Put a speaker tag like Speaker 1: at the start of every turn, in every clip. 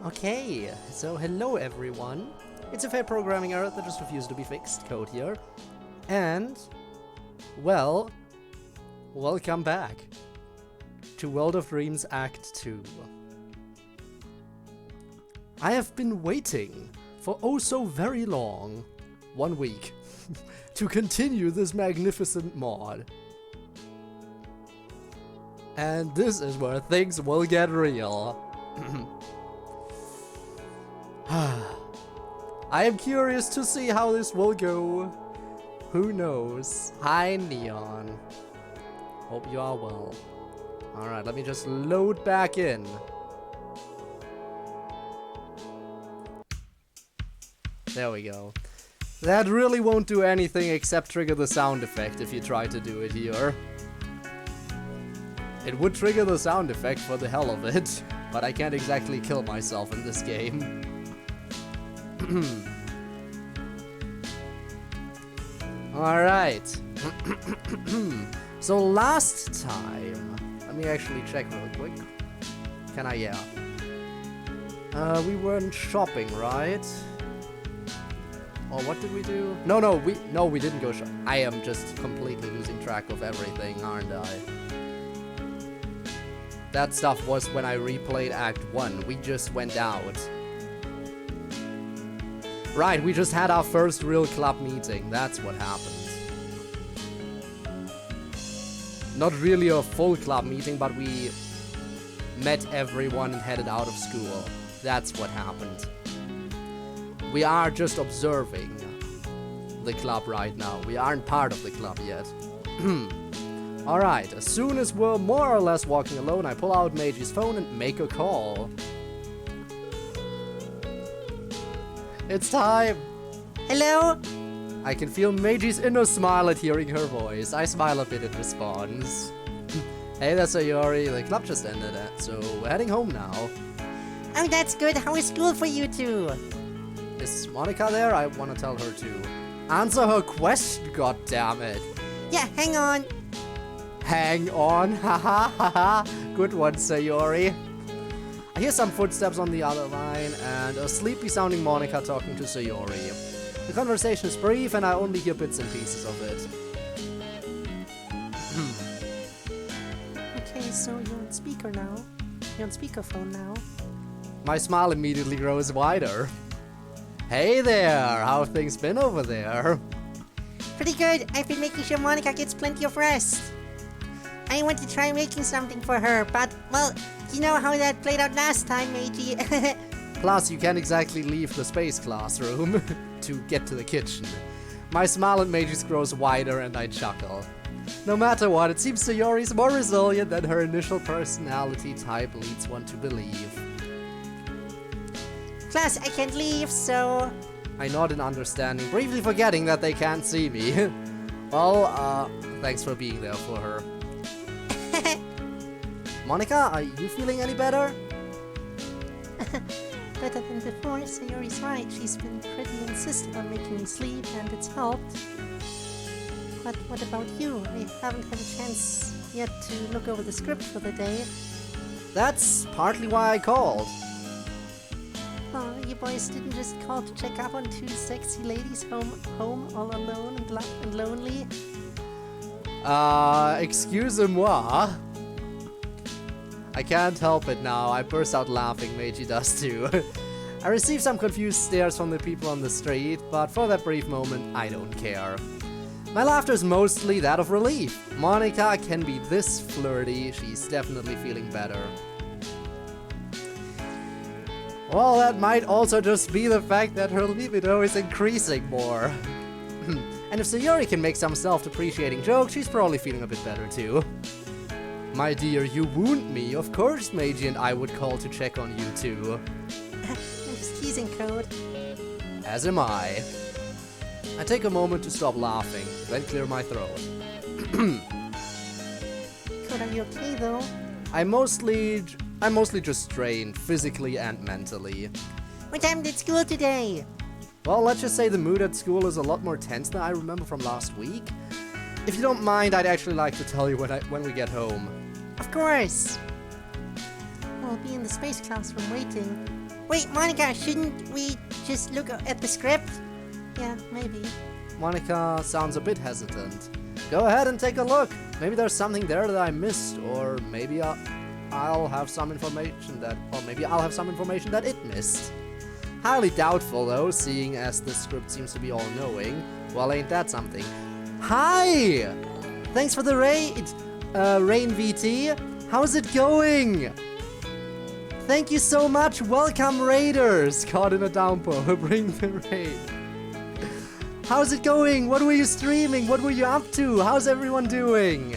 Speaker 1: Okay, so hello everyone. It's a fair programming error that just refused to be fixed, CodeErr. And, well, welcome back to World of Dreams Act 2. I have been waiting for oh so very long, 1 week, to continue this magnificent mod. And this is where things will get real. I am curious to see how this will go. Who knows? Hi, Neon. Hope you are well. Alright, let me just load back in. There we go. That really won't do anything except trigger the sound effect if you try to do it here. It would trigger the sound effect for the hell of it, but I can't exactly kill myself in this game. Alright. So last time, let me actually check real quick. Can I? Yeah. We weren't shopping, right? Or what did we do? No, we didn't go shopping. I am just completely losing track of everything, aren't I? That stuff was when I replayed Act 1. We just went out. Right, we just had our first real club meeting. That's what happened. Not really a full club meeting, but we met everyone and headed out of school. That's what happened. We are just observing the club right now. We aren't part of the club yet. Alright, as soon as we're more or less walking alone, I pull out Meiji's phone and make a call. It's time!
Speaker 2: Hello?
Speaker 1: I can feel Meiji's inner smile at hearing her voice. I smile a bit in response. Hey there, Sayori. The club just ended, so we're heading home now.
Speaker 2: Oh, that's good. How is school for you two?
Speaker 1: Is Monica there? I want to tell her too. Answer her question, goddammit.
Speaker 2: Yeah, hang on.
Speaker 1: Hang on, haha, haha. Good one, Sayori. I hear some footsteps on the other line and a sleepy-sounding Monica talking to Sayori. The conversation is brief and I only hear bits and pieces of it.
Speaker 2: Okay, so you're on speaker now. You're on speakerphone now.
Speaker 1: My smile immediately grows wider. Hey there, how have things been over there?
Speaker 2: Pretty good. I've been making sure Monica gets plenty of rest. I want to try making something for her, but, well, you know how that played out last time, Meiji.
Speaker 1: Plus, you can't exactly leave the space classroom to get to the kitchen. My smile at Meiji's grows wider and I chuckle. No matter what, it seems Sayori's more resilient than her initial personality type leads one to believe.
Speaker 2: Plus, I can't leave, so...
Speaker 1: I nod in understanding, briefly forgetting that they can't see me. Well, thanks for being there for her. Monica, are you feeling any better?
Speaker 2: Better than before, Sayori's right. She's been pretty insistent on making me sleep, and it's helped. But what about you? I haven't had a chance yet to look over the script for the day.
Speaker 1: That's partly why I called.
Speaker 2: Oh, you boys didn't just call to check up on two sexy ladies home all alone and lonely?
Speaker 1: Excusez-moi. I can't help it now. I burst out laughing. Meiji does too. I receive some confused stares from the people on the street, but for that brief moment, I don't care. My laughter is mostly that of relief. Monica can be this flirty. She's definitely feeling better. Well, that might also just be the fact that her libido is increasing more. And if Sayori can make some self-depreciating jokes, she's probably feeling a bit better too. My dear, you wound me. Of course Meiji and I would call to check on you too.
Speaker 2: I'm just teasing, Code.
Speaker 1: As am I. I take a moment to stop laughing, then clear my throat.
Speaker 2: Code, are you okay though?
Speaker 1: I'm mostly just strained, physically and mentally.
Speaker 2: What happened at school today?
Speaker 1: Well, let's just say the mood at school is a lot more tense than I remember from last week. If you don't mind, I'd actually like to tell you when we get home.
Speaker 2: Of course! We'll be in the space classroom waiting. Wait, Monica, shouldn't we just look at the script? Yeah, maybe.
Speaker 1: Monica sounds a bit hesitant. Go ahead and take a look. Maybe there's something there that I missed, or maybe I'll have some information that, or maybe I'll have some information that it missed. Highly doubtful though, seeing as the script seems to be all-knowing. Well, ain't that something? Hi! Thanks for the raid, Rain VT. How's it going? Thank you so much. Welcome, raiders. Caught in a downpour. Bring the raid. How's it going? What were you streaming? What were you up to? How's everyone doing?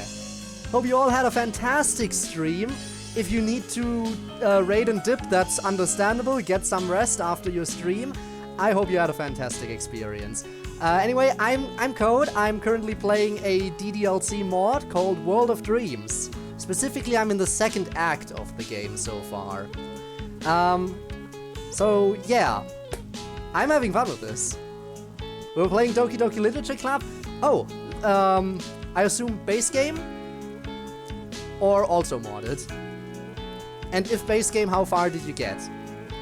Speaker 1: Hope you all had a fantastic stream. If you need to raid and dip, that's understandable. Get some rest after your stream. I hope you had a fantastic experience. Anyway, I'm Code. I'm currently playing a DDLC mod called World of Dreams. Specifically, I'm in the second act of the game so far. So yeah, I'm having fun with this. We're playing Doki Doki Literature Club. Oh, I assume base game? Or also modded? And if base game, how far did you get?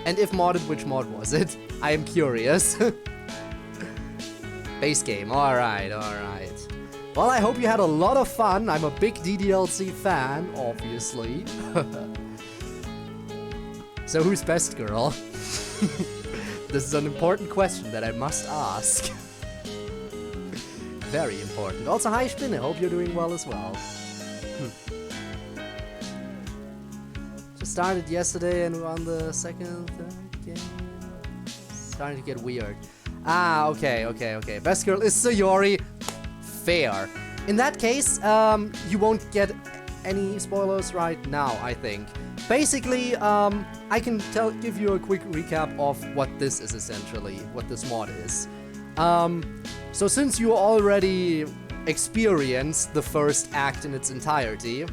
Speaker 1: And if modded, which mod was it? I am curious. Base game, alright, alright. Well, I hope you had a lot of fun. I'm a big DDLC fan, obviously. So who's best girl? This is an important question that I must ask. Very important. Also, hi Spinne, hope you're doing well as well. Just started yesterday and we're on the second, third game. Starting to get weird. Ah, okay. Best girl is Sayori. Fair. In that case, you won't get any spoilers right now, I think. Basically, I can give you a quick recap of what this is essentially, what this mod is. So since you already experienced the first act in its entirety...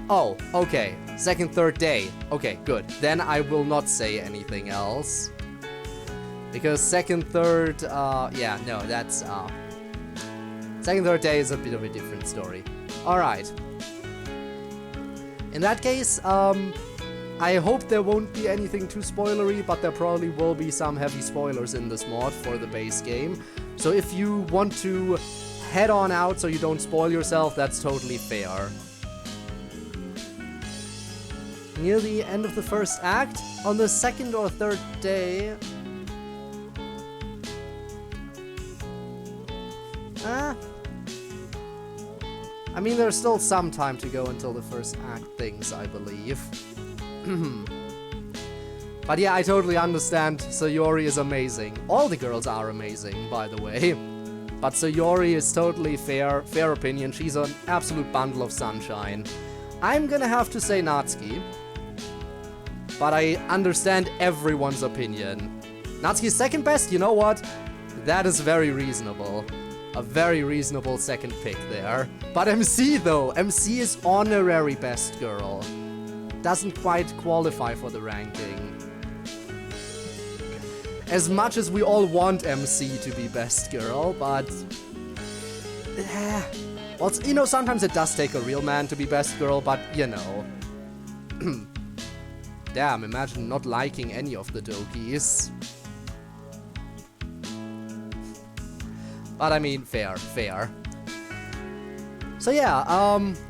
Speaker 1: Oh, okay. Second, third day. Okay, good. Then I will not say anything else. Because second, third, yeah, no, that's, second, third day is a bit of a different story. Alright. In that case, I hope there won't be anything too spoilery, but there probably will be some heavy spoilers in this mod for the base game. So if you want to head on out so you don't spoil yourself, that's totally fair. Near the end of the first act, on the second or third day... I mean, there's still some time to go until the first act things, I believe. But yeah, I totally understand. Sayori is amazing. All the girls are amazing, by the way. But Sayori is totally fair opinion. She's an absolute bundle of sunshine. I'm gonna have to say Natsuki. But I understand everyone's opinion. Natsuki's second best, you know what? That is very reasonable. A very reasonable second pick there. But MC though, MC is honorary best girl. Doesn't quite qualify for the ranking. As much as we all want MC to be best girl, but... well, you know, sometimes it does take a real man to be best girl, but you know. Damn, imagine not liking any of the Dokis. But I mean, fair. So yeah,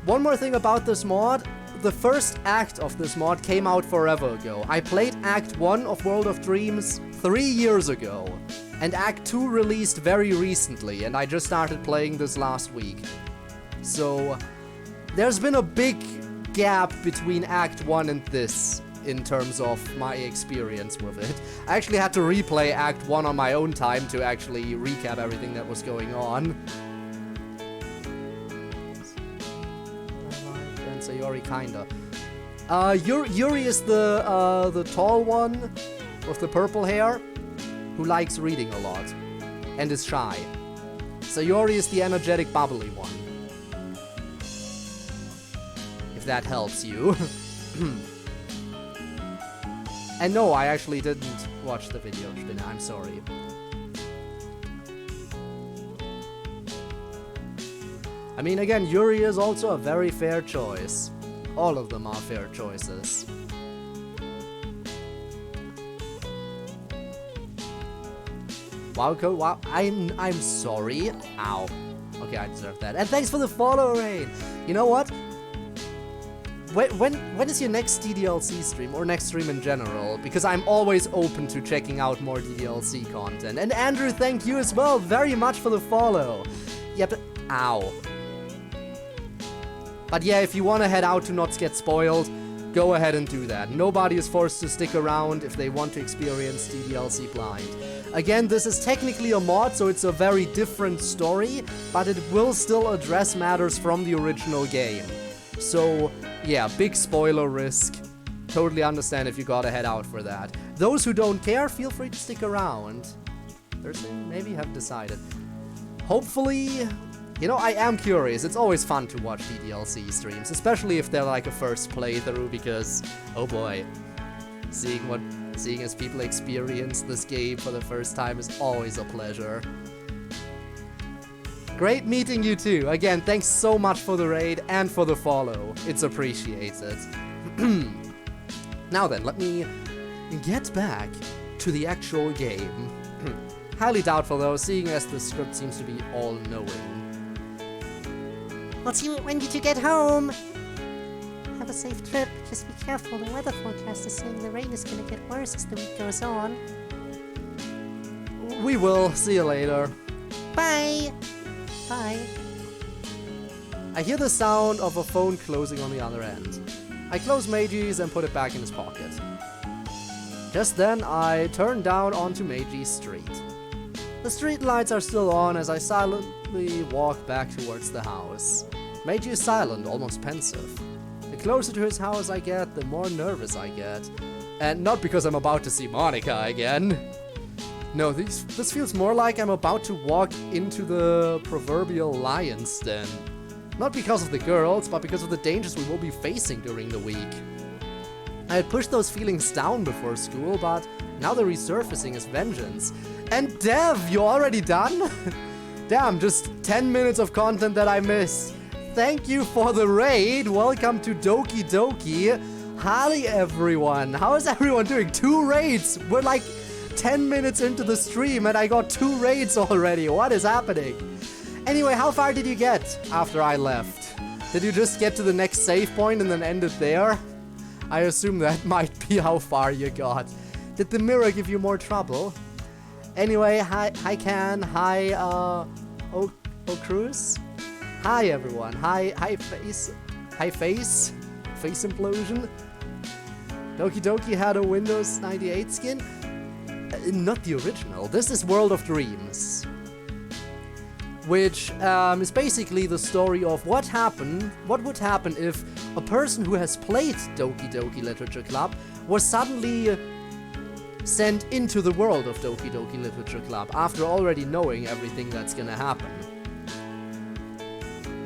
Speaker 1: one more thing about this mod. The first act of this mod came out forever ago. I played Act 1 of World of Dreams 3 years ago. And Act 2 released very recently, and I just started playing this last week. So, there's been a big gap between Act 1 and this, in terms of my experience with it. I actually had to replay Act 1 on my own time to actually recap everything that was going on. And Sayori kinda. Yuri is the tall one with the purple hair who likes reading a lot and is shy. Sayori is the energetic, bubbly one. If that helps you. And no, I actually didn't watch the video, Spinner, I'm sorry. I mean, again, Yuri is also a very fair choice. All of them are fair choices. Wow, code. Wow, I'm sorry. Ow. Okay, I deserve that. And thanks for the follow, Rain. You know what? When is your next DDLC stream, or next stream in general? Because I'm always open to checking out more DDLC content. And Andrew, thank you as well very much for the follow. Yeah, but ow. But yeah, if you want to head out to not get spoiled, go ahead and do that. Nobody is forced to stick around if they want to experience DDLC blind. Again, this is technically a mod, so it's a very different story, but it will still address matters from the original game. So, yeah, big spoiler risk. Totally understand if you gotta head out for that. Those who don't care, feel free to stick around. Thursday, maybe, haven't decided. Hopefully, you know, I am curious. It's always fun to watch DDLC streams, especially if they're like a first playthrough, because, oh boy, seeing as people experience this game for the first time is always a pleasure. Great meeting you too. Again, thanks so much for the raid and for the follow. It's appreciated. Now then, let me get back to the actual game. Highly doubtful though, seeing as the script seems to be all-knowing.
Speaker 2: Well, Team, when did you get home? Have a safe trip. Just be careful. The weather forecast is saying the rain is gonna get worse as the week goes on.
Speaker 1: We will. See you later.
Speaker 2: Bye! Bye.
Speaker 1: I hear the sound of a phone closing on the other end. I close Meiji's and put it back in his pocket. Just then, I turn down onto Meiji's street. The street lights are still on as I silently walk back towards the house. Meiji is silent, almost pensive. The closer to his house I get, the more nervous I get. And not because I'm about to see Monica again. No, this feels more like I'm about to walk into the proverbial lion's den. Not because of the girls, but because of the dangers we will be facing during the week. I had pushed those feelings down before school, but now they're resurfacing as vengeance. And Dev, you're already done? Damn, just 10 minutes of content that I missed. Thank you for the raid. Welcome to Doki Doki. Hi everyone. How is everyone doing? 2 raids. We're like 10 minutes into the stream and I got 2 raids already. What is happening? Anyway, how far did you get after I left? Did you just get to the next save point and then end it there? I assume that might be how far you got. Did the mirror give you more trouble? Anyway, hi Can, hi Cruz. Hi everyone. Hi Face. Hi Face. Face implosion. Doki Doki had a Windows 98 skin. Not the original. This is World of Dreams, which is basically the story of what would happen if a person who has played Doki Doki Literature Club was suddenly sent into the world of Doki Doki Literature Club after already knowing everything that's gonna happen.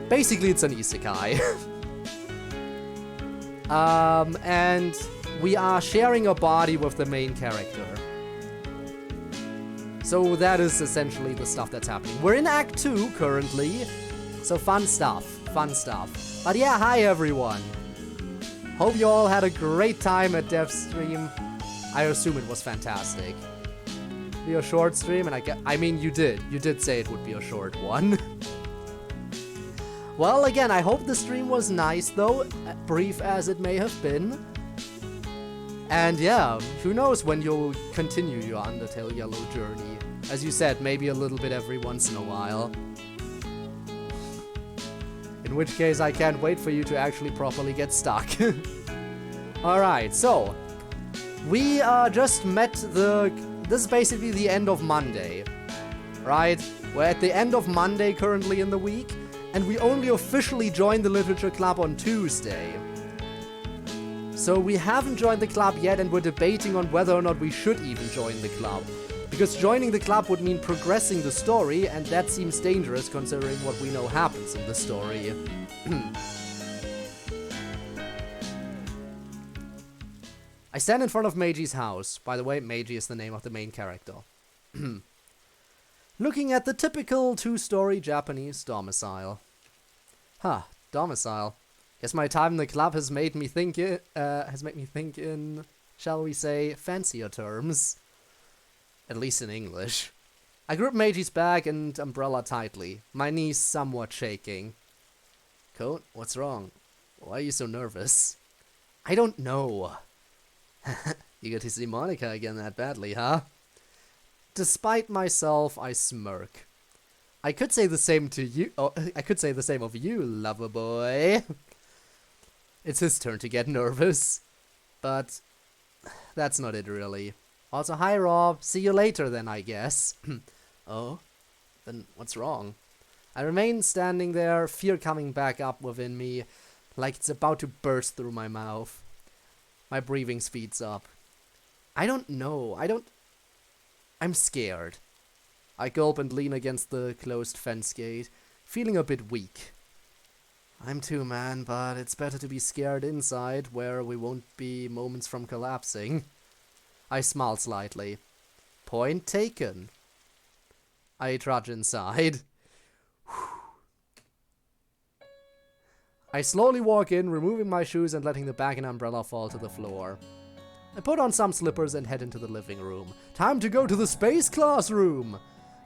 Speaker 1: Basically, it's an isekai. And we are sharing a body with the main character. So that is essentially the stuff that's happening. We're in Act 2 currently, so fun stuff. But yeah, hi everyone. Hope you all had a great time at Dev's stream. I assume it was fantastic. Be a short stream, and I mean you did say it would be a short one. Well, again, I hope the stream was nice though, brief as it may have been. And yeah, who knows when you'll continue your Undertale Yellow journey. As you said, maybe a little bit every once in a while. In which case, I can't wait for you to actually properly get stuck. Alright, so we just met this is basically the end of Monday, right? We're at the end of Monday currently in the week, and we only officially joined the Literature Club on Tuesday. So we haven't joined the club yet, and we're debating on whether or not we should even join the club. Because joining the club would mean progressing the story, and that seems dangerous considering what we know happens in the story. I stand in front of Meiji's house. By the way, Meiji is the name of the main character. Looking at the typical 2-story Japanese domicile. Domicile. Guess my time in the club has made me think in, shall we say, fancier terms. At least in English. I grip Meijie's bag and umbrella tightly, my knees somewhat shaking. Code, what's wrong? Why are you so nervous? I don't know. You got to see Monica again that badly, huh? Despite myself, I smirk. I could say the same to you. Oh, I could say the same of you, lover boy. It's his turn to get nervous. But that's not it, really. Also, hi, Rob. See you later, then, I guess. Oh? Then what's wrong? I remain standing there, fear coming back up within me, like it's about to burst through my mouth. My breathing speeds up. I don't know. I'm scared. I gulp and lean against the closed fence gate, feeling a bit weak. I'm too, man, but it's better to be scared inside, where we won't be moments from collapsing. I smile slightly. Point taken. I trudge inside. I slowly walk in, removing my shoes and letting the bag and umbrella fall to the floor. I put on some slippers and head into the living room. Time to go to the space classroom!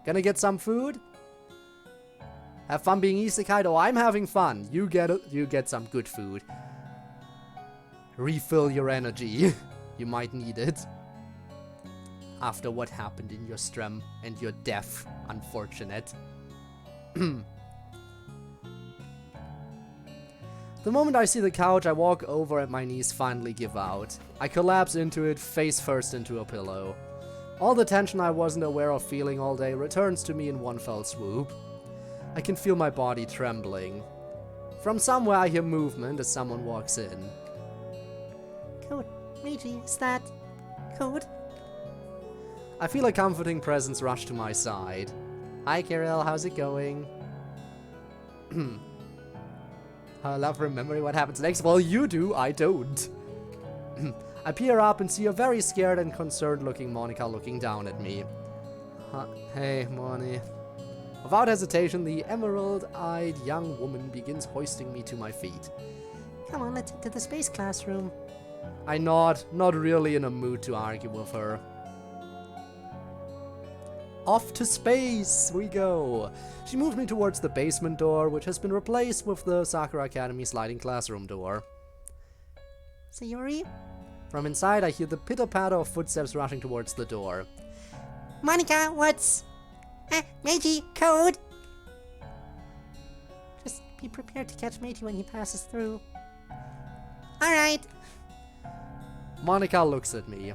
Speaker 1: Gonna get some food? Have fun being isekai? Oh, I'm having fun. You get some good food. Refill your energy. You might need it. After what happened in your strem and your death, unfortunate. The moment I see the couch, I walk over and my knees finally give out. I collapse into it, face first into a pillow. All the tension I wasn't aware of feeling all day returns to me in one fell swoop. I can feel my body trembling. From somewhere I hear movement as someone walks in.
Speaker 2: Code, Meiji, is that Code?
Speaker 1: I feel a comforting presence rush to my side. Hi, Kirill, how's it going? I love remembering what happens next. Well, you do, I don't. I peer up and see a very scared and concerned looking Monica looking down at me. Hey, Moni. Without hesitation, the emerald-eyed young woman begins hoisting me to my feet.
Speaker 2: Come on, let's head to the space classroom.
Speaker 1: I nod, not really in a mood to argue with her. Off to space we go! She moves me towards the basement door, which has been replaced with the Sakura Academy sliding classroom door.
Speaker 2: Sayori?
Speaker 1: From inside, I hear the pitter-patter of footsteps rushing towards the door.
Speaker 2: Monica, what's... Meiji, Code! Just be prepared to catch Meiji when he passes through. Alright.
Speaker 1: Monica looks at me.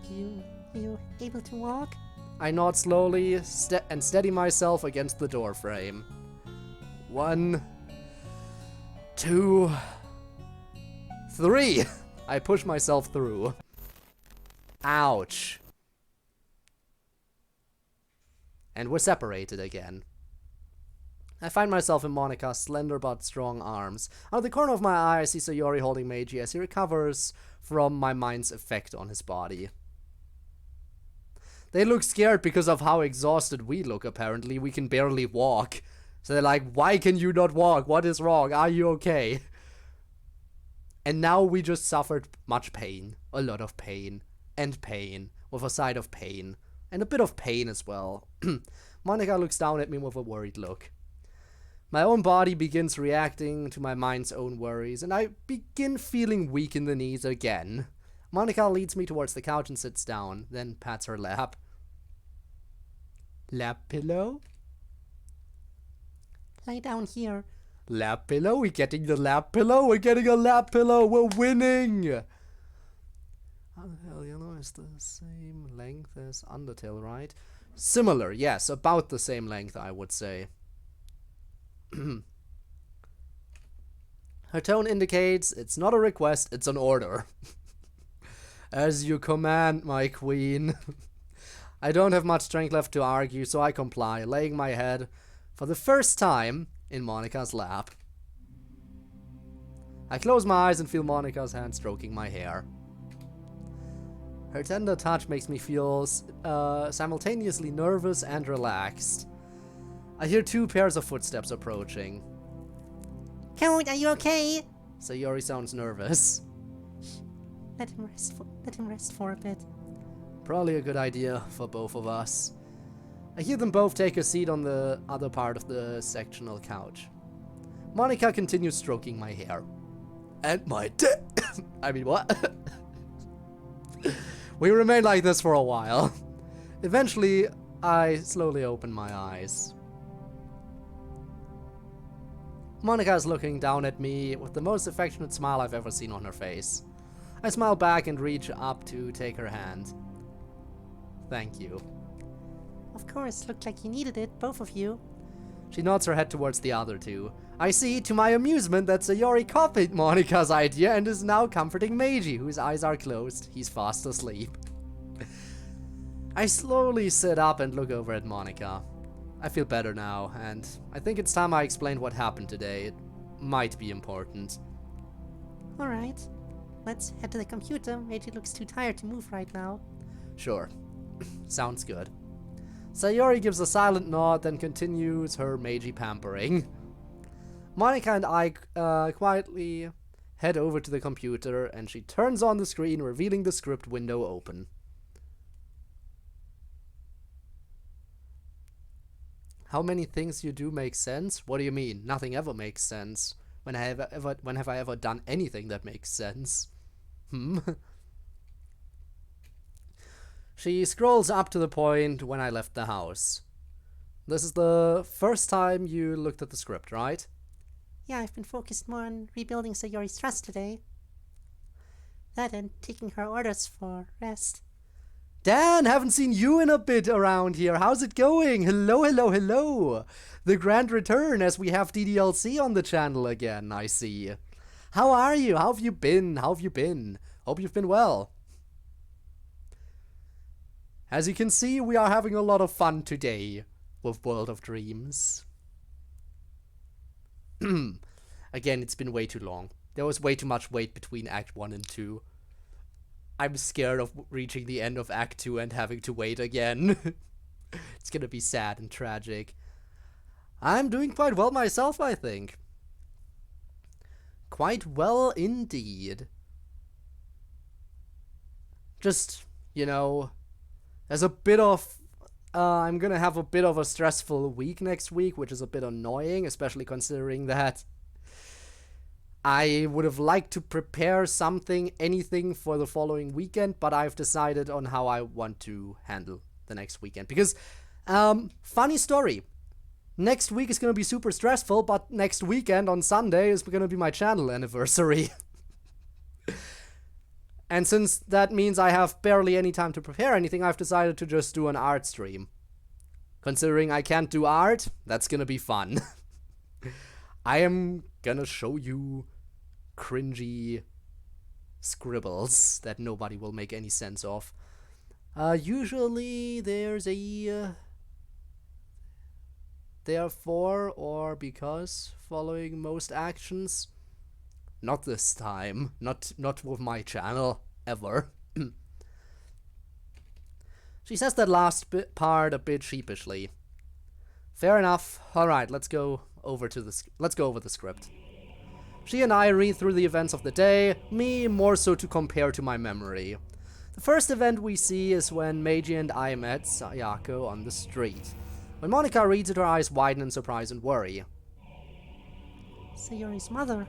Speaker 2: You able to walk?
Speaker 1: I nod slowly and steady myself against the door frame. 1, 2, 3. I push myself through. Ouch. And we're separated again. I find myself in Monica's slender but strong arms. Out of the corner of my eye, I see Sayori holding Meiji as he recovers from my mind's effect on his body. They look scared because of how exhausted we look, apparently. We can barely walk. So they're like, why can you not walk? What is wrong? Are you okay? And now we just suffered much pain. A lot of pain. And pain. With a side of pain. And a bit of pain as well. Monica looks down at me with a worried look. My own body begins reacting to my mind's own worries, and I begin feeling weak in the knees again. Monica leads me towards the couch and sits down, then pats her lap. Lap pillow?
Speaker 2: Lie down here.
Speaker 1: Lap pillow? We're getting the lap pillow? We're getting a lap pillow! We're winning! How the hell, yellow is the same length as Undertale, right? Similar, yes, about the same length, I would say. Her tone indicates it's not a request, it's an order. As you command, my queen. I don't have much strength left to argue, so I comply, laying my head, for the first time, in Monica's lap. I close my eyes and feel Monica's hand stroking my hair. Her tender touch makes me feel simultaneously nervous and relaxed. I hear 2 pairs of footsteps approaching.
Speaker 2: Code, are you okay?
Speaker 1: Sayori sounds nervous.
Speaker 2: Let him rest for a bit.
Speaker 1: Probably a good idea for both of us. I hear them both take a seat on the other part of the sectional couch. Monica continues stroking my hair. And my dick. I mean, what? We remain like this for a while. Eventually, I slowly open my eyes. Monica is looking down at me with the most affectionate smile I've ever seen on her face. I smile back and reach up to take her hand. Thank you.
Speaker 2: Of course, looked like you needed it, both of you.
Speaker 1: She nods her head towards the other two. I see, to my amusement, that Sayori copied Monica's idea and is now comforting Meiji, whose eyes are closed. He's fast asleep. I slowly sit up and look over at Monica. I feel better now, and I think it's time I explained what happened today. It might be important.
Speaker 2: Alright. Let's head to the computer. Meiji looks too tired to move right now.
Speaker 1: Sure. Sounds good. Sayori gives a silent nod, then continues her Meiji pampering. Monica and I quietly head over to the computer, and she turns on the screen, revealing the script window open. How many things you do make sense? What do you mean? Nothing ever makes sense. When have I ever done anything that makes sense? She scrolls up to the point when I left the house. This is the first time you looked at the script, right?
Speaker 2: Yeah, I've been focused more on rebuilding Sayori's trust today. That and taking her orders for rest.
Speaker 1: Dan, haven't seen you in a bit around here. How's it going? Hello, hello, hello. The grand return as we have DDLC on the channel again, I see. How are you? How have you been? How have you been? Hope you've been well. As you can see, we are having a lot of fun today with World of Dreams. Again, it's been way too long. There was way too much wait between Act 1 and 2. I'm scared of reaching the end of Act 2 and having to wait again. It's gonna be sad and tragic. I'm doing quite well myself, I think. Quite well indeed. Just, you know, there's a bit of... I'm gonna have a bit of a stressful week next week, which is a bit annoying, especially considering that I would have liked to prepare anything for the following weekend, but I've decided on how I want to handle the next weekend. Because, funny story, next week is gonna be super stressful, but next weekend on Sunday is gonna be my channel anniversary. And since that means I have barely any time to prepare anything, I've decided to just do an art stream. Considering I can't do art, that's gonna be fun. I am gonna show you cringy scribbles that nobody will make any sense of. Usually there's a therefore or because following most actions. Not this time. Not with my channel, ever. She says that last part a bit sheepishly. Fair enough. Alright, let's go over the script. She and I read through the events of the day, me more so to compare to my memory. The first event we see is when Meiji and I met Sayako on the street. When Monica reads it, her eyes widen in surprise and worry.
Speaker 2: Sayori's mother.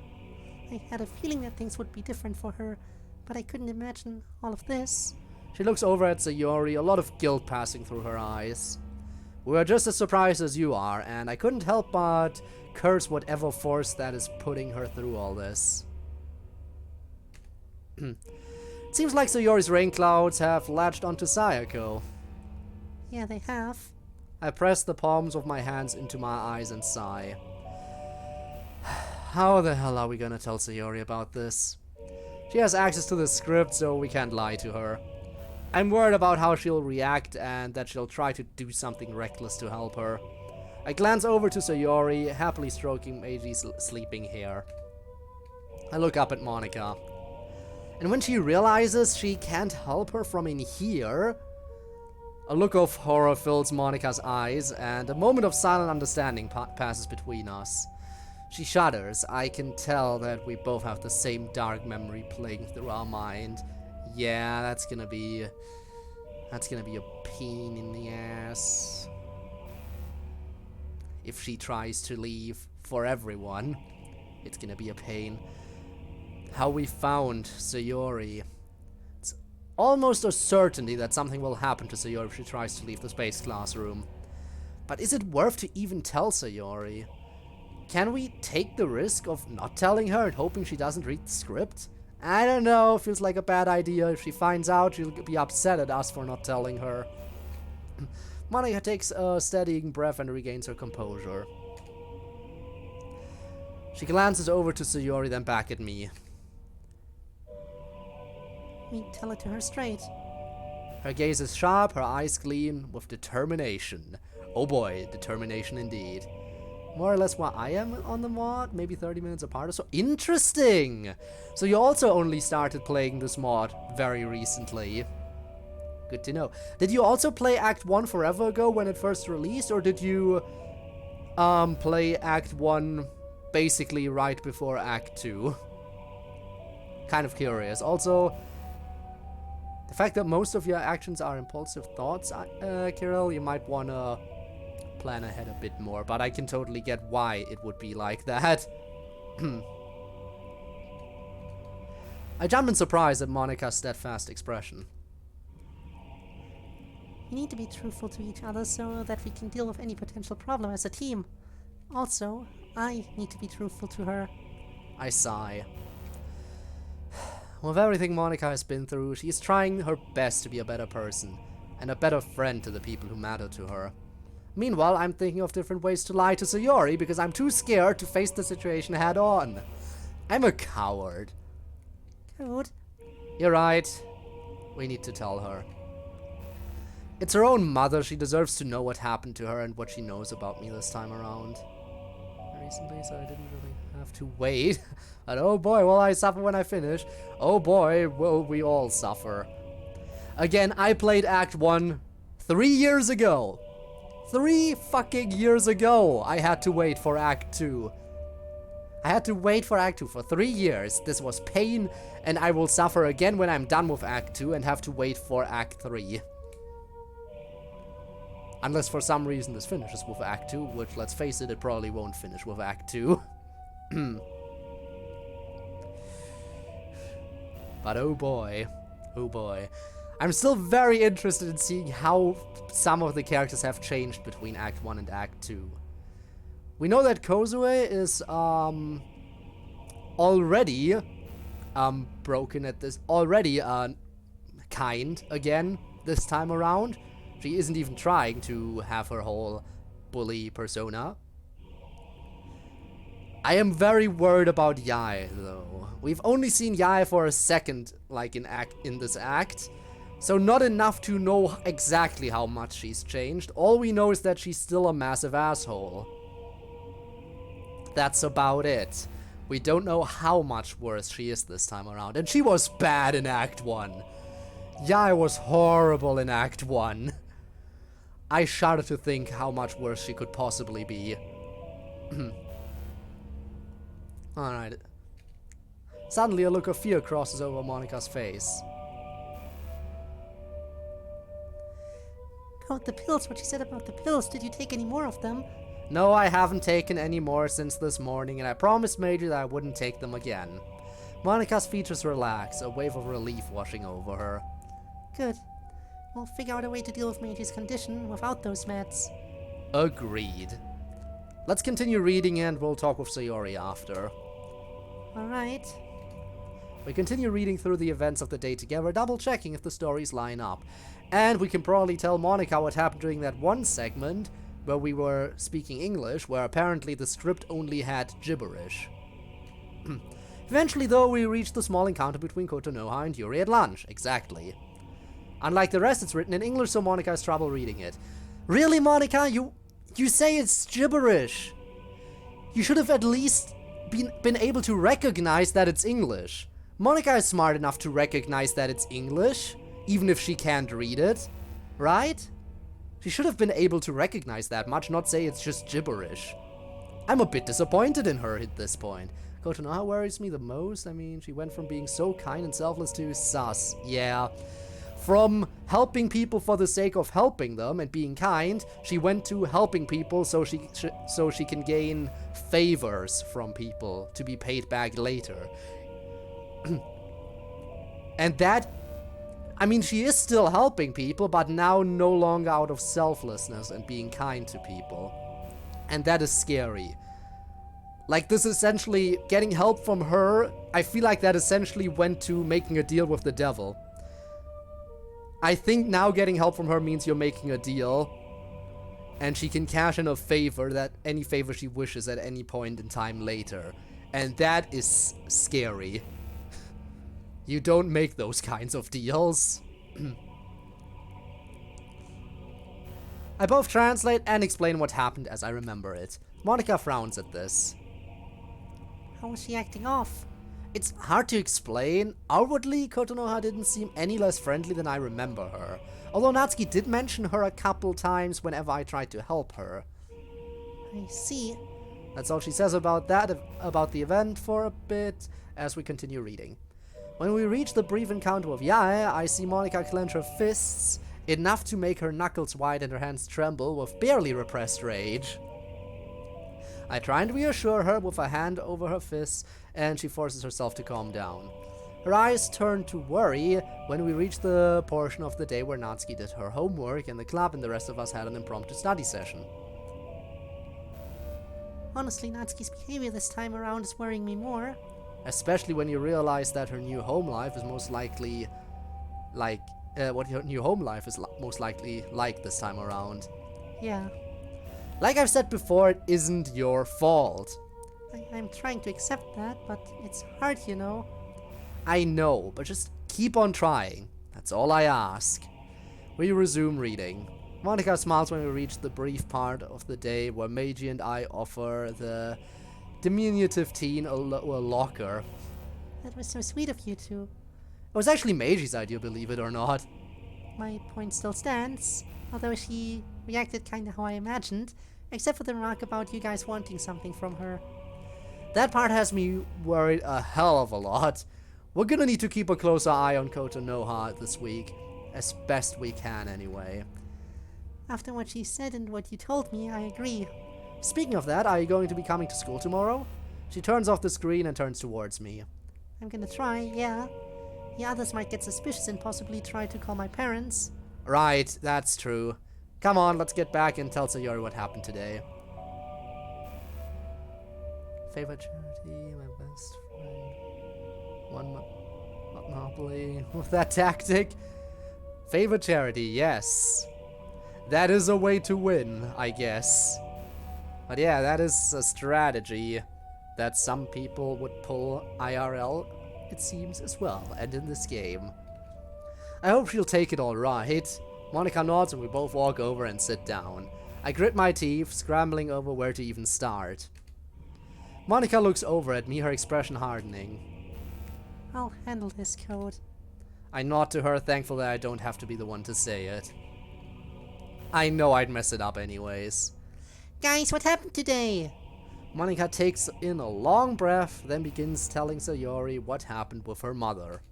Speaker 2: I had a feeling that things would be different for her, but I couldn't imagine all of this.
Speaker 1: She looks over at Sayori, a lot of guilt passing through her eyes. We are just as surprised as you are, and I couldn't help but curse whatever force that is putting her through all this. It seems like Sayori's rain clouds have latched onto Sayako.
Speaker 2: Yeah, they have.
Speaker 1: I press the palms of my hands into my eyes and sigh. How the hell are we gonna tell Sayori about this? She has access to the script, so we can't lie to her. I'm worried about how she'll react and that she'll try to do something reckless to help her. I glance over to Sayori, happily stroking Meiji's sleeping hair. I look up at Monica. And when she realizes she can't help her from in here, a look of horror fills Monica's eyes, and a moment of silent understanding passes between us. She shudders. I can tell that we both have the same dark memory playing through our mind. Yeah, that's gonna be That's gonna be a pain in the ass. If she tries to leave for everyone, it's gonna be a pain. How we found Sayori. It's almost a certainty that something will happen to Sayori if she tries to leave the space classroom. But is it worth to even tell Sayori? Can we take the risk of not telling her and hoping she doesn't read the script? I don't know, feels like a bad idea. If she finds out, she'll be upset at us for not telling her. Monika takes a steadying breath and regains her composure. She glances over to Sayori, then back at me.
Speaker 2: We tell it to her straight.
Speaker 1: Her gaze is sharp, her eyes gleam with determination. Oh boy, determination indeed. More or less where I am on the mod, maybe 30 minutes apart or so. Interesting! So you also only started playing this mod very recently. Good to know. Did you also play Act 1 forever ago when it first released, or did you play Act 1 basically right before Act 2? Kind of curious. Also, the fact that most of your actions are impulsive thoughts, Kirill, you might wanna plan ahead a bit more, but I can totally get why it would be like that. I jumped in surprise at Monika's steadfast expression.
Speaker 2: We need to be truthful to each other so that we can deal with any potential problem as a team. Also, I need to be truthful to her.
Speaker 1: I sigh. With everything Monika has been through, she is trying her best to be a better person and a better friend to the people who matter to her. Meanwhile, I'm thinking of different ways to lie to Sayori because I'm too scared to face the situation head on. I'm a coward.
Speaker 2: Code?
Speaker 1: You're right. We need to tell her. It's her own mother. She deserves to know what happened to her and what she knows about me this time around. Recently, so I didn't really have to wait. But oh boy, will I suffer when I finish. Oh boy, will we all suffer. Again, I played Act 1 3 years ago. 3 fucking years ago, I had to wait for Act 2. I had to wait for Act 2 for 3 years. This was pain, and I will suffer again when I'm done with Act 2 and have to wait for Act 3. Unless for some reason this finishes with Act 2, which, let's face it, it probably won't finish with Act 2. But oh boy. Oh boy. I'm still very interested in seeing how some of the characters have changed between Act 1 and Act 2. We know that Kozue is already broken at this, already kind again this time around. She isn't even trying to have her whole bully persona. I am very worried about Yae though. We've only seen Yae for a second, like in this act. So not enough to know exactly how much she's changed. All we know is that she's still a massive asshole. That's about it. We don't know how much worse she is this time around. And she was bad in Act 1. Yae was horrible in Act 1. I shudder to think how much worse she could possibly be. Alright. Suddenly a look of fear crosses over Monika's face.
Speaker 2: Code, the pills, what you said about the pills, did you take any more of them?
Speaker 1: No, I haven't taken any more since this morning, and I promised Major that I wouldn't take them again. Monika's features relax, a wave of relief washing over her.
Speaker 2: Good. We'll figure out a way to deal with Meiji's condition without those meds.
Speaker 1: Agreed. Let's continue reading and we'll talk with Sayori after.
Speaker 2: Alright.
Speaker 1: We continue reading through the events of the day together, double checking if the stories line up. And we can probably tell Monika what happened during that one segment where we were speaking English, where apparently the script only had gibberish. Eventually, though, we reach the small encounter between Kotonoha and Yuri at lunch. Exactly. Unlike the rest, it's written in English, so Monika has trouble reading it. Really, Monika? You say it's gibberish. You should have at least been able to recognize that it's English. Monika is smart enough to recognize that it's English, even if she can't read it, right? She should have been able to recognize that much, not say it's just gibberish. I'm a bit disappointed in her at this point. Kotonoha worries me the most. I mean, she went from being so kind and selfless to sus. Yeah. From helping people for the sake of helping them and being kind, she went to helping people so she can gain favors from people to be paid back later. And that, I mean, she is still helping people, but now no longer out of selflessness and being kind to people. And that is scary. Like, this essentially, getting help from her, I feel like that essentially went to making a deal with the devil. I think now getting help from her means you're making a deal, and she can cash in a favor, that any favor she wishes at any point in time later. And that is scary. You don't make those kinds of deals. I both translate and explain what happened as I remember it. Monica frowns at this.
Speaker 2: How was she acting off?
Speaker 1: It's hard to explain. Outwardly, Kotonoha didn't seem any less friendly than I remember her. Although Natsuki did mention her a couple times whenever I tried to help her.
Speaker 2: I see.
Speaker 1: That's all she says about that, about the event for a bit, as we continue reading. When we reach the brief encounter with Yae, I see Monica clench her fists, enough to make her knuckles white and her hands tremble with barely repressed rage. I try and reassure her with a hand over her fists, and she forces herself to calm down. Her eyes turn to worry when we reach the portion of the day where Natsuki did her homework and the club and the rest of us had an impromptu study session.
Speaker 2: Honestly, Natsuki's behavior this time around is worrying me more.
Speaker 1: Especially when you realize that her new home life is most likely like what her new home life is most likely like this time around.
Speaker 2: Yeah.
Speaker 1: Like I've said before, it isn't your fault.
Speaker 2: I'm trying to accept that, but it's hard, you know.
Speaker 1: I know, but just keep on trying. That's all I ask. We resume reading. Monica smiles when we reach the brief part of the day where Meiji and I offer the diminutive teen a locker.
Speaker 2: That was so sweet of you two.
Speaker 1: It was actually Meiji's idea, believe it or not.
Speaker 2: My point still stands, although she reacted kinda how I imagined, except for the remark about you guys wanting something from her.
Speaker 1: That part has me worried a hell of a lot. We're gonna need to keep a closer eye on Kotonoha this week, as best we can anyway.
Speaker 2: After what she said and what you told me, I agree.
Speaker 1: Speaking of that, are you going to be coming to school tomorrow? She turns off the screen and turns towards me.
Speaker 2: I'm gonna try, yeah. The others might get suspicious and possibly try to call my parents.
Speaker 1: Right, that's true. Come on, let's get back and tell Sayori what happened today. Favorite charity, my best friend. One monopoly with that tactic. Favorite charity, yes. That is a way to win, I guess. But yeah, that is a strategy that some people would pull IRL, it seems, as well, and in this game. I hope she'll take it alright. Monica nods and we both walk over and sit down. I grit my teeth, scrambling over where to even start. Monica looks over at me, her expression hardening.
Speaker 2: I'll handle this, Code.
Speaker 1: I nod to her, thankful that I don't have to be the one to say it. I know I'd mess it up anyways.
Speaker 2: Guys, what happened today?
Speaker 1: Monica takes in a long breath, then begins telling Sayori what happened with her mother.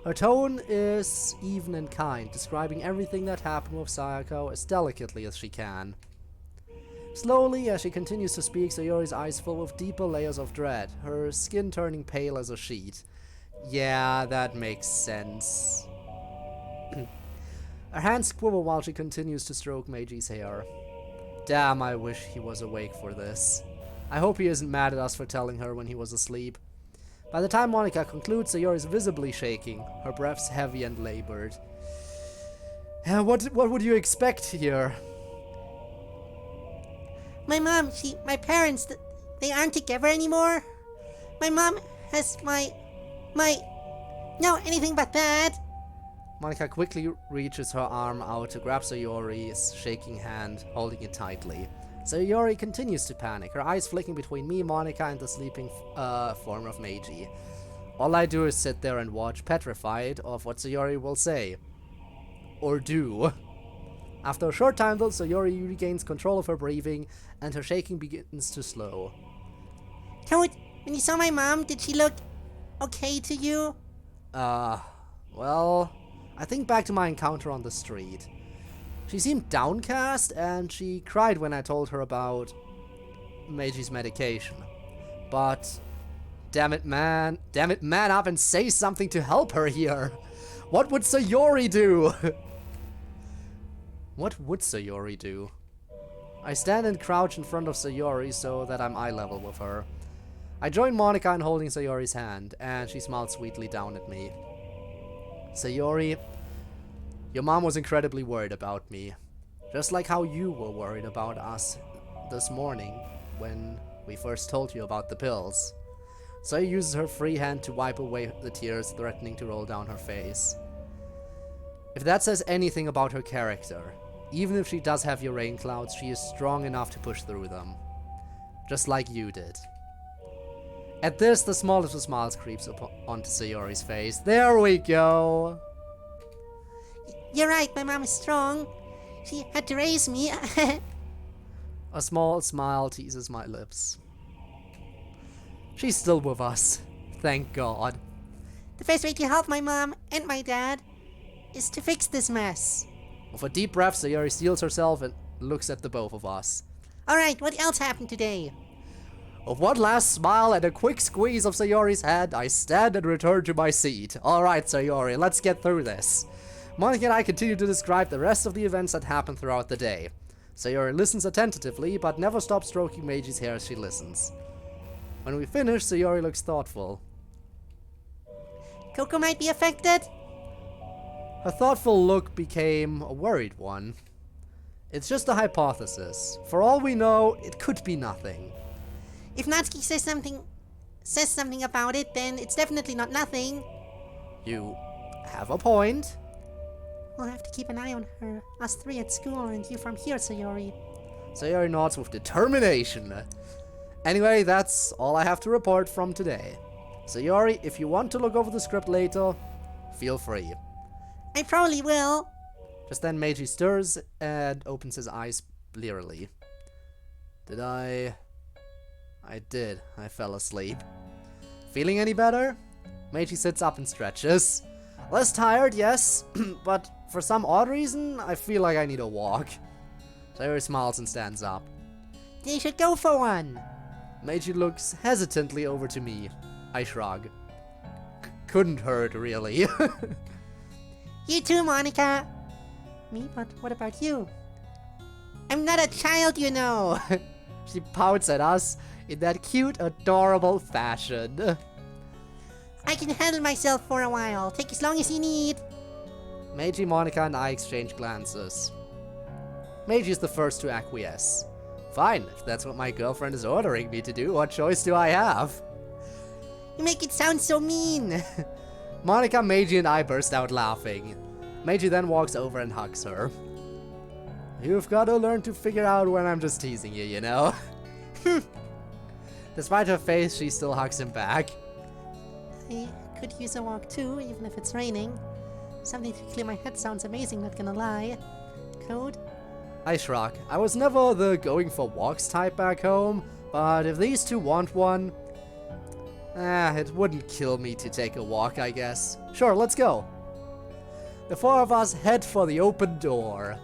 Speaker 1: Her tone is even and kind, describing everything that happened with Sayako as delicately as she can. Slowly, as she continues to speak, Sayori's eyes fill with deeper layers of dread, her skin turning pale as a sheet. Yeah, that makes sense. Her hands quiver while she continues to stroke Meiji's hair. Damn, I wish he was awake for this. I hope he isn't mad at us for telling her when he was asleep. By the time Monica concludes, Sayori is visibly shaking, her breaths heavy and labored. What would you expect here?
Speaker 2: My mom, my parents, they aren't together anymore? My mom has no, anything but that.
Speaker 1: Monica quickly reaches her arm out to grab Sayori's shaking hand, holding it tightly. Sayori continues to panic, her eyes flicking between me, Monica, and the sleeping form of Meiji. All I do is sit there and watch, petrified of what Sayori will say. Or do. After a short time though, Sayori regains control of her breathing, and her shaking begins to slow.
Speaker 2: Toad, when you saw my mom, did she look okay to you?
Speaker 1: Well, I think back to my encounter on the street. She seemed downcast, and she cried when I told her about Meiji's medication. But, damn it, man up and say something to help her here. What would Sayori do? What would Sayori do? I stand and crouch in front of Sayori so that I'm eye level with her. I join Monica in holding Sayori's hand, and she smiles sweetly down at me. Sayori, your mom was incredibly worried about me. Just like how you were worried about us this morning when we first told you about the pills. Sayori uses her free hand to wipe away the tears threatening to roll down her face. If that says anything about her character, even if she does have your rain clouds, she is strong enough to push through them. Just like you did. At this, the smallest of smiles creeps up onto Sayori's face. There we go!
Speaker 2: You're right, my mom is strong. She had to raise me.
Speaker 1: A small smile teases my lips. She's still with us. Thank God.
Speaker 2: The best way to help my mom and my dad is to fix this mess.
Speaker 1: With a deep breath, Sayori steels herself and looks at the both of us.
Speaker 2: Alright, what else happened today?
Speaker 1: With one last smile and a quick squeeze of Sayori's hand, I stand and return to my seat. Alright, Sayori, let's get through this. Monica and I continue to describe the rest of the events that happened throughout the day. Sayori listens attentively, but never stops stroking Meiji's hair as she listens. When we finish, Sayori looks thoughtful.
Speaker 2: Coco might be affected?
Speaker 1: Her thoughtful look became a worried one. It's just a hypothesis. For all we know, it could be nothing.
Speaker 2: If Natsuki says something about it, then it's definitely not nothing.
Speaker 1: You have a point.
Speaker 2: We'll have to keep an eye on her. Us three at school and you from here, Sayori.
Speaker 1: Sayori nods with determination. Anyway, that's all I have to report from today. Sayori, if you want to look over the script later, feel free.
Speaker 2: I probably will.
Speaker 1: Just then Meiji stirs and opens his eyes blearily. Did I did. I fell asleep. Feeling any better? Meiji sits up and stretches. Less tired, yes, but for some odd reason, I feel like I need a walk. Sayori smiles and stands up.
Speaker 2: They should go for one.
Speaker 1: Meiji looks hesitantly over to me. I shrug. Couldn't hurt, really.
Speaker 2: You too, Monica. Me? But what about you? I'm not a child, you know.
Speaker 1: She pouts at us in that cute, adorable fashion.
Speaker 2: I can handle myself for a while. Take as long as you need.
Speaker 1: Meiji, Monica, and I exchange glances. Meiji is the first to acquiesce. Fine, if that's what my girlfriend is ordering me to do, what choice do I have?
Speaker 2: You make it sound so mean.
Speaker 1: Monica, Meiji, and I burst out laughing. Meiji then walks over and hugs her. You've got to learn to figure out when I'm just teasing you, you know? Despite her face, she still hugs him back.
Speaker 2: I could use a walk too, even if it's raining. Something to clear my head sounds amazing, not gonna lie. Code?
Speaker 1: I shrug. I was never the going for walks type back home, but if these two want one, it wouldn't kill me to take a walk, I guess. Sure, let's go. The four of us head for the open door.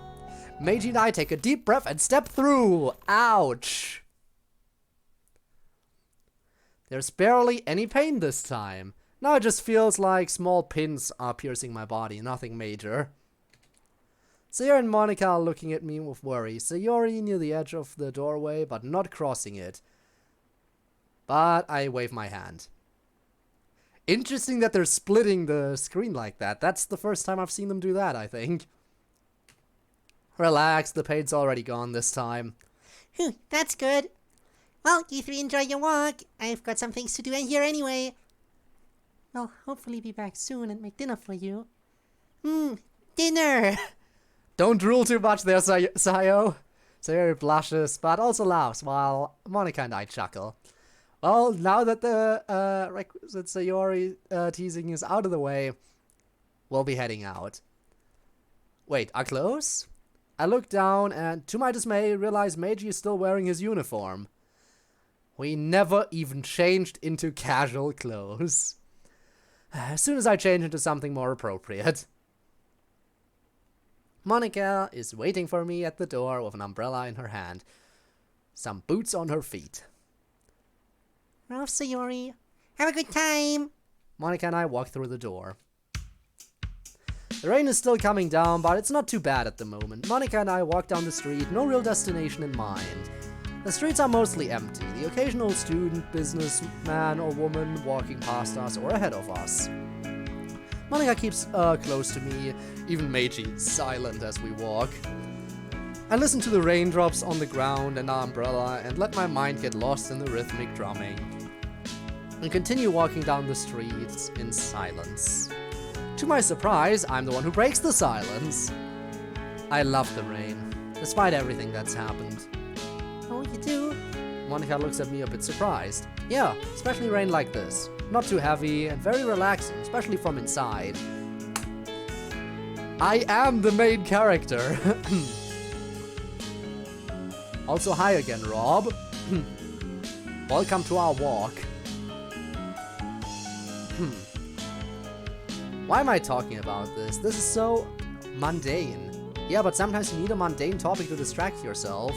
Speaker 1: Meiji and I take a deep breath and step through. Ouch! There's barely any pain this time. Now it just feels like small pins are piercing my body, nothing major. Sayori and Monica are looking at me with worry. Sayori near the edge of the doorway, but not crossing it. But I wave my hand. Interesting that they're splitting the screen like that. That's the first time I've seen them do that, I think. Relax, the pain's already gone this time.
Speaker 2: Phew, that's good. Well, you three enjoy your walk. I've got some things to do in here anyway. I'll hopefully be back soon and make dinner for you. Dinner!
Speaker 1: Don't drool too much there, Sayo. Sayori blushes, but also laughs, while Monica and I chuckle. Well, now that the requisite Sayori teasing is out of the way, we'll be heading out. Wait, our clothes? I look down and, to my dismay, realize Meiji is still wearing his uniform. We never even changed into casual clothes. As soon as I change into something more appropriate. Monica is waiting for me at the door with an umbrella in her hand, some boots on her feet.
Speaker 2: We're off, Sayori. Have a good time.
Speaker 1: Monica and I walk through the door. The rain is still coming down, but it's not too bad at the moment. Monica and I walk down the street, no real destination in mind. The streets are mostly empty, the occasional student, businessman or woman walking past us or ahead of us. Monica keeps close to me, even Meiji silent as we walk. I listen to the raindrops on the ground and our umbrella and let my mind get lost in the rhythmic drumming. And continue walking down the streets in silence. To my surprise, I'm the one who breaks the silence. I love the rain, despite everything that's happened.
Speaker 2: Oh, you do?
Speaker 1: Monica looks at me a bit surprised. Yeah, especially rain like this. Not too heavy and very relaxing, especially from inside. I am the main character. Also, hi again, Rob. Welcome to our walk. Why am I talking about this? This is so mundane. Yeah, but sometimes you need a mundane topic to distract yourself.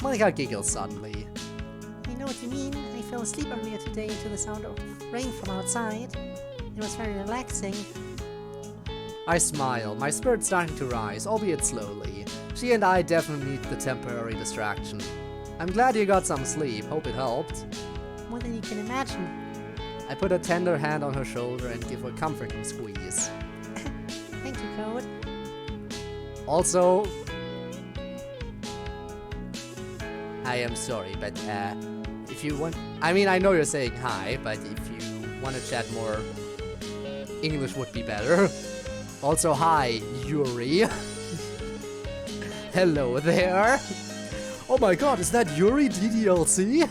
Speaker 1: Monica giggles suddenly.
Speaker 2: I know what you mean. I fell asleep earlier today to the sound of rain from outside. It was very relaxing.
Speaker 1: I smile, my spirit starting to rise, albeit slowly. She and I definitely need the temporary distraction. I'm glad you got some sleep, hope it helped.
Speaker 2: More than you can imagine.
Speaker 1: I put a tender hand on her shoulder and give her a comforting squeeze.
Speaker 2: Thank you, Code.
Speaker 1: Also, I am sorry, but if you want, I mean, I know you're saying hi, but if you want to chat more, English would be better. Also, hi, Yuri. Hello there. Oh my god, is that Yuri DDLC?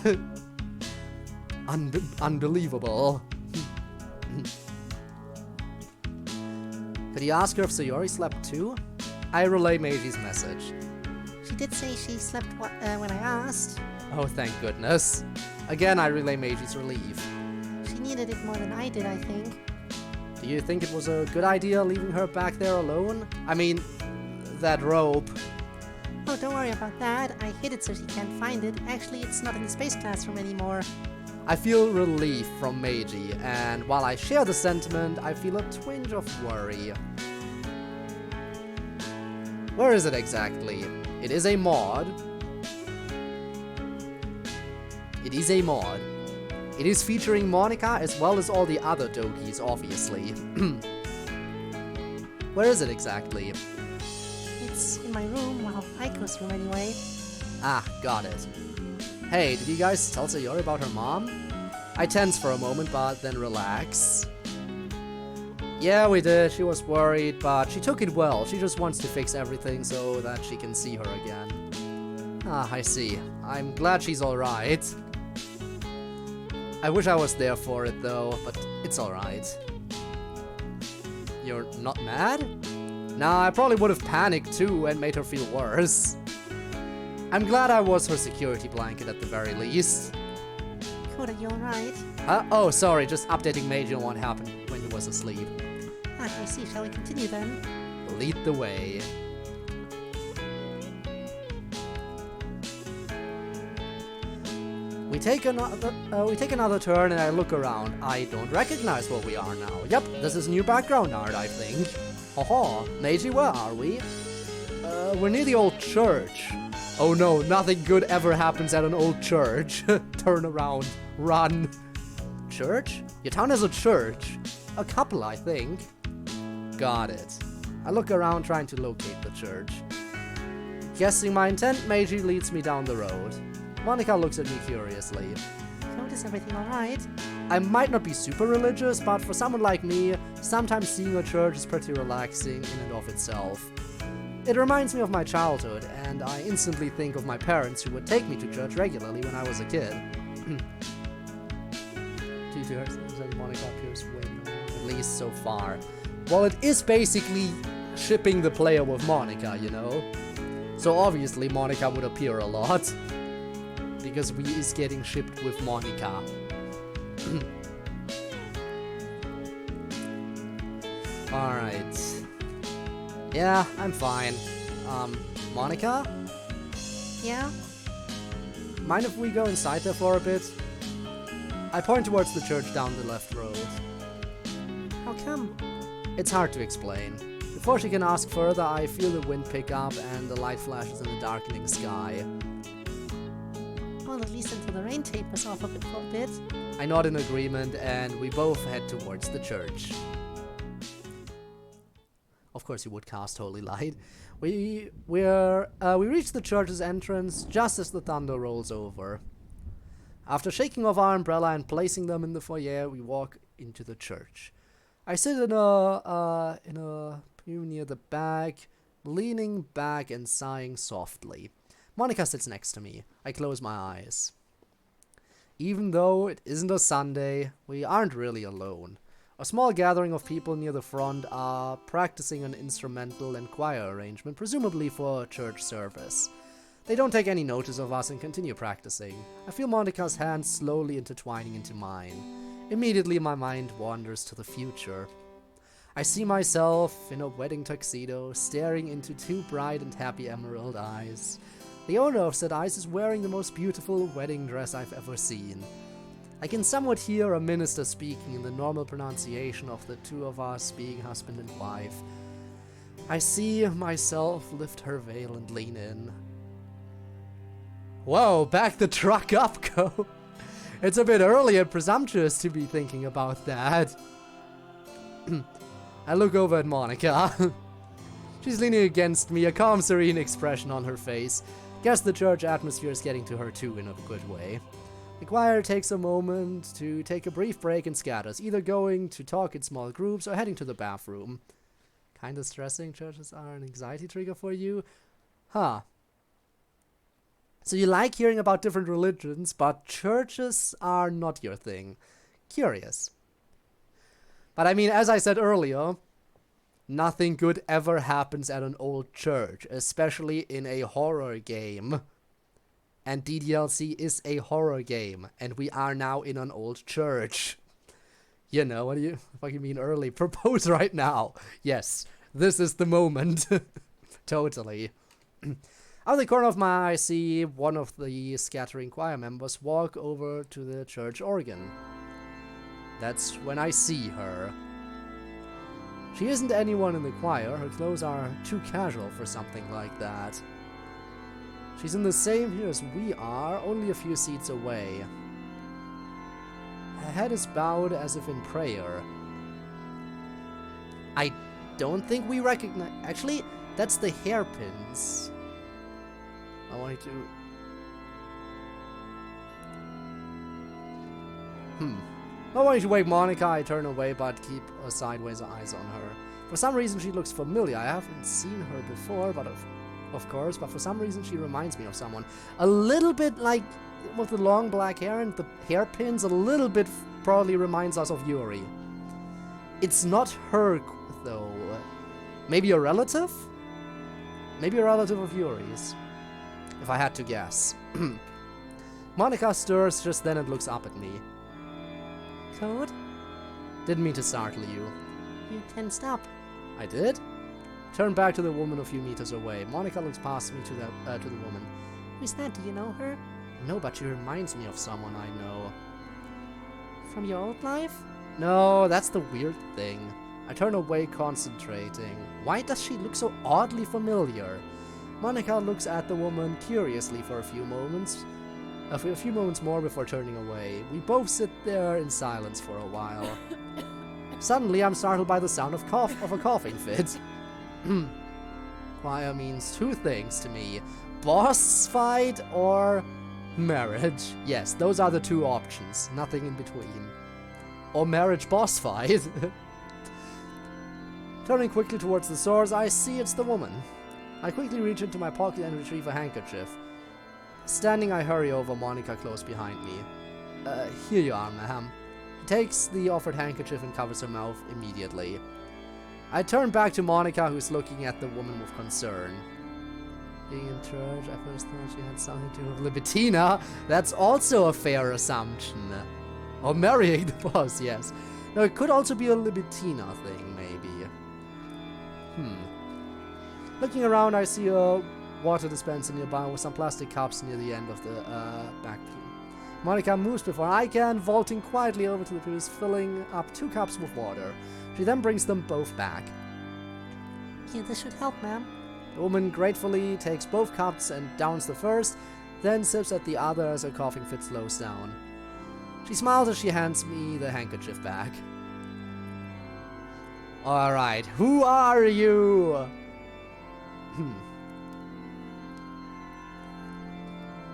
Speaker 1: Unbelievable. Could you ask her if Sayori slept too? I relay Meiji's message.
Speaker 2: She did say she slept when I asked.
Speaker 1: Oh, thank goodness. Again, I relay Meiji's relief.
Speaker 2: She needed it more than I did, I think.
Speaker 1: Do you think it was a good idea leaving her back there alone? I mean, that rope.
Speaker 2: Oh, don't worry about that. I hid it so she can't find it. Actually, it's not in the space classroom anymore.
Speaker 1: I feel relief from Meiji, and while I share the sentiment, I feel a twinge of worry. Where is it exactly? It is a mod. It is a mod. It is featuring Monica as well as all the other doggies, obviously. Where is it exactly?
Speaker 2: It's in my room, well, Aiko's room anyway.
Speaker 1: Ah, got it. Hey, did you guys tell Sayori about her mom? I tense for a moment, but then relax. Yeah, we did. She was worried, but she took it well. She just wants to fix everything so that she can see her again. Ah, I see. I'm glad she's alright. I wish I was there for it though, but it's alright. You're not mad? Nah, I probably would have panicked too and made her feel worse. I'm glad I was her security blanket at the very least.
Speaker 2: Code, are you alright?
Speaker 1: Oh, sorry, just updating Meiji on what happened when he was asleep.
Speaker 2: Ah, I see. Shall we continue then?
Speaker 1: Lead the way. We take another turn and I look around. I don't recognize where we are now. Yep, this is new background art, I think. Haha, Meiji, where are we? We're near the old church. Oh no, nothing good ever happens at an old church. Turn around, run. Church? Your town has a church. A couple, I think. Got it. I look around trying to locate the church. Guessing my intent, Meiji leads me down the road. Monica looks at me curiously.
Speaker 2: Code, is everything alright?
Speaker 1: I might not be super religious, but for someone like me, sometimes seeing a church is pretty relaxing in and of itself. It reminds me of my childhood, and I instantly think of my parents who would take me to church regularly when I was a kid. Monica appears way more, at least so far. Well, it is basically shipping the player with Monica, you know? So obviously Monica would appear a lot. Because we is getting shipped with Monica. Alright. Yeah, I'm fine. Monica?
Speaker 2: Yeah?
Speaker 1: Mind if we go inside there for a bit? I point towards the church down the left road.
Speaker 2: How come?
Speaker 1: It's hard to explain. Before she can ask further, I feel the wind pick up and the light flashes in the darkening sky.
Speaker 2: Well, at least until the rain tapers off a bit for a bit.
Speaker 1: I nod in agreement and we both head towards the church. Of course you would cast Holy Light. We reach the church's entrance just as the thunder rolls over. After shaking off our umbrella and placing them in the foyer, we walk into the church. I sit in a pew near the back, leaning back and sighing softly. Monica sits next to me. I close my eyes. Even though it isn't a Sunday, we aren't really alone. A small gathering of people near the front are practicing an instrumental and choir arrangement, presumably for a church service. They don't take any notice of us and continue practicing. I feel Monica's hands slowly intertwining into mine. Immediately my mind wanders to the future. I see myself in a wedding tuxedo, staring into two bright and happy emerald eyes. The owner of said eyes is wearing the most beautiful wedding dress I've ever seen. I can somewhat hear a minister speaking in the normal pronunciation of the two of us being husband and wife. I see myself lift her veil and lean in. Whoa, back the truck up, go! It's a bit early and presumptuous to be thinking about that. I look over at Monica. She's leaning against me, a calm, serene expression on her face. Guess the church atmosphere is getting to her too in a good way. The choir takes a moment to take a brief break and scatters, either going to talk in small groups or heading to the bathroom. Kinda stressing churches are an anxiety trigger for you? Huh. So you like hearing about different religions, but churches are not your thing. Curious. But I mean, as I said earlier, nothing good ever happens at an old church, especially in a horror game. And DDLC is a horror game, and we are now in an old church. You know, what do you fucking mean early? Propose right now. Yes, this is the moment. Totally. Out of the corner of my eye, I see one of the scattering choir members walk over to the church organ. That's when I see her. She isn't anyone in the choir. Her clothes are too casual for something like that. She's in the same here as we are, only a few seats away. Her head is bowed as if in prayer. I don't think we recognize... Actually, that's the hairpins. I want you to... I want you to wake Monica. I turn away, but keep a sideways eyes on her. For some reason, she looks familiar. I haven't seen her before, but of course, but for some reason she reminds me of someone. A little bit like with the long black hair and the hairpins, a little bit probably reminds us of Yuri. It's not her, though. Maybe a relative? Maybe a relative of Yuri's, if I had to guess. Monica stirs just then and looks up at me.
Speaker 2: Code?
Speaker 1: Didn't mean to startle you.
Speaker 2: You can stop.
Speaker 1: I did? Turn back to the woman a few meters away. Monica looks past me to the woman.
Speaker 2: Who's that? Do you know her?
Speaker 1: No, but she reminds me of someone I know.
Speaker 2: From your old life?
Speaker 1: No, that's the weird thing. I turn away, concentrating. Why does she look so oddly familiar? Monica looks at the woman curiously for a few moments more before turning away. We both sit there in silence for a while. Suddenly, I'm startled by the sound of a coughing fit. Choir means two things to me. Boss fight or marriage. Yes, those are the two options. Nothing in between. Or marriage boss fight. Turning quickly towards the source, I see it's the woman. I quickly reach into my pocket and retrieve a handkerchief. Standing, I hurry over Monica close behind me. Here you are, ma'am. She takes the offered handkerchief and covers her mouth immediately. I turn back to Monica, who's looking at the woman with concern. Being in church, I first thought she had something to do with Libitina. That's also a fair assumption. Or marrying the boss, yes. No, it could also be a Libitina thing, maybe. Looking around, I see a water dispenser nearby with some plastic cups near the end of the back pew. Monica moves before I can, vaulting quietly over to the pews, filling up 2 cups with water. She then brings them both back.
Speaker 2: Here, this should help, ma'am.
Speaker 1: The woman gratefully takes both cups and downs the first, then sips at the other as her coughing fit slows down. She smiles as she hands me the handkerchief back. Alright, who are you?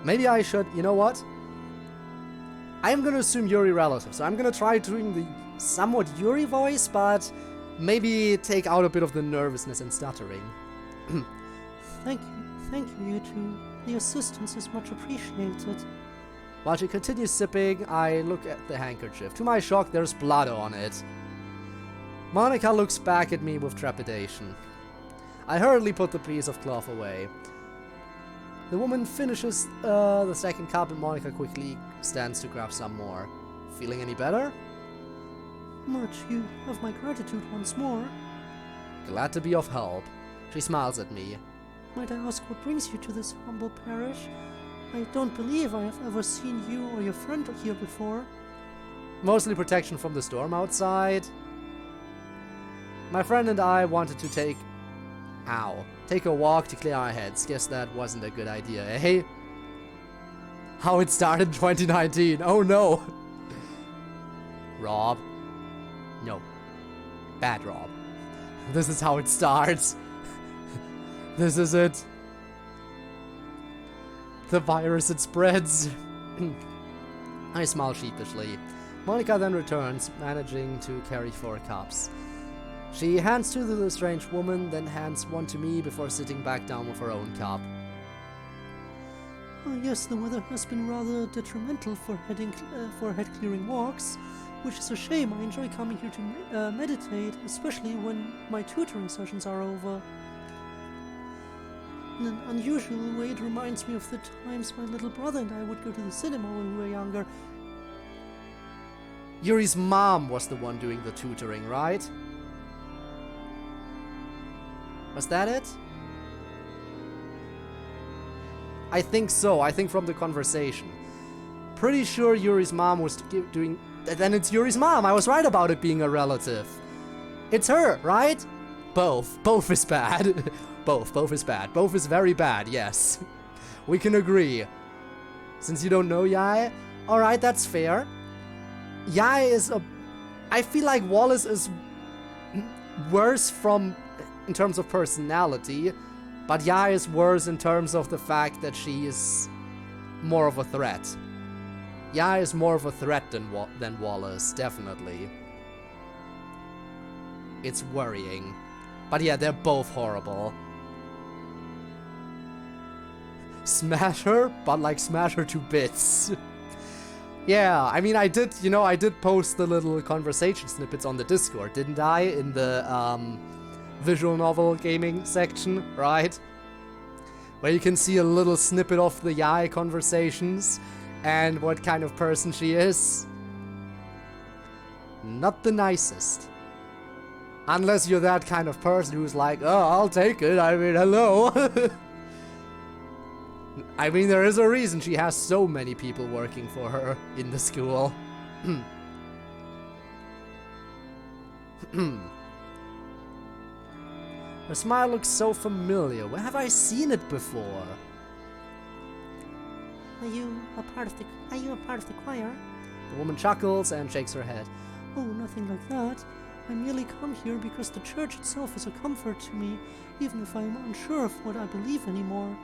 Speaker 1: Maybe I should, you know what? I'm gonna assume Yuri relative, so I'm gonna try doing the somewhat Yuri voice, but maybe take out a bit of the nervousness and stuttering.
Speaker 2: Thank you, you two. The assistance is much appreciated.
Speaker 1: While she continues sipping, I look at the handkerchief. To my shock, there's blood on it. Monica looks back at me with trepidation. I hurriedly put the piece of cloth away. The woman finishes the second cup and Monica quickly stands to grab some more. Feeling any better?
Speaker 2: Much. You have my gratitude once more.
Speaker 1: Glad to be of help. She smiles at me.
Speaker 2: Might I ask what brings you to this humble parish? I don't believe I have ever seen you or your friend here before.
Speaker 1: Mostly protection from the storm outside. My friend and I wanted to take a walk to clear our heads. Guess that wasn't a good idea, eh? How it started in 2019. Oh no! Rob. No. Bad Rob. This is how it starts. This is it. The virus, it spreads. I smile sheepishly. Monica then returns, managing to carry 4 cups. She hands 2 to the strange woman, then hands 1 to me before sitting back down with her own cup.
Speaker 2: Oh, yes, the weather has been rather detrimental for head-clearing walks, which is a shame. I enjoy coming here to meditate, especially when my tutoring sessions are over. In an unusual way, it reminds me of the times my little brother and I would go to the cinema when we were younger.
Speaker 1: Yuri's mom was the one doing the tutoring, right? Was that it? I think so. I think from the conversation. Pretty sure Yuri's mom was doing... Then it's Yuri's mom. I was right about it being a relative. It's her, right? Both. Both is bad. Both is bad. Both is very bad, yes. We can agree. Since you don't know Yae, alright, that's fair. Yae is a... I feel like Wallace is worse in terms of personality, but Yae is worse in terms of the fact that she is more of a threat. Yae is more of a threat than Wallace, definitely. It's worrying. But yeah, they're both horrible. Smash her, but like smash her to bits. Yeah, I mean, I did post the little conversation snippets on the Discord, didn't I? In the visual novel gaming section, right? Where you can see a little snippet of the Yae conversations and what kind of person she is. Not the nicest. Unless you're that kind of person who's like, oh, I'll take it, I mean, hello. I mean, there is a reason she has so many people working for her in the school. Her smile looks so familiar. Where have I seen it before?
Speaker 2: Are you a part of the choir?
Speaker 1: The woman chuckles and shakes her head.
Speaker 2: Oh, nothing like that. I merely come here because the church itself is a comfort to me, even if I'm unsure of what I believe anymore.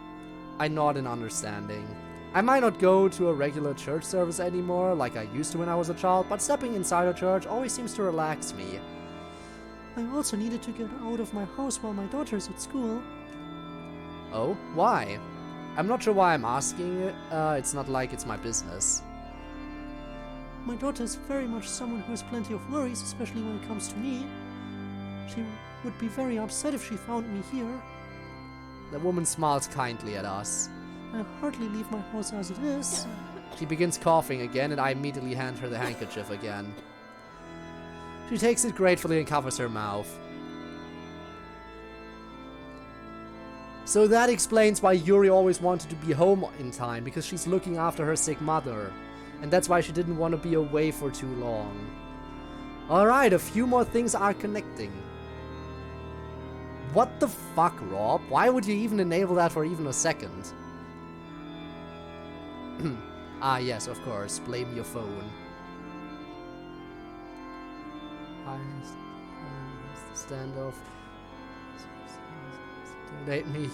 Speaker 1: I nod in understanding. I might not go to a regular church service anymore like I used to when I was a child, but stepping inside a church always seems to relax me.
Speaker 2: I also needed to get out of my house while my daughter's at school.
Speaker 1: Oh? Why? I'm not sure why I'm asking it. It's not like it's my business.
Speaker 2: My daughter is very much someone who has plenty of worries, especially when it comes to me. She would be very upset if she found me here.
Speaker 1: The woman smiles kindly at us.
Speaker 2: I hardly leave my house as it is.
Speaker 1: She begins coughing again, and I immediately hand her the handkerchief again. She takes it gratefully and covers her mouth. So that explains why Yuri always wanted to be home in time, because she's looking after her sick mother. And that's why she didn't want to be away for too long. Alright, a few more things are connecting. What the fuck, Rob? Why would you even enable that for even a second? Ah, yes, of course. Blame your phone. Standoff. Donate me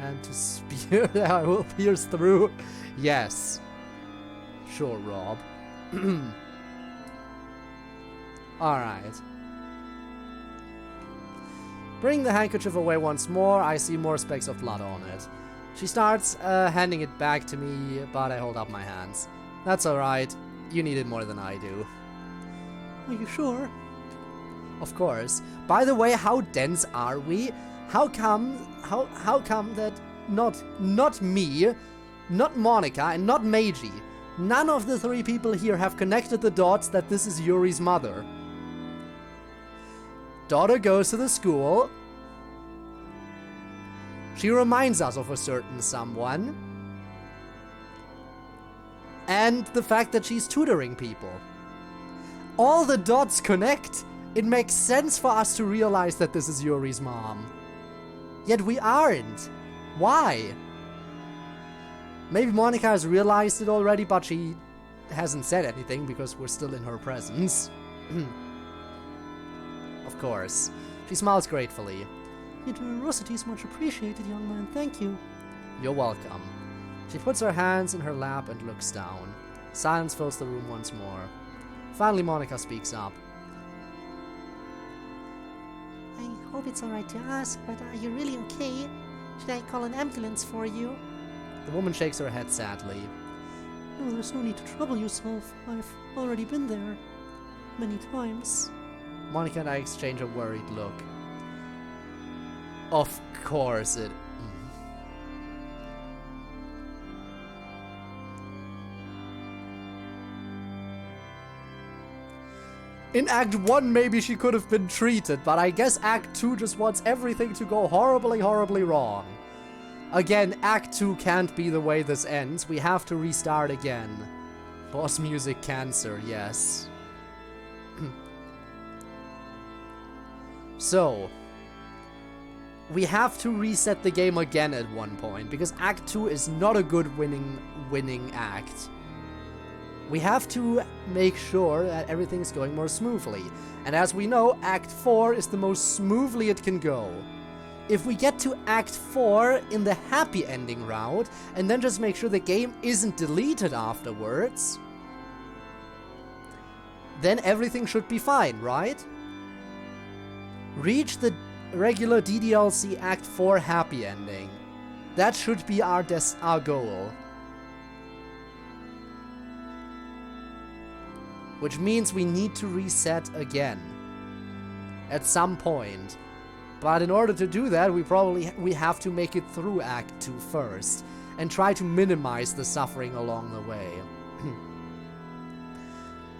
Speaker 1: and to spear that I will pierce through. Yes. Sure, Rob. Alright. Bring the handkerchief away once more. I see more specks of blood on it. She starts handing it back to me, but I hold up my hands. That's alright. You need it more than I do.
Speaker 2: Are you sure?
Speaker 1: Of course. By the way, how dense are we? How come that not me, not Monica, and not Meiji, none of the three people here have connected the dots that this is Yuri's mother? Daughter goes to the school. She reminds us of a certain someone. And the fact that she's tutoring people. All the dots connect. It makes sense for us to realize that this is Yuri's mom. Yet we aren't. Why? Maybe Monica has realized it already, but she hasn't said anything because we're still in her presence. Of course. She smiles gratefully.
Speaker 2: Your generosity is much appreciated, young man. Thank you.
Speaker 1: You're welcome. She puts her hands in her lap and looks down. Silence fills the room once more. Finally, Monica speaks up.
Speaker 2: I hope it's alright to ask, but are you really okay? Should I call an ambulance for you?
Speaker 1: The woman shakes her head sadly.
Speaker 2: No, there's no need to trouble yourself. I've already been there. Many times.
Speaker 1: Monica and I exchange a worried look. Of course it... In Act 1 maybe she could have been treated, but I guess Act 2 just wants everything to go horribly, horribly wrong. Again, Act 2 can't be the way this ends. We have to restart again. Boss music cancer, yes. So, we have to reset the game again at one point, because Act 2 is not a good winning act. We have to make sure that everything's going more smoothly. And as we know, Act 4 is the most smoothly it can go. If we get to Act 4 in the happy ending route, and then just make sure the game isn't deleted afterwards, then everything should be fine, right? Reach the regular DDLC Act 4 happy ending. That should be our goal. Which means we need to reset again. At some point. But in order to do that, we have to make it through Act 2 first. And try to minimize the suffering along the way.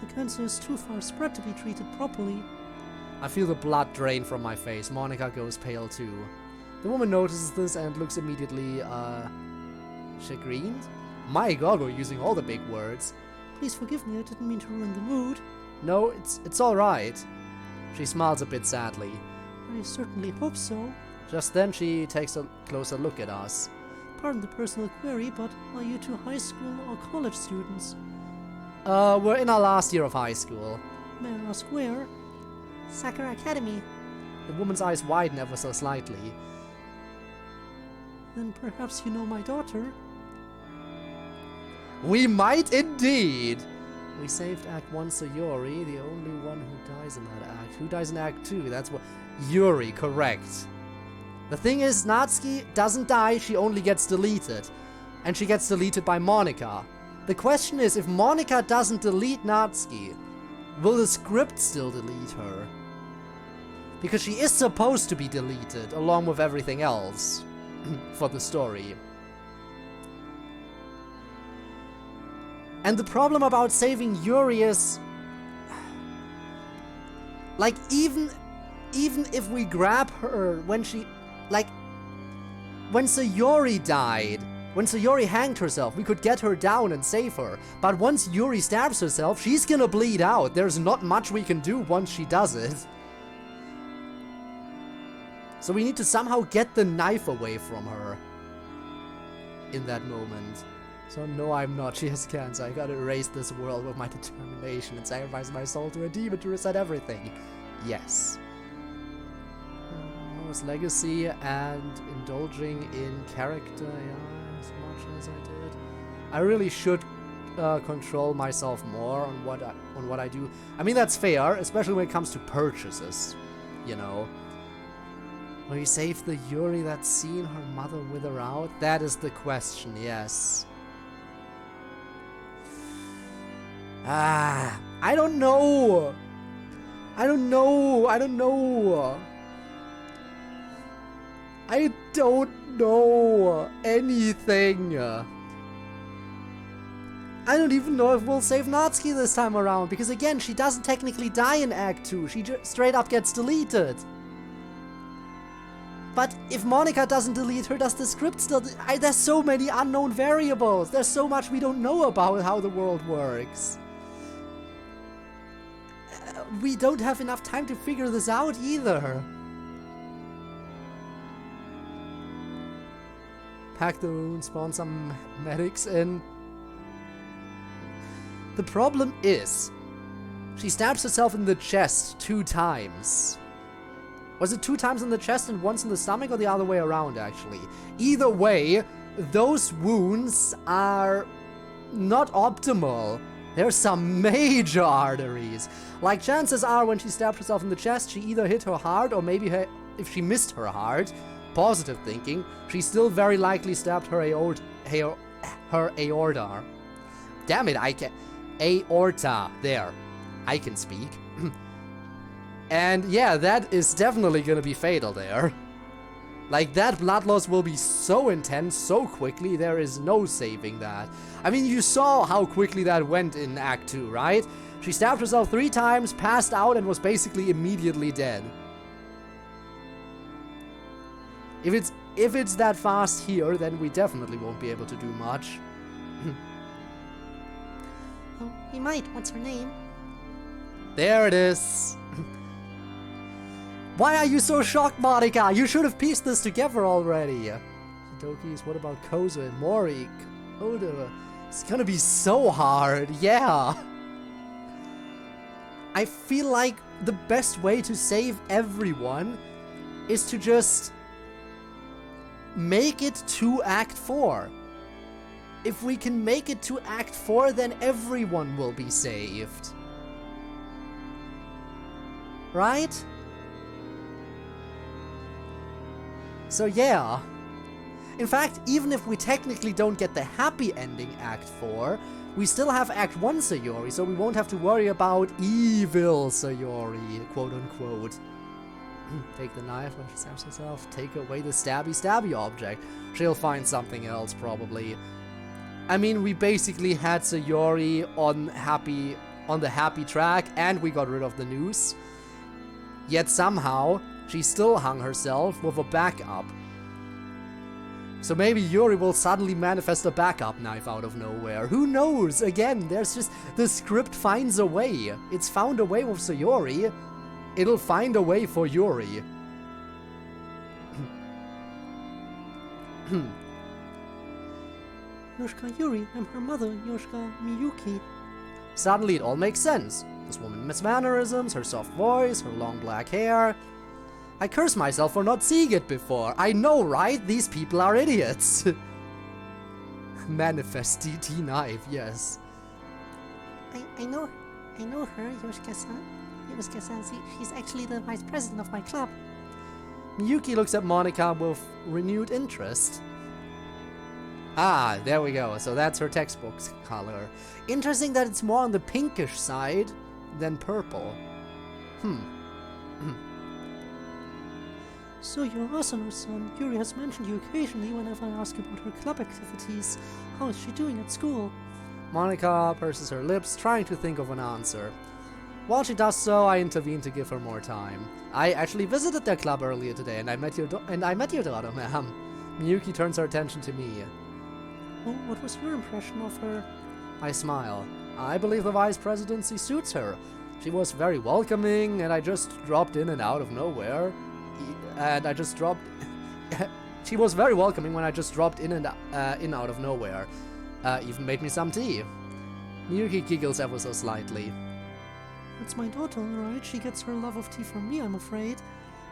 Speaker 2: The cancer is too far spread to be treated properly.
Speaker 1: I feel the blood drain from my face. Monica goes pale too. The woman notices this and looks immediately, chagrined? My god, we're using all the big words.
Speaker 2: Please forgive me, I didn't mean to ruin the mood.
Speaker 1: No, it's alright. She smiles a bit sadly.
Speaker 2: I certainly hope so.
Speaker 1: Just then she takes a closer look at us.
Speaker 2: Pardon the personal query, but are you two high school or college students?
Speaker 1: We're in our last year of high school.
Speaker 2: May I ask where? Sakura Academy.
Speaker 1: The woman's eyes widen ever so slightly.
Speaker 2: Then perhaps you know my daughter?
Speaker 1: We might indeed! We saved Act 1 Sayori, the only one who dies in that act. Who dies in Act 2? That's what... Yuri, correct. The thing is, Natsuki doesn't die, she only gets deleted. And she gets deleted by Monica. The question is, if Monica doesn't delete Natsuki, will the script still delete her? Because she is supposed to be deleted, along with everything else. For the story. And the problem about saving Yuri is... Like, even if we grab her when she... Like, when Sayori died, when Sayori hanged herself, we could get her down and save her. But once Yuri stabs herself, she's gonna bleed out. There's not much we can do once she does it. So we need to somehow get the knife away from her in that moment. So no, I'm not. She has cancer. I gotta erase this world with my determination and sacrifice my soul to a demon to reset everything. Yes. Legacy and indulging in character, yeah, as much as I did. I really should control myself more on what I do. I mean, that's fair, especially when it comes to purchases, you know. Will you save the Yuri that's seen her mother wither out? That is the question, yes. I don't know. I don't know. I don't know anything. I don't even know if we'll save Natsuki this time around, because again, she doesn't technically die in Act 2, she just straight up gets deleted. But if Monica doesn't delete her, does the script still... there's so many unknown variables, there's so much we don't know about how the world works. We don't have enough time to figure this out either. Pack the wounds, spawn some medics in. The problem is, she stabs herself in the chest 2 times. Was it 2 times in the chest and once in the stomach, or the other way around, actually? Either way, those wounds are not optimal. There's some major arteries. Like, chances are when she stabbed herself in the chest, she either hit her heart, or maybe if she missed her heart, positive thinking, she still very likely stabbed her aorta. Damn it, I can... Aorta. There. I can speak. And yeah, that is definitely gonna be fatal there. Like, that blood loss will be so intense so quickly, there is no saving that. I mean, you saw how quickly that went in Act 2, right? She stabbed herself 3 times, passed out, and was basically immediately dead. If it's that fast here, then we definitely won't be able to do much.
Speaker 2: Oh, we might. What's her name?
Speaker 1: There it is. Why are you so shocked, Monica? You should have pieced this together already. Sidokis, what about Kozo and Mori? Koda. It's gonna be so hard, yeah. I feel like the best way to save everyone is to just make it to Act 4. If we can make it to Act 4, then everyone will be saved. Right? So yeah. In fact, even if we technically don't get the happy ending Act 4, we still have Act 1 Sayori, so we won't have to worry about evil Sayori, quote unquote. Take the knife when she stabs herself, take away the stabby object. She'll find something else, probably. I mean, we basically had Sayori on the happy track, and we got rid of the noose. Yet somehow, she still hung herself with a backup. So maybe Yuri will suddenly manifest a backup knife out of nowhere. Who knows? Again, there's just... the script finds a way. It's found a way with Sayori. It'll find a way for Yuri.
Speaker 2: Yoshika Yuri, I'm her mother, Yoshika Miyuki.
Speaker 1: Suddenly it all makes sense. This woman's mannerisms, her soft voice, her long black hair. I curse myself for not seeing it before. I know, right? These people are idiots. Manifest DT knife, yes.
Speaker 2: I know her, Yoshika-san. Yoshika-san, she's actually the vice president of my club.
Speaker 1: Miyuki looks at Monica with renewed interest. Ah, there we go. So that's her textbook's color. Interesting that it's more on the pinkish side than purple.
Speaker 2: So you're Asano-san. Yuri has mentioned you occasionally whenever I ask about her club activities. How is she doing at school?
Speaker 1: Monica purses her lips, trying to think of an answer. While she does so, I intervene to give her more time. I actually visited their club earlier today, and I met your daughter, ma'am. Miyuki turns her attention to me.
Speaker 2: Oh, what was your impression of her?
Speaker 1: I smile. I believe the vice presidency suits her. She was very welcoming, and I just dropped in and out of nowhere. She was very welcoming when I just dropped in and out of nowhere. Even made me some tea. Miyuki giggles ever so slightly.
Speaker 2: That's my daughter, alright? She gets her love of tea from me, I'm afraid.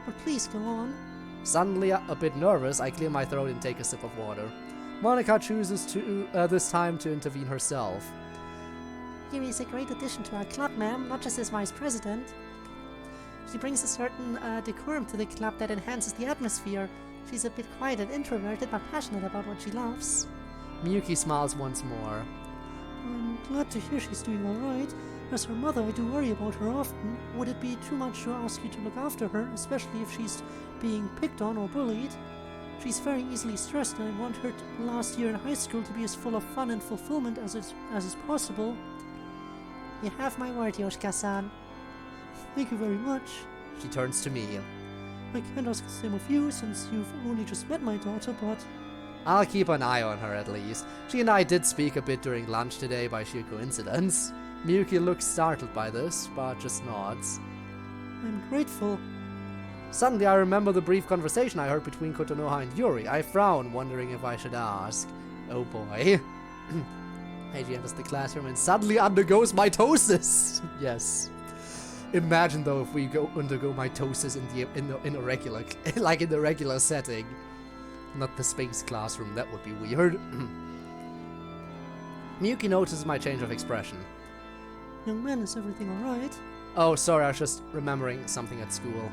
Speaker 2: But please, go on.
Speaker 1: Suddenly, a bit nervous, I clear my throat and take a sip of water. Monica chooses to this time to intervene herself.
Speaker 2: Yuri is a great addition to our club, ma'am, not just as vice president. She brings a certain decorum to the club that enhances the atmosphere. She's a bit quiet and introverted, but passionate about what she loves.
Speaker 1: Miyuki smiles once more.
Speaker 2: I'm glad to hear she's doing alright. As her mother, I do worry about her often. Would it be too much to ask you to look after her, especially if she's being picked on or bullied? She's very easily stressed, and I want her last year in high school to be as full of fun and fulfillment as is possible. You have my word, Yoshika-san. Thank you very much.
Speaker 1: She turns to me.
Speaker 2: I can't ask the same of you, since you've only just met my daughter, but...
Speaker 1: I'll keep an eye on her at least. She and I did speak a bit during lunch today by sheer coincidence. Miyuki looks startled by this, but just nods.
Speaker 2: I'm grateful.
Speaker 1: Suddenly I remember the brief conversation I heard between Kotonoha and Yuri. I frown, wondering if I should ask. Oh boy. Meiji enters the classroom and suddenly undergoes mitosis. Yes. Imagine though if we undergo mitosis in a regular, like in the regular setting. Not the space classroom, that would be weird. Miyuki notices my change of expression.
Speaker 2: Young man, is everything alright?
Speaker 1: Oh, sorry, I was just remembering something at school.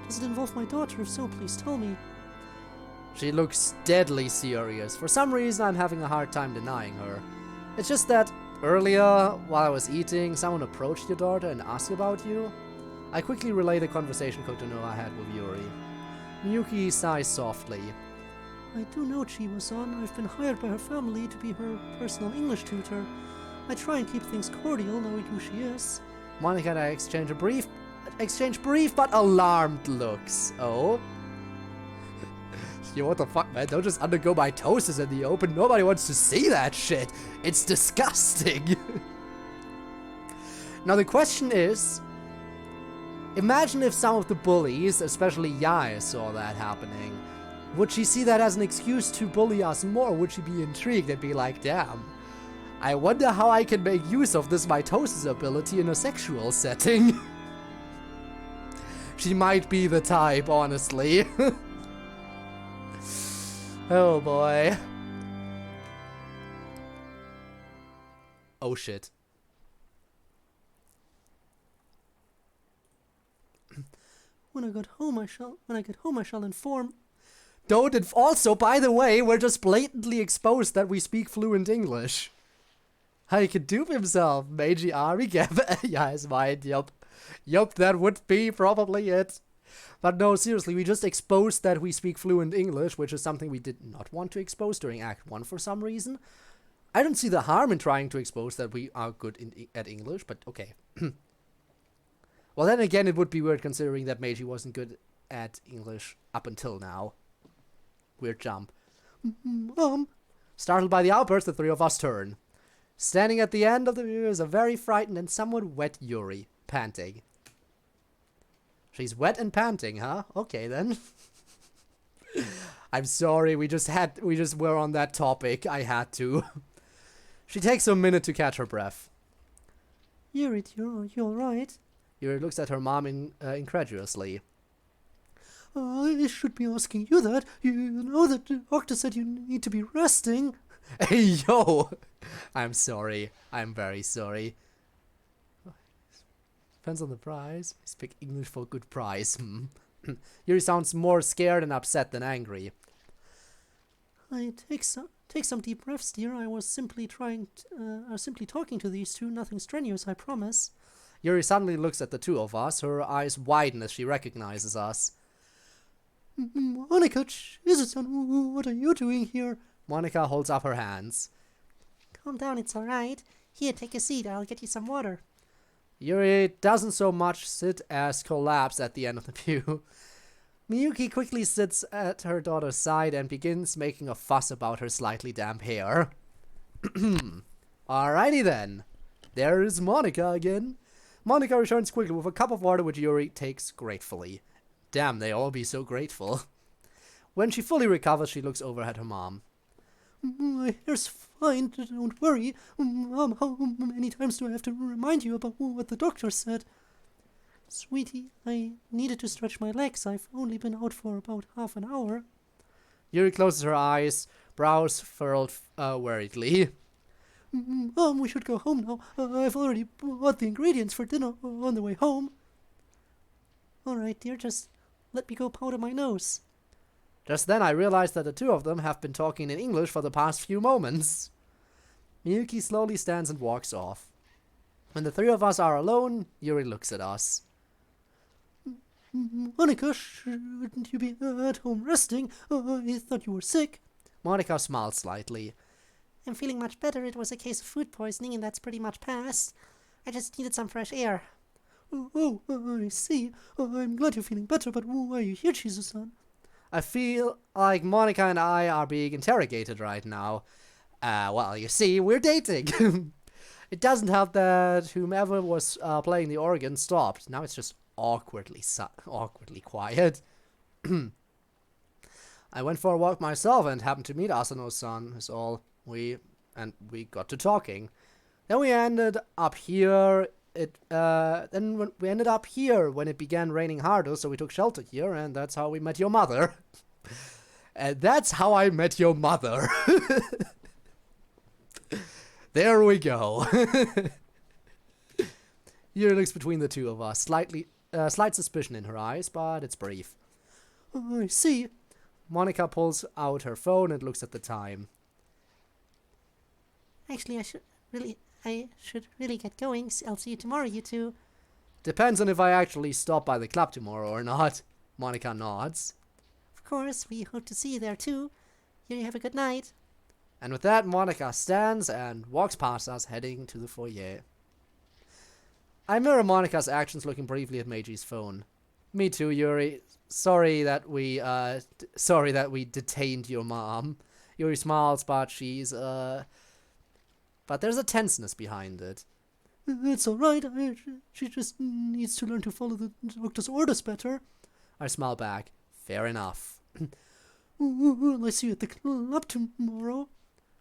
Speaker 2: Does it involve my daughter? If so, please tell me.
Speaker 1: She looks deadly serious. For some reason, I'm having a hard time denying her. It's just that earlier, while I was eating, someone approached your daughter and asked about you. I quickly relay the conversation Kotonoha had with Yuri. Miyuki sighs softly.
Speaker 2: I do know Chiba-san. I've been hired by her family to be her personal English tutor. I try and keep things cordial, knowing who she is.
Speaker 1: Monica and I exchange brief but alarmed looks. Oh? Yo, what the fuck, man? Don't just undergo mitosis in the open. Nobody wants to see that shit. It's disgusting. Now the question is, imagine if some of the bullies, especially Yae, saw that happening. Would she see that as an excuse to bully us more? Would she be intrigued and be like, damn, I wonder how I can make use of this mitosis ability in a sexual setting? She might be the type, honestly. Oh boy. Oh shit.
Speaker 2: When I get home, I shall inform.
Speaker 1: Also, by the way, we're just blatantly exposed that we speak fluent English. He can dupe himself. Meiji Ari gave yeah, his mind, yup. Yup, that would be probably it. But no, seriously, we just exposed that we speak fluent English, which is something we did not want to expose during Act 1 for some reason. I don't see the harm in trying to expose that we are good at English, but okay. Well, then again, it would be weird considering that Meiji wasn't good at English up until now. Weird jump. Startled by the outburst, the three of us turn. Standing at the end of the view is a very frightened and somewhat wet Yuri, panting. She's wet and panting, huh? Okay, then. I'm sorry, we just were on that topic. I had to. She takes a minute to catch her breath.
Speaker 2: Yuri, you alright?
Speaker 1: Yuri looks at her mom incredulously.
Speaker 2: I should be asking you that. You know that the doctor said you need to be resting.
Speaker 1: Hey, yo! I'm sorry. I'm very sorry. Depends on the price. I speak English for good price. Yuri sounds more scared and upset than angry.
Speaker 2: I take some deep breaths, dear. I was simply talking to these two. Nothing strenuous, I promise.
Speaker 1: Yuri suddenly looks at the two of us. Her eyes widen as she recognizes us.
Speaker 2: Monica, Jesus-san, what are you doing here?
Speaker 1: Monica holds up her hands.
Speaker 2: Calm down, it's alright. Here, take a seat. I'll get you some water.
Speaker 1: Yuri doesn't so much sit as collapse at the end of the pew. Miyuki quickly sits at her daughter's side and begins making a fuss about her slightly damp hair. Alrighty then. There is Monica again. Monica returns quickly with a cup of water which Yuri takes gratefully. Damn, they all be so grateful. When she fully recovers, she looks over at her mom.
Speaker 2: My hair's fine, don't worry. Mom, how many times do I have to remind you about what the doctor said? Sweetie, I needed to stretch my legs. I've only been out for about half an hour.
Speaker 1: Yuri closes her eyes, brows furled worriedly.
Speaker 2: Mom, we should go home now. I've already bought the ingredients for dinner on the way home. Alright, dear, just let me go powder my nose.
Speaker 1: Just then I realized that the two of them have been talking in English for the past few moments. Miyuki slowly stands and walks off. When the three of us are alone, Yuri looks at us.
Speaker 2: Monica, shouldn't you be at home resting? I thought you were sick.
Speaker 1: Monica smiled slightly.
Speaker 2: I'm feeling much better. It was a case of food poisoning and that's pretty much past. I just needed some fresh air. Oh, I see. I'm glad you're feeling better, but why are you here, Chizu-san?
Speaker 1: I feel like Monica and I are being interrogated right now. Well, you see, we're dating. It doesn't help that whomever was playing the organ stopped. Now it's just awkwardly quiet. I went for a walk myself and happened to meet Asano-san, is all. We got to talking. Then we ended up here. We ended up here when it began raining harder, so we took shelter here, and that's how we met your mother. And that's how I met your mother. There we go. Yuri looks between the two of us, slight suspicion in her eyes, but it's brief.
Speaker 2: I see.
Speaker 1: Monica pulls out her phone and looks at the time.
Speaker 2: Actually, I should really get going. I'll see you tomorrow, you two.
Speaker 1: Depends on if I actually stop by the club tomorrow or not. Monica nods.
Speaker 2: Of course, we hope to see you there too. You have a good night.
Speaker 1: And with that, Monica stands and walks past us, heading to the foyer. I mirror Monica's actions, looking briefly at Meiji's phone. Me too, Yuri. Sorry that we detained your mom. Yuri smiles, but but there's a tenseness behind it.
Speaker 2: It's alright. She just needs to learn to follow the doctor's orders better.
Speaker 1: I smile back. Fair enough.
Speaker 2: I'll see you at the club tomorrow.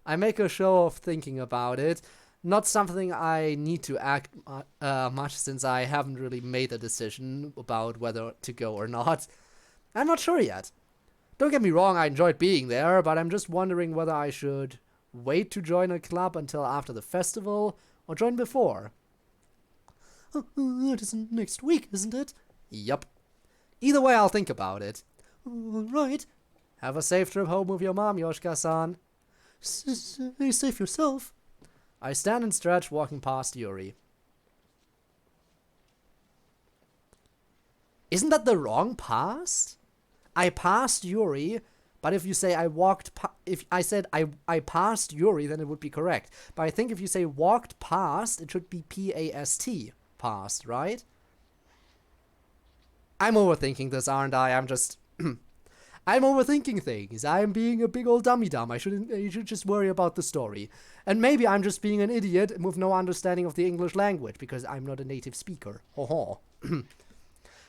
Speaker 1: I make a show of thinking about it. Not something I need to act much, since I haven't really made a decision about whether to go or not. I'm not sure yet. Don't get me wrong, I enjoyed being there, but I'm just wondering whether I should wait to join a club until after the festival, or join before.
Speaker 2: That is next week, isn't it?
Speaker 1: Yup. Either way, I'll think about it.
Speaker 2: Alright.
Speaker 1: Have a safe trip home with your mom, Yoshika-san.
Speaker 2: Stay safe yourself.
Speaker 1: I stand and stretch, walking past Yuri. Isn't that the wrong past? I passed Yuri, but if you say if I said I passed Yuri, then it would be correct. But I think if you say walked past, it should be P-A-S-T, past, right? I'm overthinking this, aren't I? I'm overthinking things. I'm being a big old dummy-dumb. You should just worry about the story. And maybe I'm just being an idiot with no understanding of the English language, because I'm not a native speaker. Ho ho.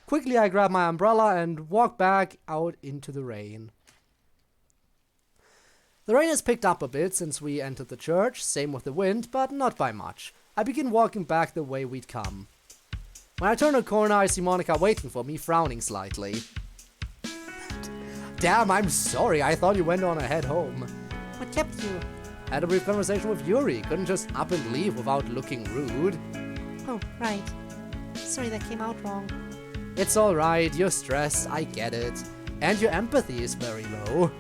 Speaker 1: Quickly, I grab my umbrella and walk back out into the rain. The rain has picked up a bit since we entered the church, same with the wind, but not by much. I begin walking back the way we'd come. When I turn a corner, I see Monica waiting for me, frowning slightly. Damn, I'm sorry. I thought you went on ahead home.
Speaker 2: What kept you?
Speaker 1: Had a brief conversation with Yuri. Couldn't just up and leave without looking rude.
Speaker 2: Oh, right. Sorry that came out wrong.
Speaker 1: It's alright. You're stressed. I get it. And your empathy is very low.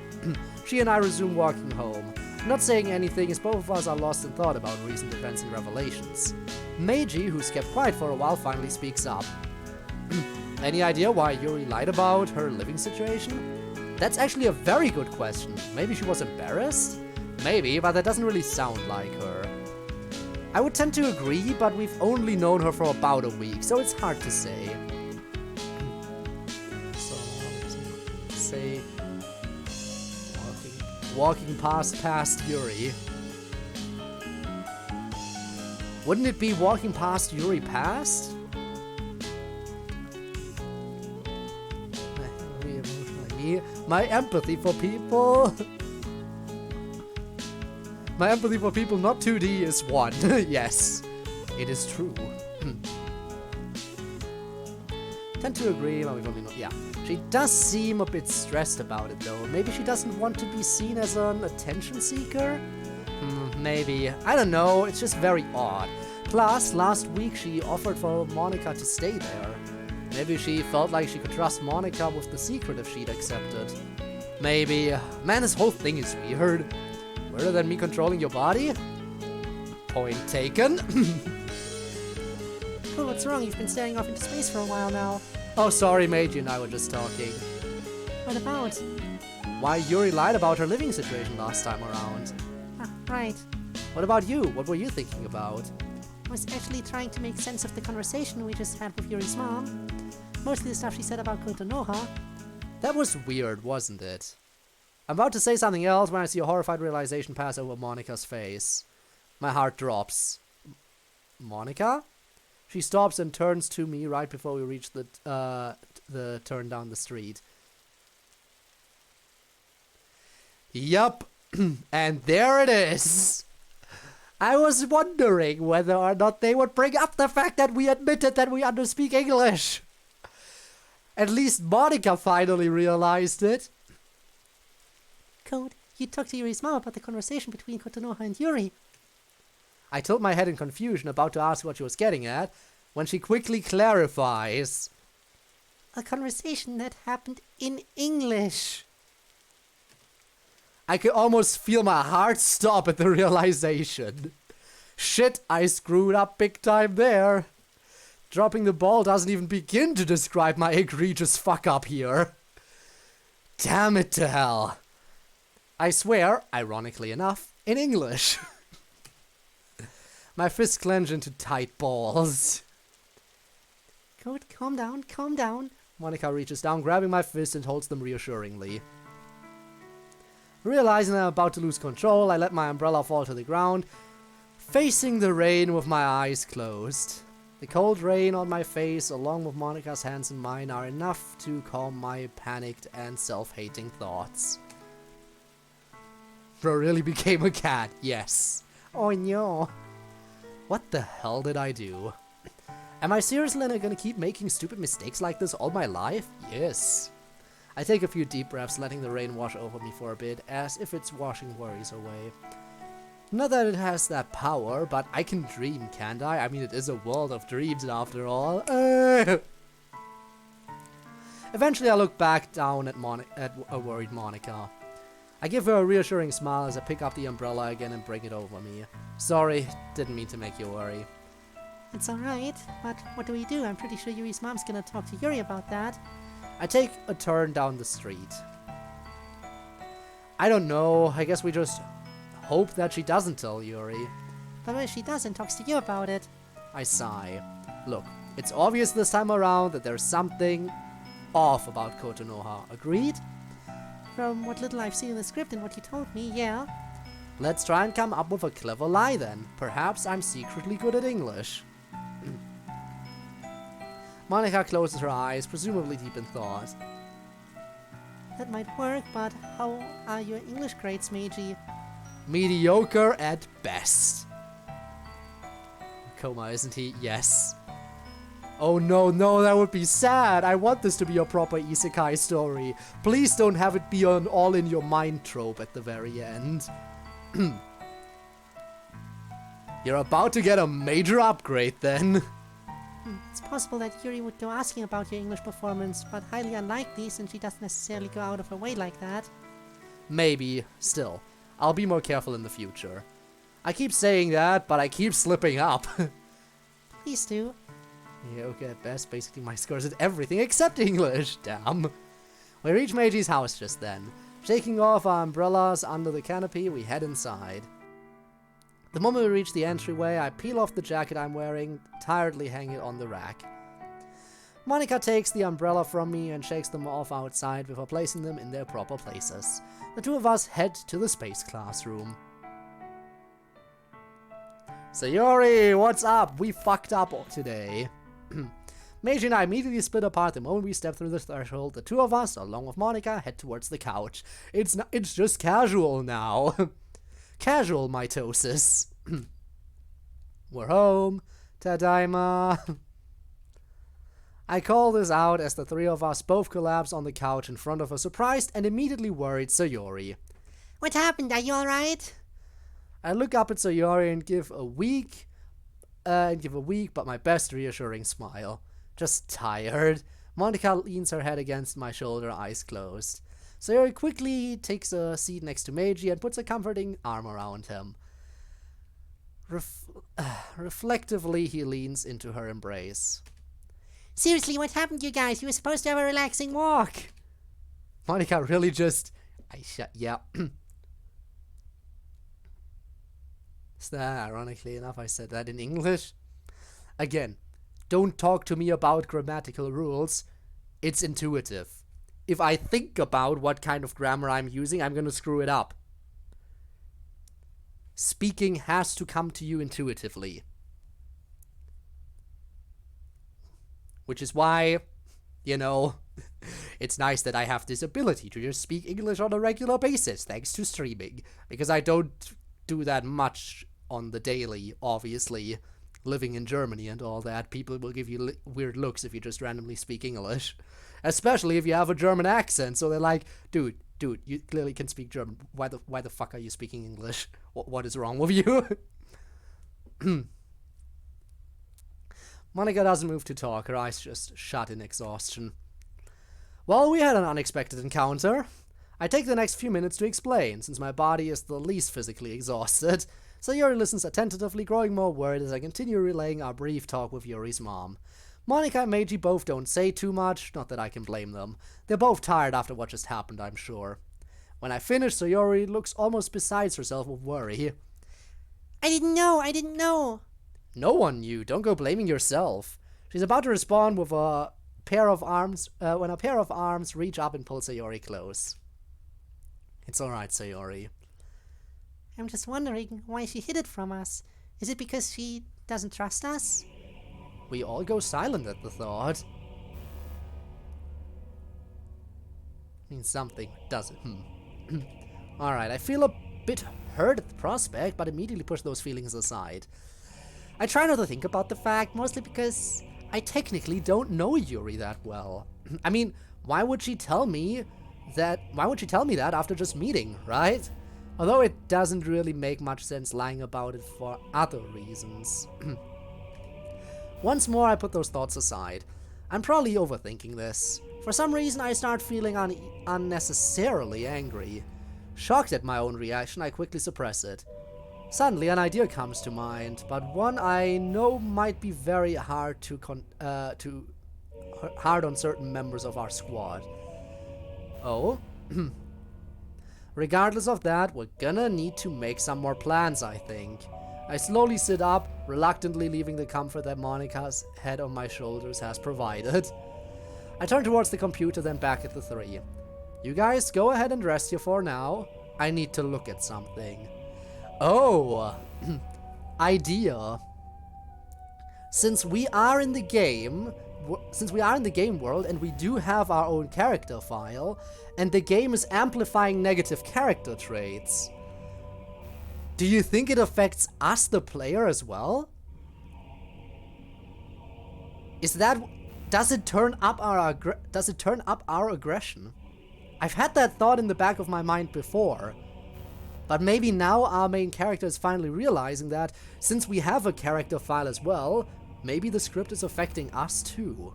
Speaker 1: She and I resume walking home. Not saying anything, as both of us are lost in thought about recent events and revelations. Meiji, who's kept quiet for a while, finally speaks up. Any idea why Yuri lied about her living situation? That's actually a very good question. Maybe she was embarrassed? Maybe, but that doesn't really sound like her. I would tend to agree, but we've only known her for about a week, so it's hard to say. say walking past Yuri. Wouldn't it be walking past Yuri past? My empathy for people. My empathy for people not 2D is 1. Yes, it is true. Tend to agree, but we've only not. Yeah, she does seem a bit stressed about it though. Maybe she doesn't want to be seen as an attention seeker? Maybe. I don't know, it's just very odd. Plus, last week she offered for Monica to stay there. Maybe she felt like she could trust Monica with the secret if she'd accepted. Maybe. Man, this whole thing is weird. Weirder than me controlling your body? Point taken.
Speaker 2: Oh, what's wrong? You've been staring off into space for a while now.
Speaker 1: Oh, sorry, Meiji and I were just talking.
Speaker 2: What about?
Speaker 1: Why Yuri lied about her living situation last time around.
Speaker 2: Ah, right.
Speaker 1: What about you? What were you thinking about?
Speaker 2: I was actually trying to make sense of the conversation we just had with Yuri's mom. Mostly the stuff she said about Kotonoha.
Speaker 1: That was weird, wasn't it? I'm about to say something else when I see a horrified realization pass over Monica's face. My heart drops. Monica? She stops and turns to me right before we reach the turn down the street. Yup, and there it is. I was wondering whether or not they would bring up the fact that we admitted that we underspeak English. At least Monica finally realized it.
Speaker 2: Code, you talked to Yuri's mom about the conversation between Kotonoha and Yuri.
Speaker 1: I tilt my head in confusion, about to ask what she was getting at, when she quickly clarifies.
Speaker 2: A conversation that happened in English.
Speaker 1: I could almost feel my heart stop at the realization. Shit, I screwed up big time there. Dropping the ball doesn't even begin to describe my egregious fuck up here. Damn it to hell. I swear, ironically enough, in English. My fists clench into tight balls.
Speaker 2: Code, calm down, calm down.
Speaker 1: Monica reaches down, grabbing my fist and holds them reassuringly. Realizing I'm about to lose control, I let my umbrella fall to the ground, facing the rain with my eyes closed. The cold rain on my face, along with Monica's hands in mine, are enough to calm my panicked and self-hating thoughts. Bro really became a cat, yes. Oh no. What the hell did I do? Am I seriously gonna keep making stupid mistakes like this all my life? Yes. I take a few deep breaths, letting the rain wash over me for a bit, as if it's washing worries away. Not that it has that power, but I can dream, can't I? I mean, it is a world of dreams after all. Eventually I look back down at a worried Monica. I give her a reassuring smile as I pick up the umbrella again and bring it over me. Sorry, didn't mean to make you worry.
Speaker 2: It's alright, but what do we do? I'm pretty sure Yuri's mom's gonna talk to Yuri about that.
Speaker 1: I take a turn down the street. I don't know, I guess we just hope that she doesn't tell Yuri.
Speaker 2: But what if she does and talks to you about it?
Speaker 1: I sigh. Look, it's obvious this time around that there's something off about Kotonoha. Agreed?
Speaker 2: From what little I've seen in the script and what you told me, yeah.
Speaker 1: Let's try and come up with a clever lie then. Perhaps I'm secretly good at English. Monica closes her eyes, presumably deep in thought.
Speaker 2: That might work, but how are your English grades, Meiji?
Speaker 1: Mediocre at best. Coma, isn't he? Yes. Oh no, that would be sad. I want this to be a proper isekai story. Please don't have it be an all-in-your-mind trope at the very end. You're about to get a major upgrade then.
Speaker 2: It's possible that Yuri would go asking about your English performance, but highly unlikely since she doesn't necessarily go out of her way like that.
Speaker 1: Maybe. Still, I'll be more careful in the future. I keep saying that, but I keep slipping up.
Speaker 2: Please do.
Speaker 1: Yeah, okay, at best, basically my scores at everything except English. Damn. We reach Meiji's house just then. Shaking off our umbrellas under the canopy, we head inside. The moment we reach the entryway, I peel off the jacket I'm wearing, tiredly hang it on the rack. Monica takes the umbrella from me and shakes them off outside before placing them in their proper places. The two of us head to the space classroom. Sayori, what's up? We fucked up today. Meiji and I immediately split apart the moment we step through the threshold. The two of us, along with Monica, head towards the couch. It's just casual now. Casual mitosis. We're home. Tadaima. I call this out as the three of us both collapse on the couch in front of a surprised and immediately worried Sayori.
Speaker 2: What happened? Are you alright?
Speaker 1: I look up at Sayori and give a weak but my best reassuring smile. Just tired. Monica leans her head against my shoulder, eyes closed. Sayori quickly takes a seat next to Meiji and puts a comforting arm around him. Reflectively, he leans into her embrace.
Speaker 2: Seriously, what happened, you guys? You were supposed to have a relaxing walk.
Speaker 1: Monica really just... yeah. Ironically enough, I said that in English. Again, don't talk to me about grammatical rules. It's intuitive. If I think about what kind of grammar I'm using, I'm gonna screw it up. Speaking has to come to you intuitively. Which is why, you know, it's nice that I have this ability to just speak English on a regular basis, thanks to streaming. Because I don't do that much on the daily, obviously. Living in Germany and all that, people will give you weird looks if you just randomly speak English. Especially if you have a German accent, so they're like, dude, you clearly can speak German. Why the fuck are you speaking English? What is wrong with you? Monica doesn't move to talk, her eyes just shut in exhaustion. Well, we had an unexpected encounter. I take the next few minutes to explain, since my body is the least physically exhausted. Sayori listens attentively, growing more worried as I continue relaying our brief talk with Yuri's mom. Monica and Meiji both don't say too much, not that I can blame them. They're both tired after what just happened, I'm sure. When I finish, Sayori looks almost besides herself with worry.
Speaker 2: I didn't know.
Speaker 1: No one knew, don't go blaming yourself. She's about to respond with a pair of arms, when a pair of arms reach up and pull Sayori close. It's alright, Sayori.
Speaker 2: I'm just wondering why she hid it from us. Is it because she doesn't trust us?
Speaker 1: We all go silent at the thought. Means something, does it? Alright, I feel a bit hurt at the prospect, but immediately push those feelings aside. I try not to think about the fact, mostly because I technically don't know Yuri that well. I mean, why would she tell me that after just meeting, right? Although it doesn't really make much sense lying about it for other reasons. Once more, I put those thoughts aside. I'm probably overthinking this. For some reason, I start feeling unnecessarily angry. Shocked at my own reaction, I quickly suppress it. Suddenly, an idea comes to mind, but one I know might be very hard hard on certain members of our squad. Oh? Regardless of that, we're gonna need to make some more plans, I think. I slowly sit up, reluctantly leaving the comfort that Monica's head on my shoulders has provided. I turn towards the computer, then back at the three. You guys go ahead and rest here for now. I need to look at something. Oh! Idea. Since we are in the game world and we do have our own character file, and the game is amplifying negative character traits, do you think it affects us, the player, as well? Does it turn up our aggression? I've had that thought in the back of my mind before. But maybe now our main character is finally realizing that, since we have a character file as well, maybe the script is affecting us too.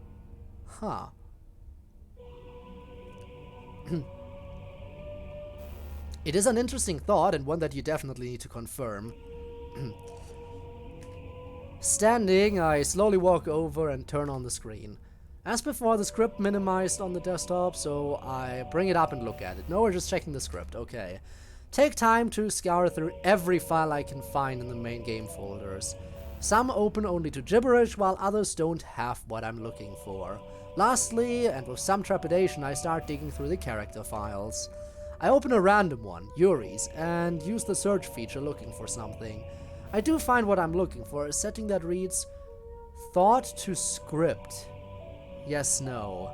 Speaker 1: Huh. It is an interesting thought, and one that you definitely need to confirm. Standing, I slowly walk over and turn on the screen. As before, the script minimized on the desktop, so I bring it up and look at it. No, we're just checking the script, okay. Take time to scour through every file I can find in the main game folders. Some open only to gibberish, while others don't have what I'm looking for. Lastly, and with some trepidation, I start digging through the character files. I open a random one, Yuri's, and use the search feature looking for something. I do find what I'm looking for, a setting that reads, thought to script. Yes, no.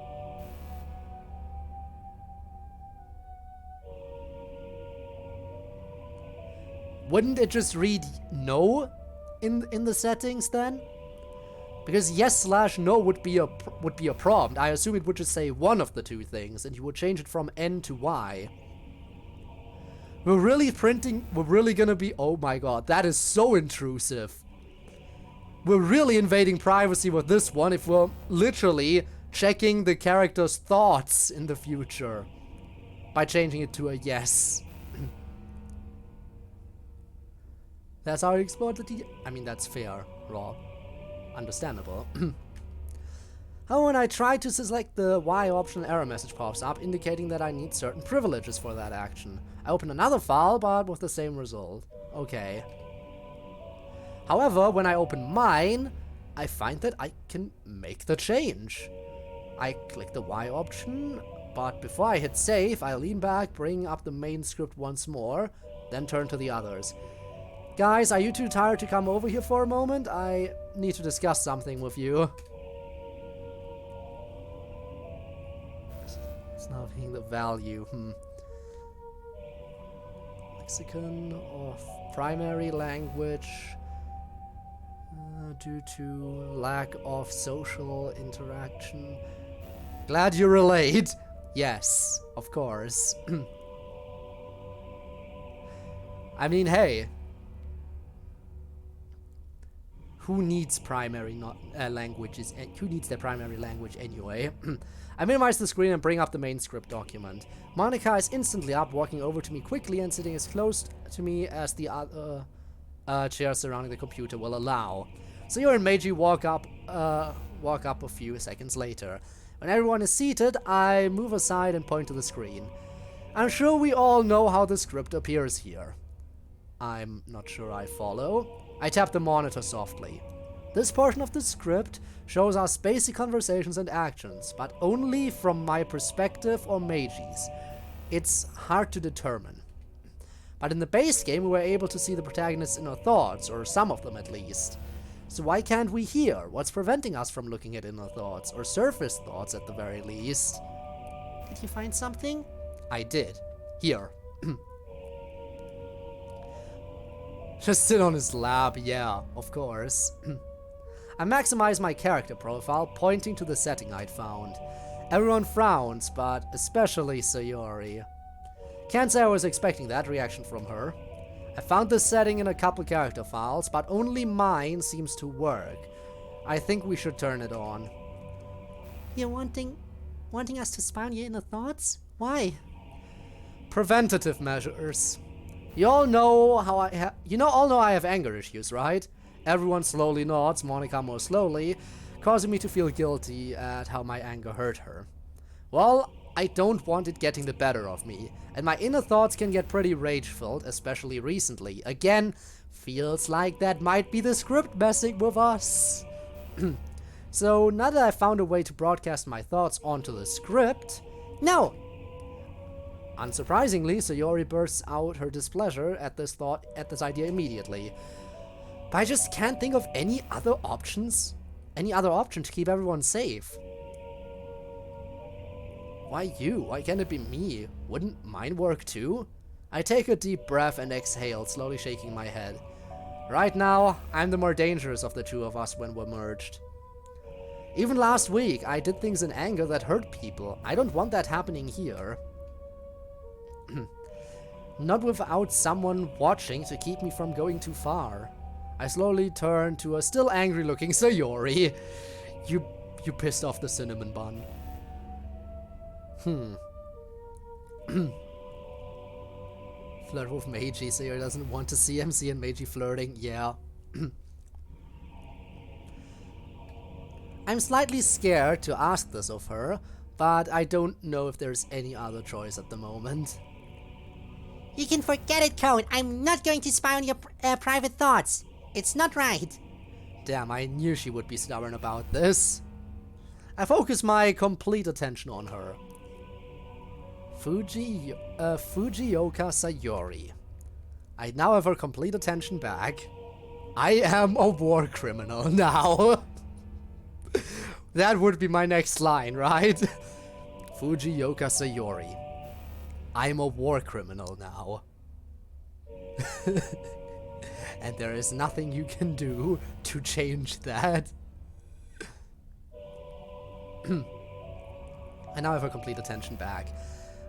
Speaker 1: Wouldn't it just read no in the settings then? Because yes/no would be a prompt. I assume it would just say one of the two things, and you would change it from N to Y. We're really gonna be, oh my god, that is so intrusive. We're really invading privacy with this one if we're literally checking the character's thoughts in the future by changing it to a yes. That's how I explored the I mean, that's fair, raw. Understandable. However, when I try to select the Y option, an error message pops up indicating that I need certain privileges for that action. I open another file, but with the same result. Okay. However, when I open mine, I find that I can make the change. I click the Y option, but before I hit save, I lean back, bring up the main script once more, then turn to the others. Guys, are you too tired to come over here for a moment? I need to discuss something with you. It's not being the value. Lexicon of primary language due to lack of social interaction. Glad you relate. Yes, of course. I mean, hey. Who needs primary languages? Who needs their primary language anyway? I minimize the screen and bring up the main script document. Monica is instantly up, walking over to me quickly and sitting as close to me as the other chairs surrounding the computer will allow. Sayori and Meiji walk up a few seconds later. When everyone is seated, I move aside and point to the screen. I'm sure we all know how the script appears here. I'm not sure I follow. I tap the monitor softly. This portion of the script shows us basic conversations and actions, but only from my perspective or Meiji's. It's hard to determine. But in the base game, we were able to see the protagonist's inner thoughts, or some of them at least. So why can't we here? What's preventing us from looking at inner thoughts, or surface thoughts at the very least?
Speaker 2: Did you find something?
Speaker 1: I did. Here. Just sit on his lap, yeah, of course. I maximize my character profile, pointing to the setting I'd found. Everyone frowns, but especially Sayori. Can't say I was expecting that reaction from her. I found this setting in a couple character files, but only mine seems to work. I think we should turn it on.
Speaker 2: You're wanting us to spy on your inner thoughts? Why?
Speaker 1: Preventative measures. You all know I have anger issues, right? Everyone slowly nods, Monica more slowly, causing me to feel guilty at how my anger hurt her. Well, I don't want it getting the better of me, and my inner thoughts can get pretty rage-filled, especially recently. Again, feels like that might be the script messing with us. So now that I've found a way to broadcast my thoughts onto the script... No! Unsurprisingly, Sayori bursts out her displeasure at this idea immediately. But I just can't think of any other option to keep everyone safe. Why you? Why can't it be me? Wouldn't mine work too? I take a deep breath and exhale, slowly shaking my head. Right now, I'm the more dangerous of the two of us when we're merged. Even last week, I did things in anger that hurt people. I don't want that happening here. Not without someone watching to keep me from going too far. I slowly turn to a still angry-looking Sayori. You pissed off the cinnamon bun. Flirt with Meiji. Sayori doesn't want to see MC and Meiji flirting. Yeah. I'm slightly scared to ask this of her, but I don't know if there's any other choice at the moment.
Speaker 2: You can forget it, Code. I'm not going to spy on your private thoughts. It's not right.
Speaker 1: Damn, I knew she would be stubborn about this. I focus my complete attention on her. Fujioka Sayori. I now have her complete attention back. I am a war criminal now. That would be my next line, right? Fujioka Sayori. I'm a war criminal now. And there is nothing you can do to change that. I now have her complete attention back.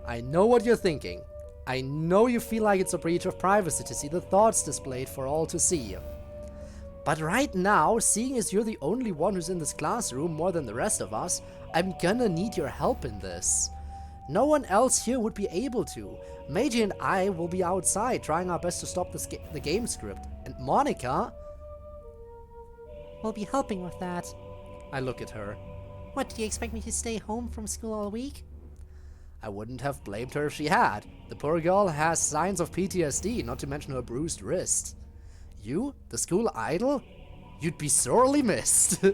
Speaker 1: I know what you're thinking. I know you feel like it's a breach of privacy to see the thoughts displayed for all to see. But right now, seeing as you're the only one who's in this classroom more than the rest of us, I'm gonna need your help in this. No one else here would be able to. Meiji and I will be outside trying our best to stop the game script. And Monica...
Speaker 2: We'll be helping with that.
Speaker 1: I look at her.
Speaker 2: What, do you expect me to stay home from school all week?
Speaker 1: I wouldn't have blamed her if she had. The poor girl has signs of PTSD, not to mention her bruised wrist. You, the school idol? You'd be sorely missed.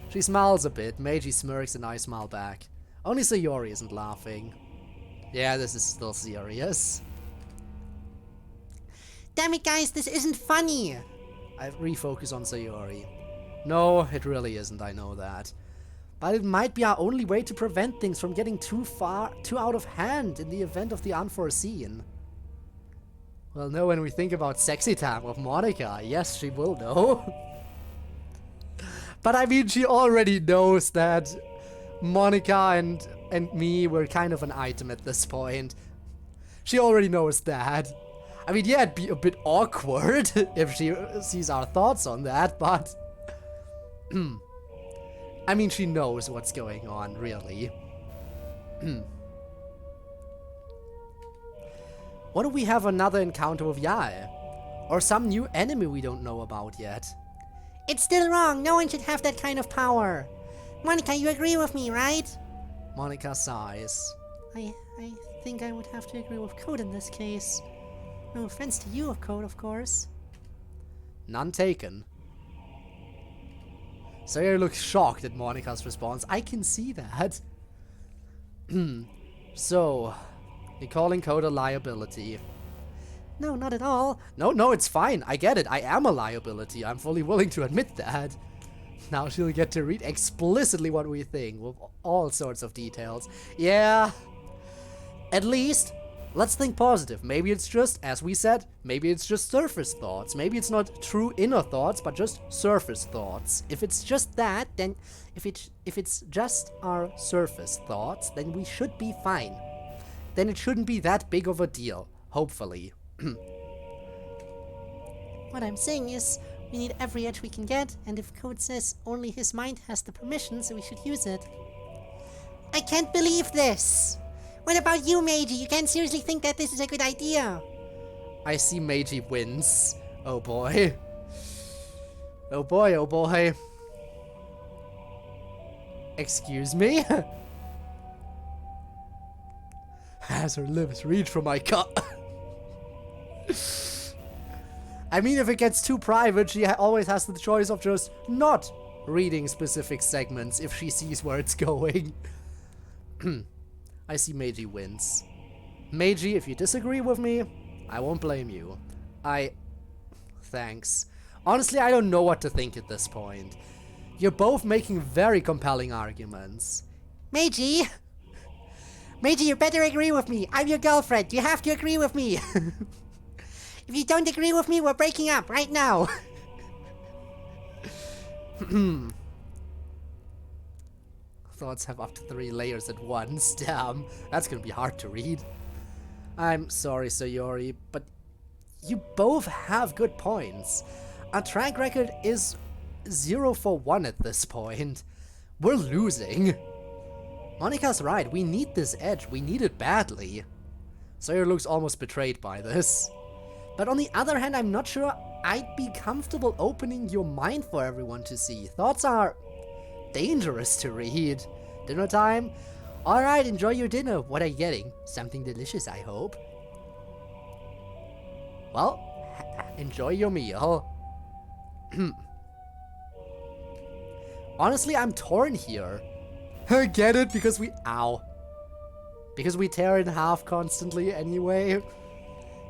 Speaker 1: She smiles a bit, Meiji smirks and I smile back. Only Sayori isn't laughing. Yeah, this is still serious.
Speaker 2: Damn it, guys, this isn't funny!
Speaker 1: I refocus on Sayori. No, it really isn't, I know that. But it might be our only way to prevent things from getting too out of hand in the event of the unforeseen. Well, no, when we think about sexy time with Monica, yes, she will know. But I mean, she already knows that Monica and me were kind of an item at this point. She already knows that. I mean, yeah, it'd be a bit awkward if she sees our thoughts on that, but... I mean, she knows what's going on, really. What if we have another encounter with Yae? Or some new enemy we don't know about yet?
Speaker 2: It's still wrong. No one should have that kind of power. Monica, you agree with me, right?
Speaker 1: Monica sighs.
Speaker 2: I think I would have to agree with Code in this case. No offense to you, Code, of course.
Speaker 1: None taken. Sayori looks shocked at Monica's response. I can see that. So, you're calling Code a liability.
Speaker 2: No, not at all.
Speaker 1: No, it's fine. I get it. I am a liability. I'm fully willing to admit that. Now she'll get to read explicitly what we think, with all sorts of details. Yeah. At least, let's think positive. Maybe it's just, as we said, maybe it's just surface thoughts. Maybe it's not true inner thoughts, but just surface thoughts. If it's just that, then if it's just our surface thoughts, then we should be fine. Then it shouldn't be that big of a deal, hopefully.
Speaker 2: What I'm saying is, we need every edge we can get, and if Code says only his mind has the permission, so we should use it. I can't believe this! What about you, Meiji? You can't seriously think that this is a good idea.
Speaker 1: I see Meiji wins. Oh boy. Oh boy, oh boy. Excuse me? As her lips reach for my cup. I mean, if it gets too private, she always has the choice of just not reading specific segments if she sees where it's going. I see Meiji wins. Meiji, if you disagree with me, I won't blame you. Thanks. Honestly, I don't know what to think at this point. You're both making very compelling arguments.
Speaker 2: Meiji! Meiji, you better agree with me. I'm your girlfriend. You have to agree with me. If you don't agree with me, we're breaking up right now.
Speaker 1: Thoughts have up to 3 layers at once. Damn, that's gonna be hard to read. I'm sorry, Sayori, but you both have good points. Our track record is 0 for 1 at this point. We're losing. Monica's right, we need this edge, we need it badly. Sayori looks almost betrayed by this. But on the other hand, I'm not sure I'd be comfortable opening your mind for everyone to see. Thoughts are dangerous to read. Dinner time? Alright, enjoy your dinner. What are you getting? Something delicious, I hope. Well, enjoy your meal. Honestly, I'm torn here. Get it? Because we... Ow. Because we tear in half constantly anyway.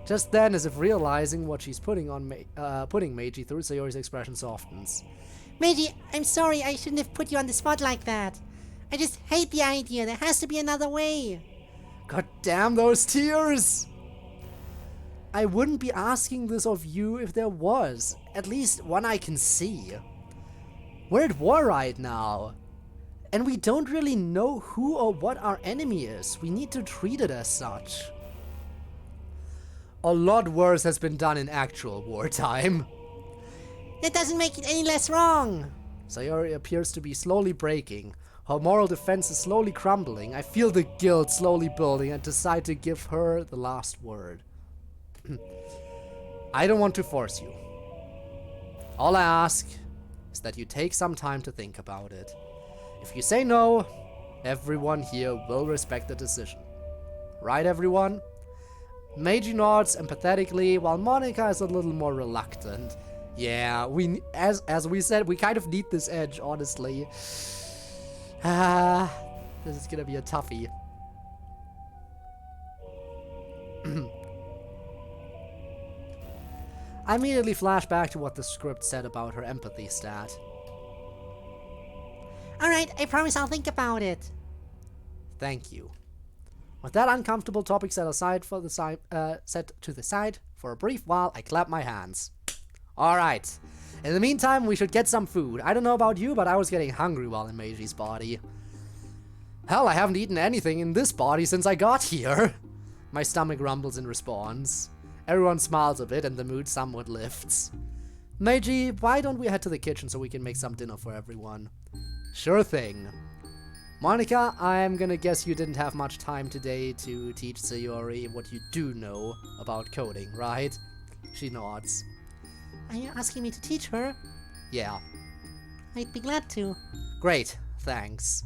Speaker 1: Just then, as if realizing what she's putting Meiji through, Sayori's expression softens.
Speaker 2: Meiji, I'm sorry, I shouldn't have put you on the spot like that. I just hate the idea. There has to be another way.
Speaker 1: God damn those tears! I wouldn't be asking this of you if there was. At least one I can see. We're at war right now. And we don't really know who or what our enemy is. We need to treat it as such. A lot worse has been done in actual wartime.
Speaker 2: That doesn't make it any less wrong.
Speaker 1: Sayori appears to be slowly breaking. Her moral defense is slowly crumbling. I feel the guilt slowly building and decide to give her the last word. I don't want to force you. All I ask is that you take some time to think about it. If you say no, everyone here will respect the decision. Right, everyone? Meiji nods empathetically, while Monika is a little more reluctant. Yeah, as we said, we kind of need this edge, honestly. This is gonna be a toughie. I immediately flash back to what the script said about her empathy stat.
Speaker 2: Alright, I promise I'll think about it.
Speaker 1: Thank you. With that uncomfortable topic set to the side for a brief while, I clap my hands. Alright. In the meantime, we should get some food. I don't know about you, but I was getting hungry while in Meiji's body. Hell, I haven't eaten anything in this body since I got here. My stomach rumbles in response. Everyone smiles a bit and the mood somewhat lifts. Meiji, why don't we head to the kitchen so we can make some dinner for everyone? Sure thing. Monika, I'm gonna guess you didn't have much time today to teach Sayori what you do know about coding, right? She nods.
Speaker 2: Are you asking me to teach her?
Speaker 1: Yeah.
Speaker 2: I'd be glad to.
Speaker 1: Great, thanks.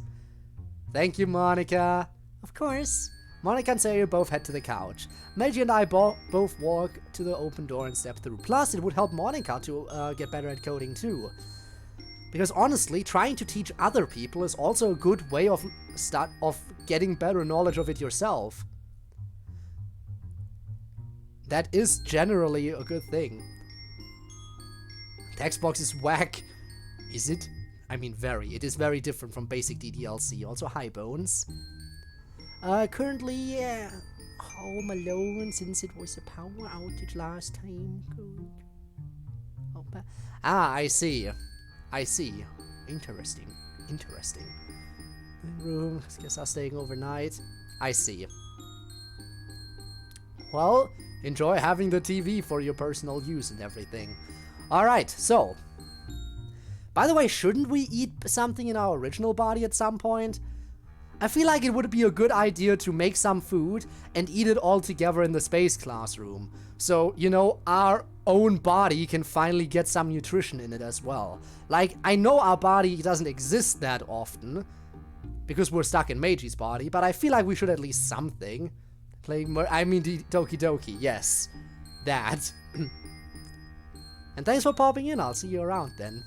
Speaker 1: Thank you, Monika.
Speaker 2: Of course.
Speaker 1: Monika and Sayori both head to the couch. Meiji and I both walk to the open door and step through. Plus, it would help Monika to get better at coding too. Because honestly, trying to teach other people is also a good way of getting better knowledge of it yourself. That is generally a good thing. Text box is whack. Is it? I mean, very. It is very different from basic DDLC. Also, hi, Bones. Currently, home alone since it was a power outage last time. Good. Oh, I see. I see. Interesting. Interesting. Room. Guess I'm staying overnight. I see. Well, enjoy having the TV for your personal use and everything. Alright, so. By the way, shouldn't we eat something in our original body at some point? I feel like it would be a good idea to make some food and eat it all together in the space classroom. So, you know, our own body can finally get some nutrition in it as well. Like, I know our body doesn't exist that often, because we're stuck in Meiji's body, but I feel like we should at least something. I mean, Doki Doki, yes. That. And thanks for popping in, I'll see you around then.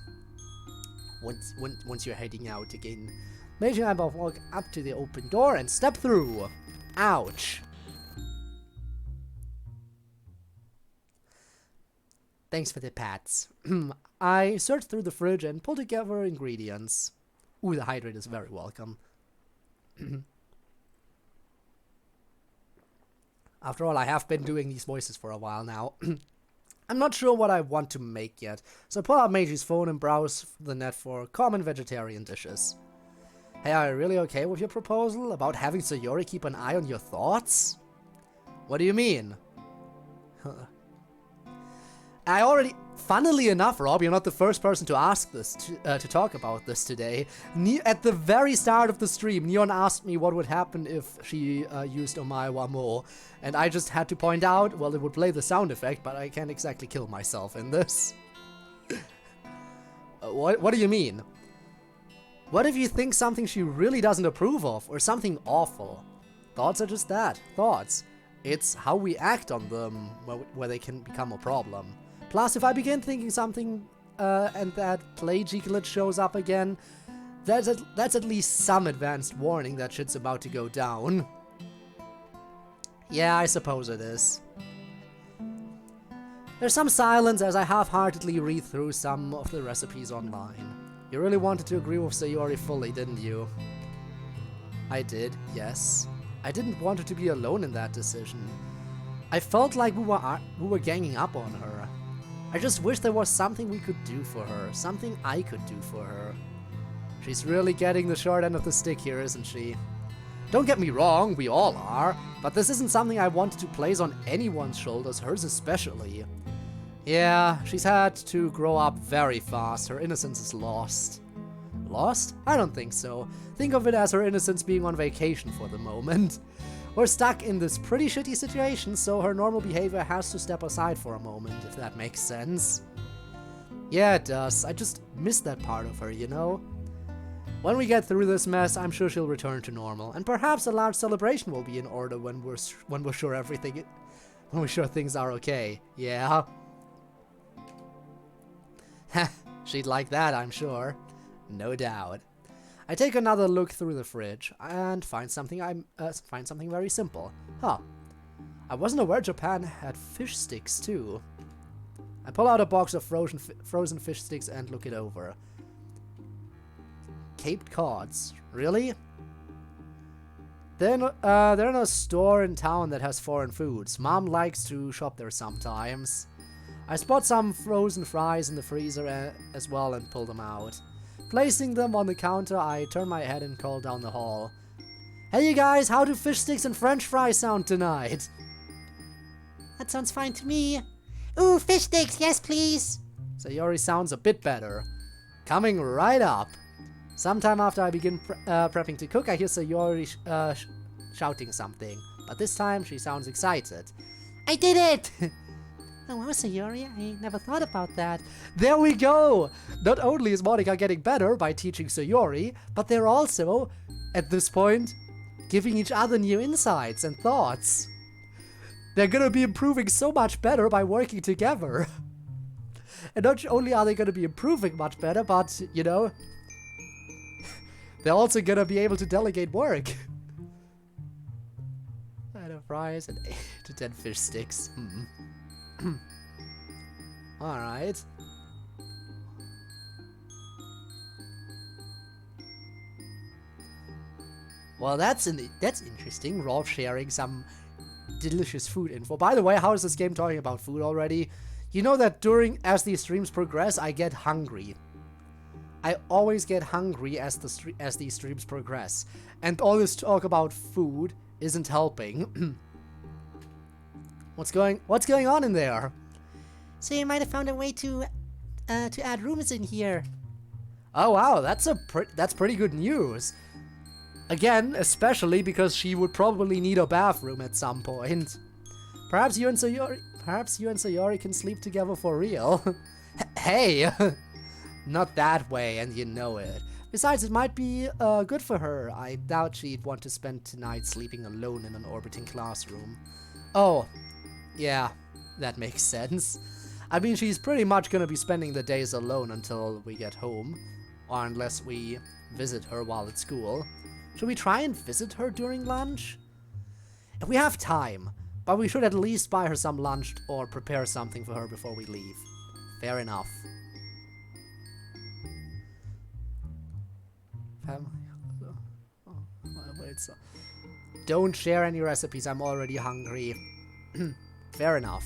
Speaker 1: Once you're heading out again. Meiji and I both walk up to the open door and step through. Ouch. Thanks for the pats. I search through the fridge and pull together ingredients. Ooh, the hydrate is very welcome. After all, I have been doing these voices for a while now. I'm not sure what I want to make yet, so I pull out Meiji's phone and browse the net for common vegetarian dishes. Hey, are you really okay with your proposal about having Sayori keep an eye on your thoughts? What do you mean? I already... Funnily enough, Rob, you're not the first person to ask this, to talk about this today. At the very start of the stream, Neon asked me what would happen if she used Omae wa Mo, and I just had to point out, well, it would play the sound effect, but I can't exactly kill myself in this. What do you mean? What if you think something she really doesn't approve of, or something awful? Thoughts are just that, thoughts. It's how we act on them where they can become a problem. Plus, if I begin thinking something and that plague glitch shows up again, That's at least some advanced warning that shit's about to go down. Yeah, I suppose it is. There's some silence as I half-heartedly read through some of the recipes online. You really wanted to agree with Sayori fully, didn't you? I did, yes. I didn't want her to be alone in that decision. I felt like we were ganging up on her. I just wish there was something we could do for her, something I could do for her. She's really getting the short end of the stick here, isn't she? Don't get me wrong, we all are, but this isn't something I wanted to place on anyone's shoulders, hers especially. Yeah, she's had to grow up very fast, her innocence is lost. Lost? I don't think so. Think of it as her innocence being on vacation for the moment. We're stuck in this pretty shitty situation, so her normal behavior has to step aside for a moment, if that makes sense. Yeah, it does. I just miss that part of her, you know? When we get through this mess, I'm sure she'll return to normal, and perhaps a large celebration will be in order when we're sure things are okay. Yeah. She'd like that, I'm sure. No doubt. I take another look through the fridge and find something very simple. Huh. I wasn't aware Japan had fish sticks too. I pull out a box of frozen fish sticks and look it over. Caped Cods. Really? They're in a store in town that has foreign foods. Mom likes to shop there sometimes. I spot some frozen fries in the freezer as well and pull them out. Placing them on the counter, I turn my head and call down the hall. Hey you guys, how do fish sticks and french fries sound tonight?
Speaker 2: That sounds fine to me. Ooh, fish sticks, yes please.
Speaker 1: Sayori sounds a bit better. Coming right up. Sometime after I begin prepping to cook, I hear Sayori shouting something. But this time, she sounds excited.
Speaker 2: I did it! Oh wow, Sayori, I never thought about that.
Speaker 1: There we go! Not only is Monika getting better by teaching Sayori, but they're also, at this point, giving each other new insights and thoughts. They're gonna be improving so much better by working together. And not only are they gonna be improving much better, but, you know, they're also gonna be able to delegate work. 9 of fries and 8 to 10 fish sticks. Alright. Well, that's interesting. Rolf sharing some delicious food info. By the way, how is this game talking about food already? You know that as these streams progress, I get hungry. I always get hungry as these streams progress, and all this talk about food isn't helping. What's going on in there?
Speaker 2: So you might have found a way to add rooms in here.
Speaker 1: Oh wow, that's pretty good news. Again, especially because she would probably need a bathroom at some point. Perhaps you and Sayori can sleep together for real. Hey. Not that way, and you know it. Besides, it might be good for her. I doubt she'd want to spend tonight sleeping alone in an orbiting classroom. Oh, yeah, that makes sense. I mean, she's pretty much gonna be spending the days alone until we get home. Or unless we visit her while at school. Should we try and visit her during lunch? If we have time, but we should at least buy her some lunch or prepare something for her before we leave. Fair enough. Don't share any recipes, I'm already hungry. Fair enough.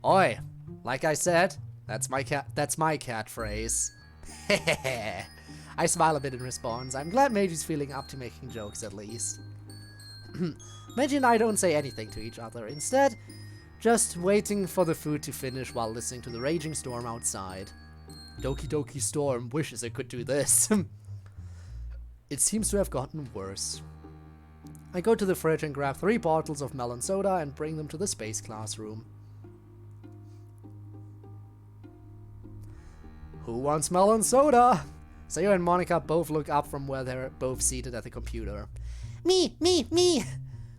Speaker 1: Oi, like I said, that's my catchphrase. I smile a bit in response. I'm glad Meiji's feeling up to making jokes at least. Meiji and I don't say anything to each other, instead, just waiting for the food to finish while listening to the raging storm outside. Doki Doki Storm wishes it could do this. It seems to have gotten worse. I go to the fridge and grab 3 bottles of melon soda and bring them to the space classroom. Who wants melon soda? Sayo and Monika both look up from where they're both seated at the computer.
Speaker 2: Me!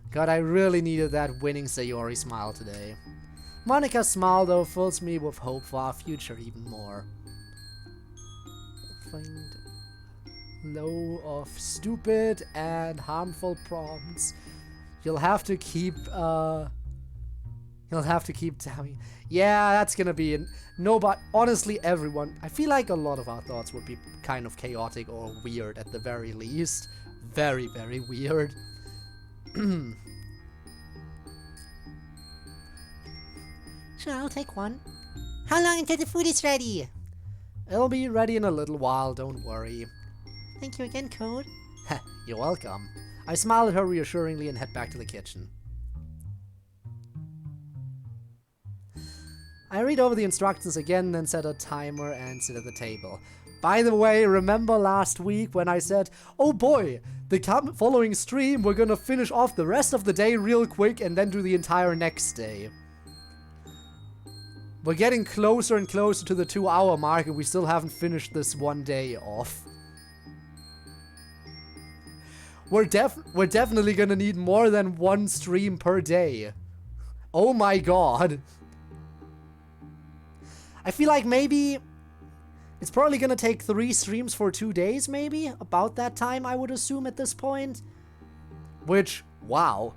Speaker 1: God, I really needed that winning Sayori smile today. Monika's smile, though, fills me with hope for our future even more. low of stupid and harmful prompts. You'll have to keep telling. Yeah, that's gonna be no, but honestly, everyone. I feel like a lot of our thoughts would be kind of chaotic or weird at the very least. Very, very weird.
Speaker 2: Sure, I'll take one. How long until the food is ready?
Speaker 1: It'll be ready in a little while, don't worry.
Speaker 2: Thank you again, Code.
Speaker 1: You're welcome. I smile at her reassuringly and head back to the kitchen. I read over the instructions again, then set a timer and sit at the table. By the way, remember last week when I said, oh boy, the following stream we're gonna finish off the rest of the day real quick and then do the entire next day. We're getting closer and closer to the 2-hour mark and we still haven't finished this one day off. We're definitely gonna need more than one stream per day. Oh my god. I feel like maybe it's probably gonna take 3 streams for 2 days, maybe? About that time, I would assume at this point. Which, wow.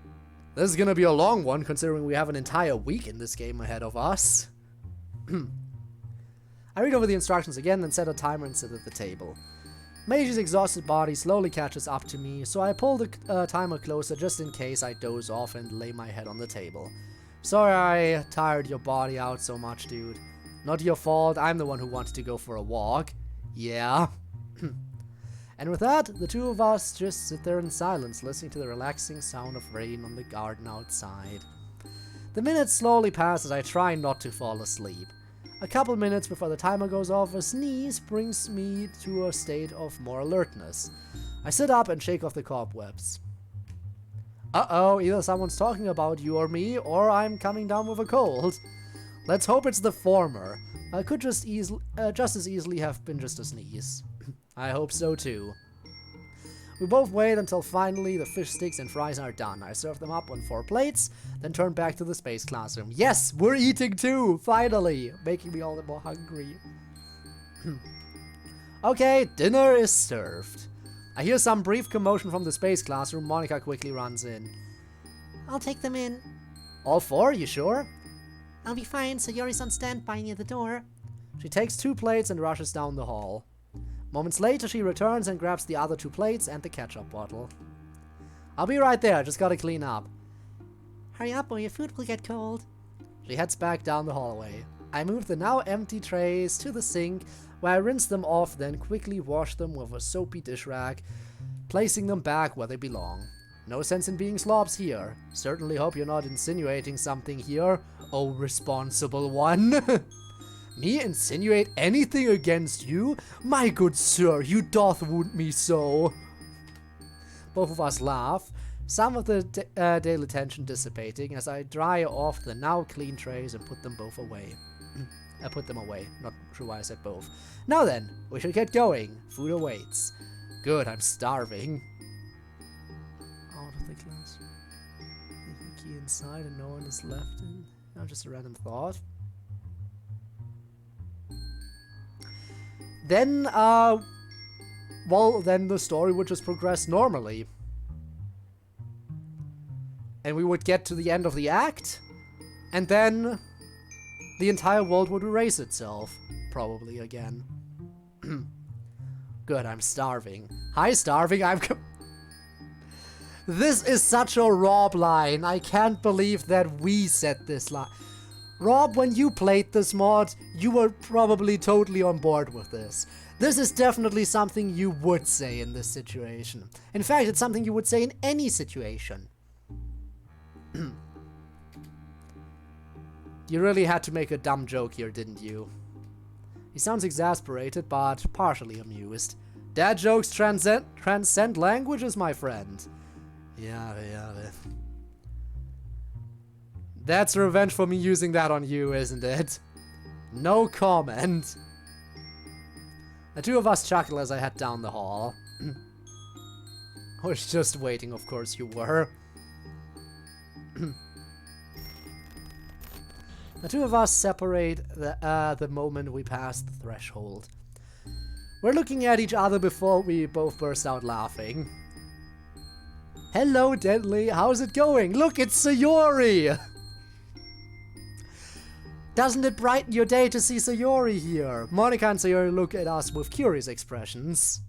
Speaker 1: This is gonna be a long one, considering we have an entire week in this game ahead of us. I read over the instructions again, then set a timer and sit at the table. Maisy's exhausted body slowly catches up to me, so I pull the timer closer just in case I doze off and lay my head on the table. Sorry I tired your body out so much, dude. Not your fault, I'm the one who wanted to go for a walk. Yeah. And with that, the two of us just sit there in silence, listening to the relaxing sound of rain on the garden outside. The minutes slowly pass as I try not to fall asleep. A couple minutes before the timer goes off, a sneeze brings me to a state of more alertness. I sit up and shake off the cobwebs. Uh-oh, either someone's talking about you or me, or I'm coming down with a cold. Let's hope it's the former. I could just as easily have been just a sneeze. I hope so too. We both wait until finally the fish sticks and fries are done. I serve them up on 4 plates, then turn back to the space classroom. Yes, we're eating too! Finally! Making me all the more hungry. Okay, dinner is served. I hear some brief commotion from the space classroom. Monica quickly runs in.
Speaker 2: I'll take them in.
Speaker 1: All 4, you sure?
Speaker 2: I'll be fine, so Yuri's on standby near the door.
Speaker 1: She takes 2 plates and rushes down the hall. Moments later, she returns and grabs the other 2 plates and the ketchup bottle. I'll be right there, just gotta clean up.
Speaker 2: Hurry up or your food will get cold.
Speaker 1: She heads back down the hallway. I move the now empty trays to the sink, where I rinse them off, then quickly wash them with a soapy dish rag, placing them back where they belong. No sense in being slobs here. Certainly hope you're not insinuating something here, oh responsible one. Me insinuate anything against you? My good sir, you doth wound me so. Both of us laugh, some of the daily tension dissipating as I dry off the now clean trays and put them both away. I put them away, not sure why I said both. Now then, we should get going. Food awaits. Good, I'm starving. Out of the class. Leave the key inside and no one is left in. No, just a random thought. Then, well, then the story would just progress normally. And we would get to the end of the act, and then the entire world would erase itself. Probably again. Good, I'm starving. Hi, starving, This is such a Rob line. I can't believe that we said this line. Rob, when you played this mod, you were probably totally on board with this. This is definitely something you would say in this situation. In fact, it's something you would say in any situation. You really had to make a dumb joke here, didn't you? He sounds exasperated, but partially amused. Dad jokes transcend languages, my friend. Yeah. That's revenge for me using that on you, isn't it? No comment. The two of us chuckle as I head down the hall. I was just waiting, of course you were. The two of us separate the moment we pass the threshold. We're looking at each other before we both burst out laughing. Hello, Deadly. How's it going? Look, it's Sayori! Doesn't it brighten your day to see Sayori here? Monica and Sayori look at us with curious expressions.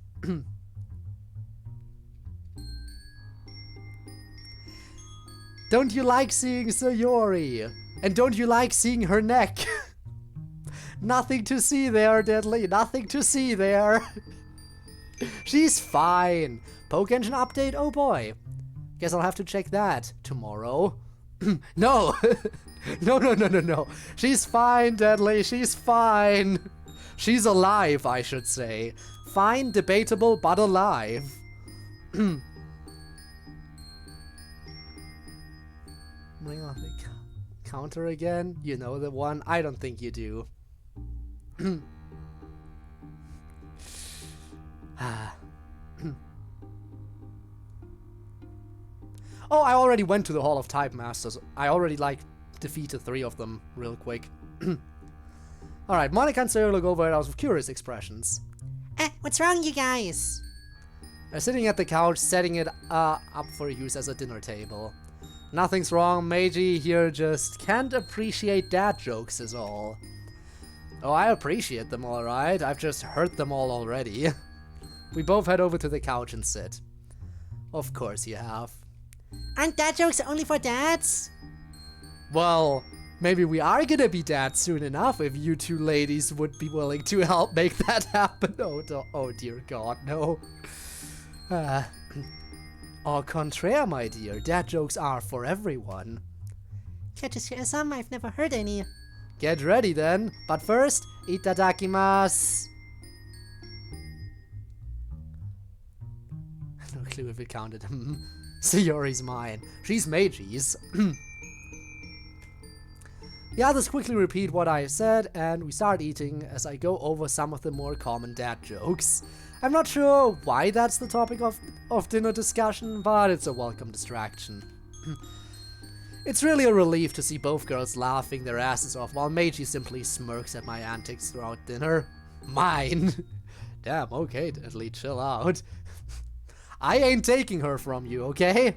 Speaker 1: Don't you like seeing Sayori? And don't you like seeing her neck? Nothing to see there, Deadly. Nothing to see there. She's fine. Poke engine update? Oh boy. Guess I'll have to check that tomorrow. No. No. She's fine, Deadly. She's fine. She's alive, I should say. Fine, debatable, but alive. Bring on the counter again. You know the one. I don't think you do. Oh, I already went to the Hall of Type Masters. I already, like, defeated 3 of them real quick. Alright, Monica and Sarah look over at us with curious expressions.
Speaker 2: What's wrong, you guys?
Speaker 1: They're sitting at the couch, setting it up for use as a dinner table. Nothing's wrong, Meiji here just can't appreciate dad jokes is all. Oh, I appreciate them alright, I've just heard them all already. We both head over to the couch and sit. Of course you have.
Speaker 2: Aren't dad jokes only for dads?
Speaker 1: Well, maybe we are gonna be dads soon enough if you 2 ladies would be willing to help make that happen. Oh dear God, no. Au contraire, my dear, dad jokes are for everyone.
Speaker 2: Can't you share some? I've never heard any.
Speaker 1: Get ready then, but first, itadakimasu. No clue if it counted. Sayori's mine. She's Meiji's. The others quickly repeat what I said, and we start eating as I go over some of the more common dad jokes. I'm not sure why that's the topic of dinner discussion, but it's a welcome distraction. It's really a relief to see both girls laughing their asses off while Meiji simply smirks at my antics throughout dinner. Mine? Damn, okay, Deadly, chill out. I ain't taking her from you, okay?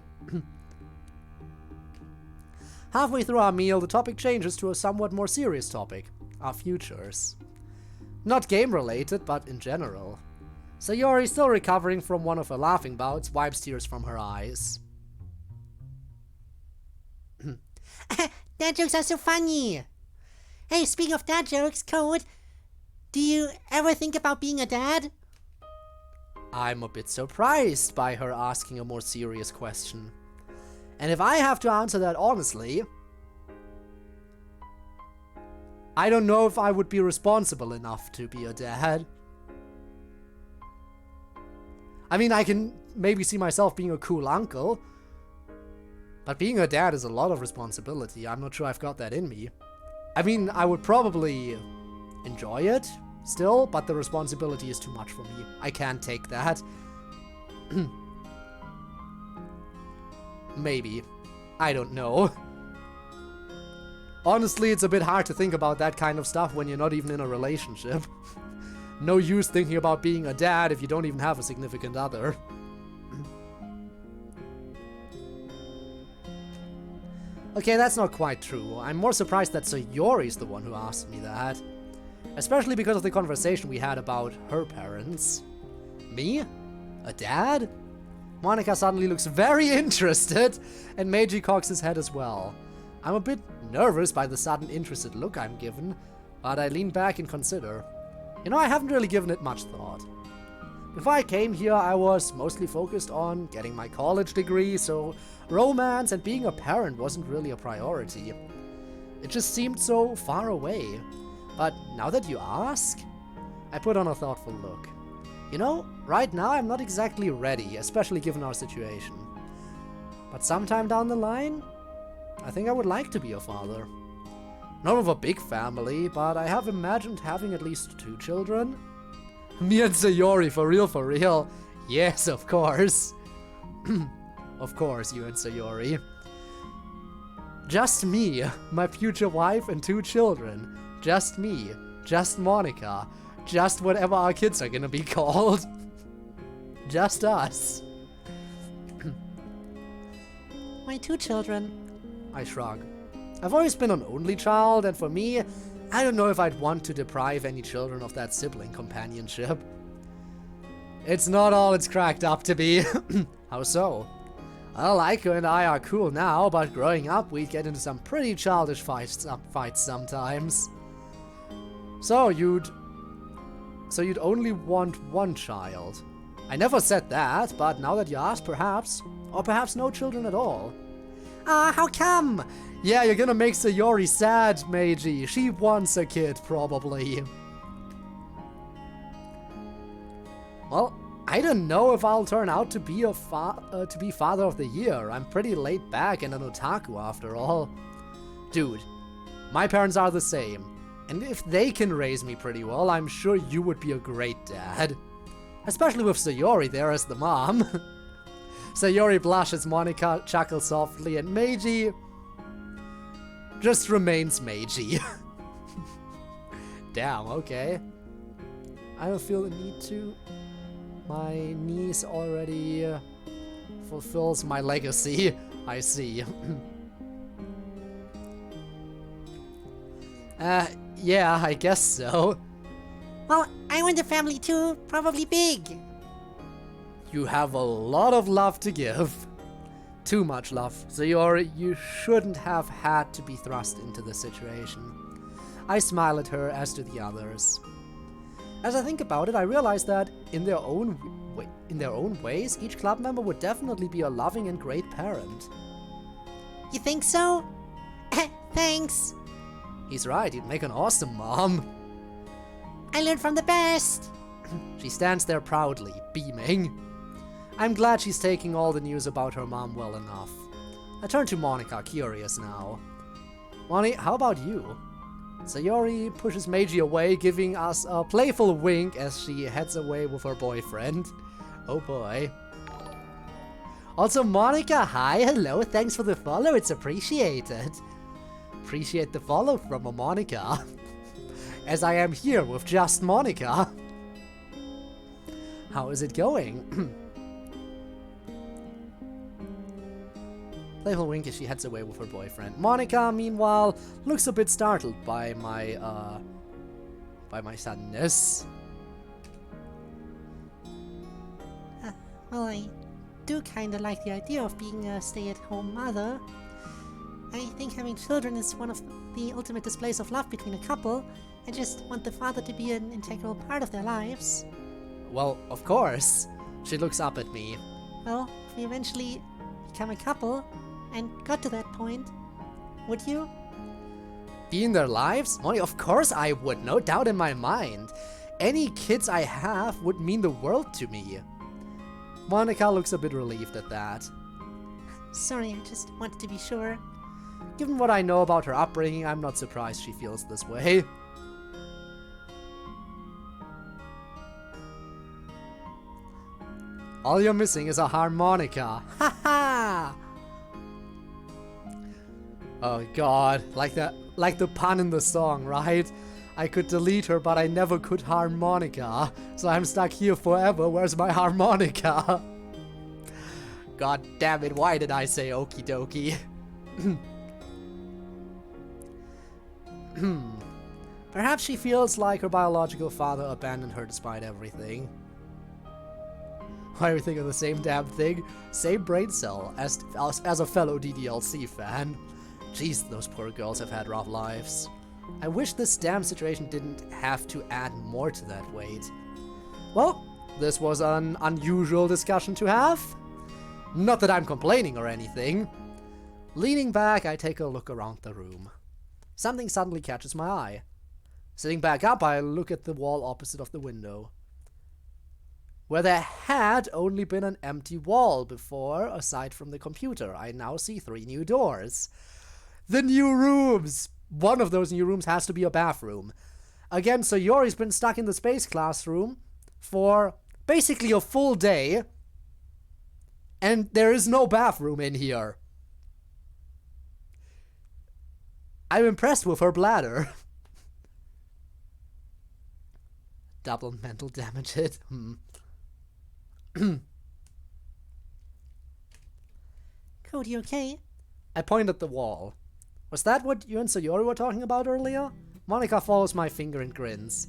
Speaker 1: Halfway through our meal, the topic changes to a somewhat more serious topic. Our futures. Not game-related, but in general. Sayori, still recovering from one of her laughing bouts, wipes tears from her eyes.
Speaker 2: Dad jokes are so funny. Hey, speaking of dad jokes, Code, do you ever think about being a dad?
Speaker 1: I'm a bit surprised by her asking a more serious question. And if I have to answer that honestly, I don't know if I would be responsible enough to be a dad. I mean, I can maybe see myself being a cool uncle, but being a dad is a lot of responsibility. I'm not sure I've got that in me. I mean, I would probably enjoy it still, but the responsibility is too much for me. I can't take that. Maybe. I don't know. Honestly, it's a bit hard to think about that kind of stuff when you're not even in a relationship. No use thinking about being a dad if you don't even have a significant other. Okay, that's not quite true. I'm more surprised that Sayori's the one who asked me that. Especially because of the conversation we had about her parents. Me? A dad? Monica suddenly looks very interested, and Meiji cocks his head as well. I'm a bit nervous by the sudden interested look I'm given, but I lean back and consider. You know, I haven't really given it much thought. Before I came here, I was mostly focused on getting my college degree, so romance and being a parent wasn't really a priority. It just seemed so far away. But now that you ask, I put on a thoughtful look. You know, right now I'm not exactly ready, especially given our situation. But sometime down the line, I think I would like to be a father. Not of a big family, but I have imagined having at least 2 children. Me and Sayori, for real. Yes, of course. Of course, you and Sayori. Just me, my future wife and 2 children. Just me, just Monica, just whatever our kids are gonna be called. Just us.
Speaker 2: My 2 children.
Speaker 1: I shrug. I've always been an only child, and for me, I don't know if I'd want to deprive any children of that sibling companionship. It's not all it's cracked up to be. How so? Well, Aiko and I are cool now, but growing up, we'd get into some pretty childish fights sometimes. So you'd only want one child. I never said that, but now that you ask, perhaps. Or perhaps no children at all. Ah, how come? Yeah, you're gonna make Sayori sad, Meiji. She wants a kid, probably. Well, I don't know if I'll turn out to be father of the year. I'm pretty laid back and an otaku after all. Dude, my parents are the same. And if they can raise me pretty well, I'm sure you would be a great dad. Especially with Sayori there as the mom. Sayori blushes, Monika chuckles softly, and Meiji just remains Meiji. Damn, okay. I don't feel the need to. My niece already fulfills my legacy. I see. Yeah, I guess so.
Speaker 2: Well, I want a family too, probably big.
Speaker 1: You have a lot of love to give. Too much love. Sayori, you shouldn't have had to be thrust into this situation. I smile at her, as do the others. As I think about it, I realize that in their own ways, each club member would definitely be a loving and great parent.
Speaker 2: You think so? Thanks.
Speaker 1: He's right, you'd make an awesome mom.
Speaker 2: I learned from the best.
Speaker 1: She stands there proudly, beaming. I'm glad she's taking all the news about her mom well enough. I turn to Monika, curious now. Moni, how about you? Sayori pushes Meiji away, giving us a playful wink as she heads away with her boyfriend. Oh boy. Also, Monika, hi, hello, thanks for the follow, it's appreciated. Appreciate the follow from a Monika. As I am here with just Monika. How is it going? Playful wink as she heads away with her boyfriend. Monika, meanwhile, looks a bit startled by my suddenness.
Speaker 2: Well, I do kinda like the idea of being a stay-at-home mother. I think having children is one of the ultimate displays of love between a couple. I just want the father to be an integral part of their lives.
Speaker 1: Well, of course. She looks up at me.
Speaker 2: Well, if we eventually become a couple and got to that point, would you?
Speaker 1: Be in their lives? Moni, of course I would, no doubt in my mind. Any kids I have would mean the world to me. Monika looks a bit relieved at that.
Speaker 2: Sorry, I just wanted to be sure.
Speaker 1: Given what I know about her upbringing, I'm not surprised she feels this way. All you're missing is a harmonica. Ha ha! Oh god, like the pun in the song, right? I could delete her, but I never could harmonica. So I'm stuck here forever. Where's my harmonica? God damn it, why did I say okie dokie? Perhaps she feels like her biological father abandoned her despite everything. Why are we thinking the same damn thing? Same brain cell as a fellow DDLC fan. Jeez, those poor girls have had rough lives. I wish this damn situation didn't have to add more to that weight. Well, this was an unusual discussion to have. Not that I'm complaining or anything. Leaning back, I take a look around the room. Something suddenly catches my eye. Sitting back up, I look at the wall opposite of the window. Where there had only been an empty wall before, aside from the computer, I now see 3 new doors. The new rooms! One of those new rooms has to be a bathroom. Again, Sayori's been stuck in the space classroom for basically a full day, and there is no bathroom in here. I'm impressed with her bladder. double mental damage hit.
Speaker 2: Code, you okay?
Speaker 1: I point at the wall. Was that what you and Sayori were talking about earlier? Monica follows my finger and grins.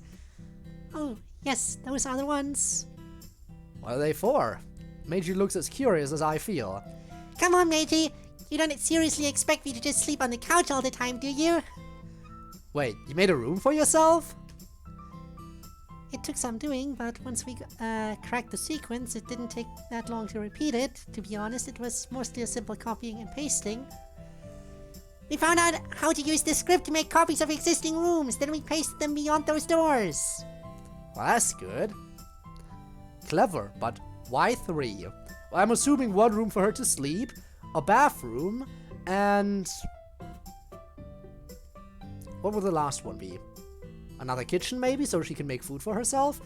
Speaker 2: Oh, yes, those are the ones.
Speaker 1: What are they for? Meiji looks as curious as I feel.
Speaker 2: Come on, Meiji. You don't seriously expect me to just sleep on the couch all the time, do you?
Speaker 1: Wait, you made a room for yourself?
Speaker 2: It took some doing, but once we cracked the sequence, it didn't take that long to repeat it. To be honest, it was mostly a simple copying and pasting. We found out how to use the script to make copies of existing rooms, then we pasted them beyond those doors.
Speaker 1: Well, that's good. Clever, but why 3? Well, I'm assuming one room for her to sleep, a bathroom, and... what would the last one be? Another kitchen, maybe, so she can make food for herself?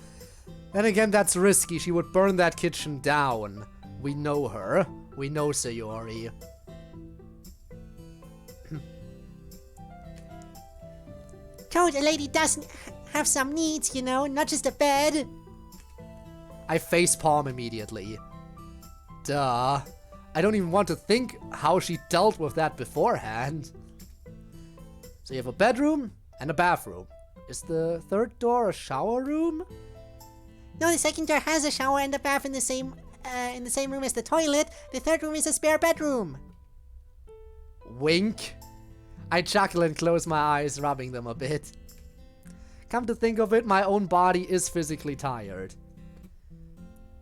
Speaker 1: Then again, that's risky. She would burn that kitchen down. We know her. We know Sayori.
Speaker 2: Code, a lady doesn't have some needs, you know, not just a bed.
Speaker 1: I facepalm immediately. Duh. I don't even want to think how she dealt with that beforehand. So you have a bedroom and a bathroom. Is the third door a shower room?
Speaker 2: No, the second door has a shower and a bath in the same room as the toilet. The third room is a spare bedroom.
Speaker 1: Wink. I chuckle and close my eyes, rubbing them a bit. Come to think of it, my own body is physically tired.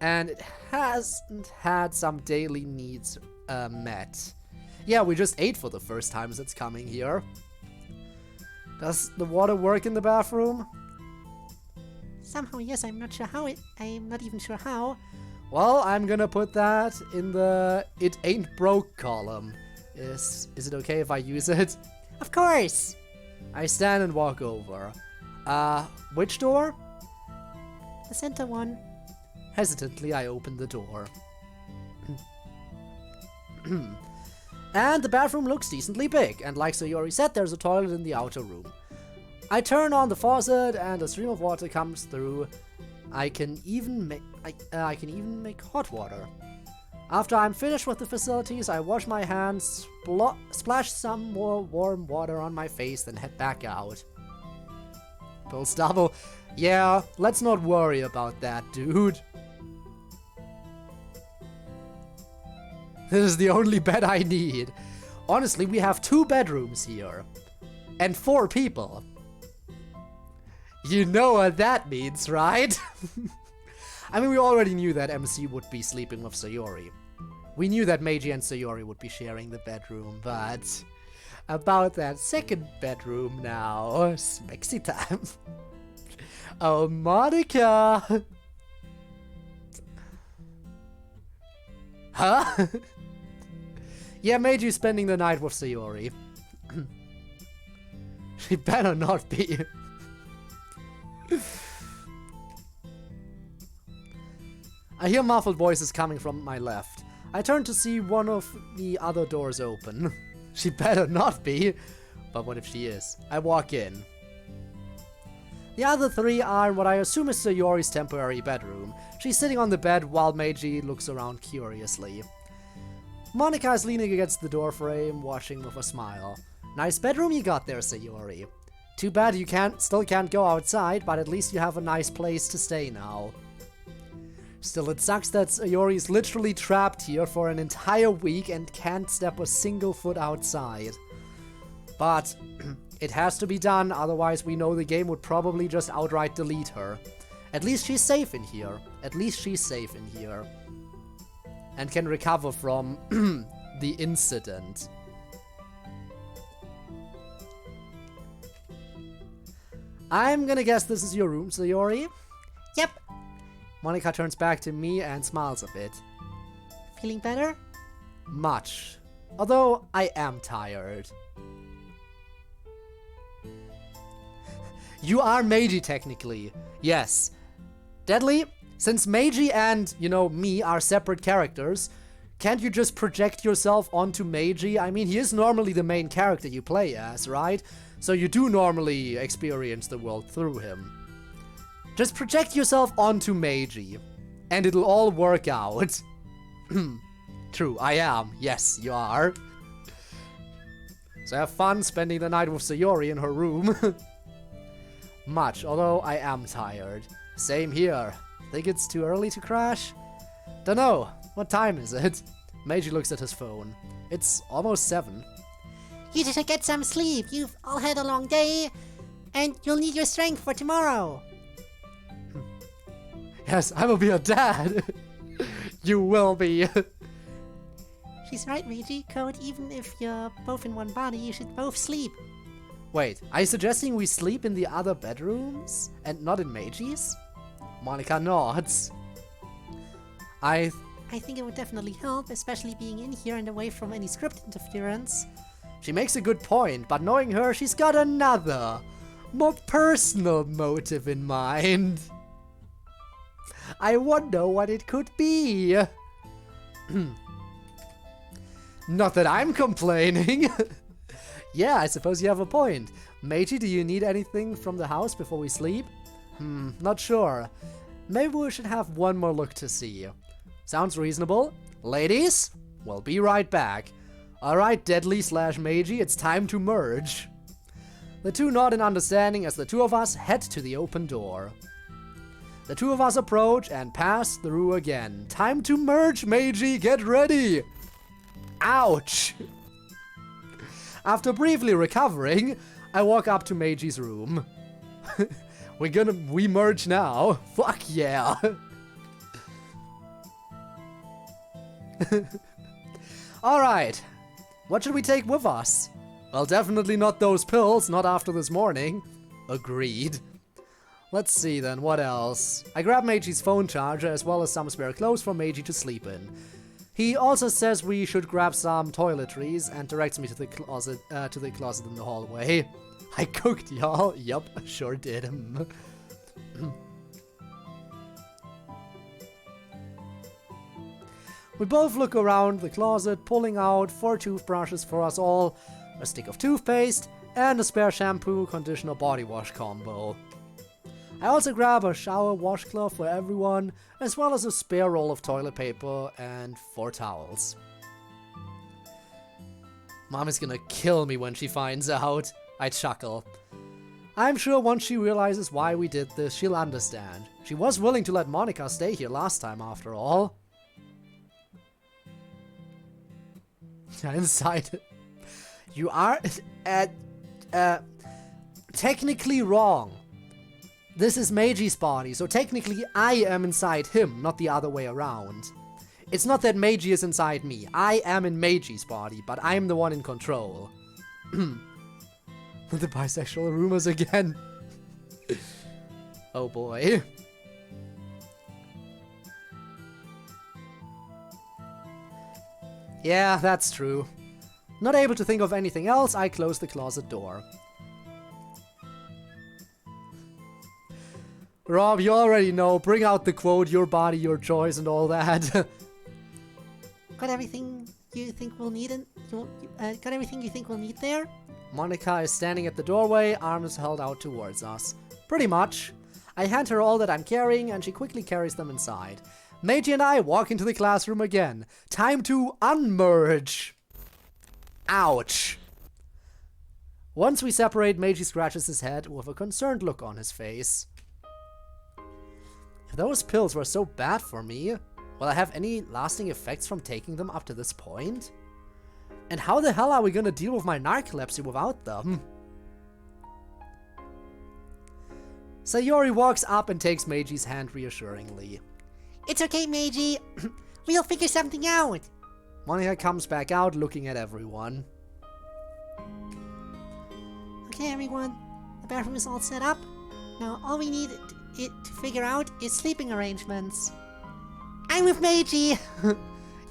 Speaker 1: And it hasn't had some daily needs met. Yeah, we just ate for the first time since coming here. Does the water work in the bathroom?
Speaker 2: Somehow, yes, I'm not even sure how.
Speaker 1: Well, I'm gonna put that in the it ain't broke column. Is it okay if I use it?
Speaker 2: Of course!
Speaker 1: I stand and walk over. Which door?
Speaker 2: The center one.
Speaker 1: Hesitantly, I open the door. And the bathroom looks decently big, and like Sayori said, there's a toilet in the outer room. I turn on the faucet, and a stream of water comes through. I can even make hot water. After I'm finished with the facilities, I wash my hands, splash some more warm water on my face, then head back out. Pulse double. Yeah, let's not worry about that, dude. This is the only bed I need. Honestly, we have 2 bedrooms here. And 4 people. You know what that means, right? I mean, we already knew that MC would be sleeping with Sayori. We knew that Meiji and Sayori would be sharing the bedroom, but... about that second bedroom now. Smexy time. Oh, Monica! Huh? Yeah, Meiji's spending the night with Sayori. She better not be. I hear muffled voices coming from my left. I turn to see one of the other doors open. She better not be. But what if she is? I walk in. The other 3 are in what I assume is Sayori's temporary bedroom. She's sitting on the bed while Meiji looks around curiously. Monica is leaning against the doorframe, watching with a smile. Nice bedroom you got there, Sayori. Too bad you still can't go outside, but at least you have a nice place to stay now. Still, it sucks that Sayori is literally trapped here for an entire week and can't step a single foot outside. But it has to be done, otherwise we know the game would probably just outright delete her. At least she's safe in here. At least she's safe in here. And can recover from the incident. I'm gonna guess this is your room, Sayori.
Speaker 2: Yep.
Speaker 1: Monica turns back to me and smiles a bit.
Speaker 2: Feeling better?
Speaker 1: Much. Although I am tired. You are Meiji, technically. Yes. Deadly, since Meiji and, me are separate characters, can't you just project yourself onto Meiji? I mean, he is normally the main character you play as, right? So you do normally experience the world through him. Just project yourself onto Meiji, and it'll all work out. True, I am. Yes, you are. So have fun spending the night with Sayori in her room. Much, although I am tired. Same here. Think it's too early to crash? Dunno. What time is it? Meiji looks at his phone. It's almost 7.
Speaker 2: You should get some sleep. You've all had a long day, and you'll need your strength for tomorrow.
Speaker 1: Yes, I will be a dad. You will be.
Speaker 2: She's right, Meiji. Code, even if you're both in one body, you should both sleep.
Speaker 1: Wait, are you suggesting we sleep in the other bedrooms and not in Meiji's? Monika nods. I
Speaker 2: think it would definitely help, especially being in here and away from any script interference.
Speaker 1: She makes a good point, but knowing her, she's got another, more personal motive in mind. I wonder what it could be. Not that I'm complaining. Yeah, I suppose you have a point. Meiji, do you need anything from the house before we sleep? Not sure. Maybe we should have one more look to see. Sounds reasonable. Ladies, we'll be right back. Alright, Deadly/Meiji, it's time to merge. The two nod in understanding as the two of us head to the open door. The two of us approach and pass through again. Time to merge, Meiji, get ready! Ouch! After briefly recovering, I walk up to Meiji's room. We merge now. Fuck yeah! Alright, what should we take with us? Well, definitely not those pills, not after this morning. Agreed. Let's see then, what else? I grab Meiji's phone charger as well as some spare clothes for Meiji to sleep in. He also says we should grab some toiletries and directs me to the closet in the hallway. I cooked, y'all. Yup, sure did. We both look around the closet, pulling out 4 toothbrushes for us all, a stick of toothpaste, and a spare shampoo, conditioner, body wash combo. I also grab a shower washcloth for everyone, as well as a spare roll of toilet paper and 4 towels. Mom is gonna kill me when she finds out. I chuckle. I'm sure once she realizes why we did this, she'll understand. She was willing to let Monika stay here last time, after all. Inside. You are technically wrong. This is Meiji's body, so technically I am inside him, not the other way around. It's not that Meiji is inside me. I am in Meiji's body, but I'm the one in control. The bisexual rumors again. Oh boy. Yeah, that's true. Not able to think of anything else, I close the closet door. Rob, you already know. Bring out the quote, your body, your choice, and all that.
Speaker 2: Got everything you think we'll need got everything you think we'll need there?
Speaker 1: Monika is standing at the doorway, arms held out towards us. Pretty much. I hand her all that I'm carrying, and she quickly carries them inside. Meiji and I walk into the classroom again. Time to unmerge. Ouch. Once we separate, Meiji scratches his head with a concerned look on his face. If those pills were so bad for me, will I have any lasting effects from taking them up to this point? And how the hell are we gonna deal with my narcolepsy without them? Sayori walks up and takes Meiji's hand reassuringly.
Speaker 2: It's okay, Meiji. We'll figure something out.
Speaker 1: Monika comes back out looking at everyone.
Speaker 2: Okay, everyone. The bathroom is all set up. Now all we need to figure out is sleeping arrangements. I'm with Meiji.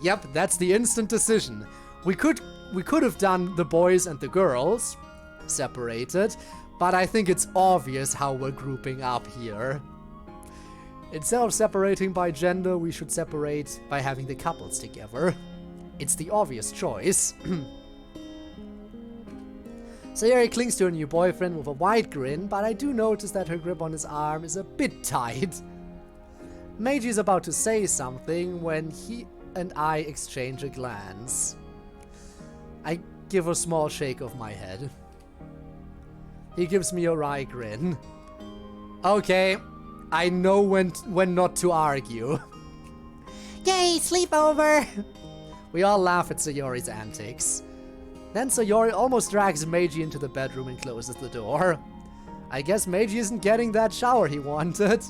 Speaker 1: Yep, that's the instant decision. We could have done the boys and the girls separated, but I think it's obvious how we're grouping up here. Instead of separating by gender, we should separate by having the couples together. It's the obvious choice. Sayori clings to her new boyfriend with a wide grin, but I do notice that her grip on his arm is a bit tight. Meiji is about to say something when he and I exchange a glance. I give a small shake of my head. He gives me a wry grin. Okay, I know when not to argue.
Speaker 2: Yay, sleepover!
Speaker 1: We all laugh at Sayori's antics. Then Sayori almost drags Meiji into the bedroom and closes the door. I guess Meiji isn't getting that shower he wanted.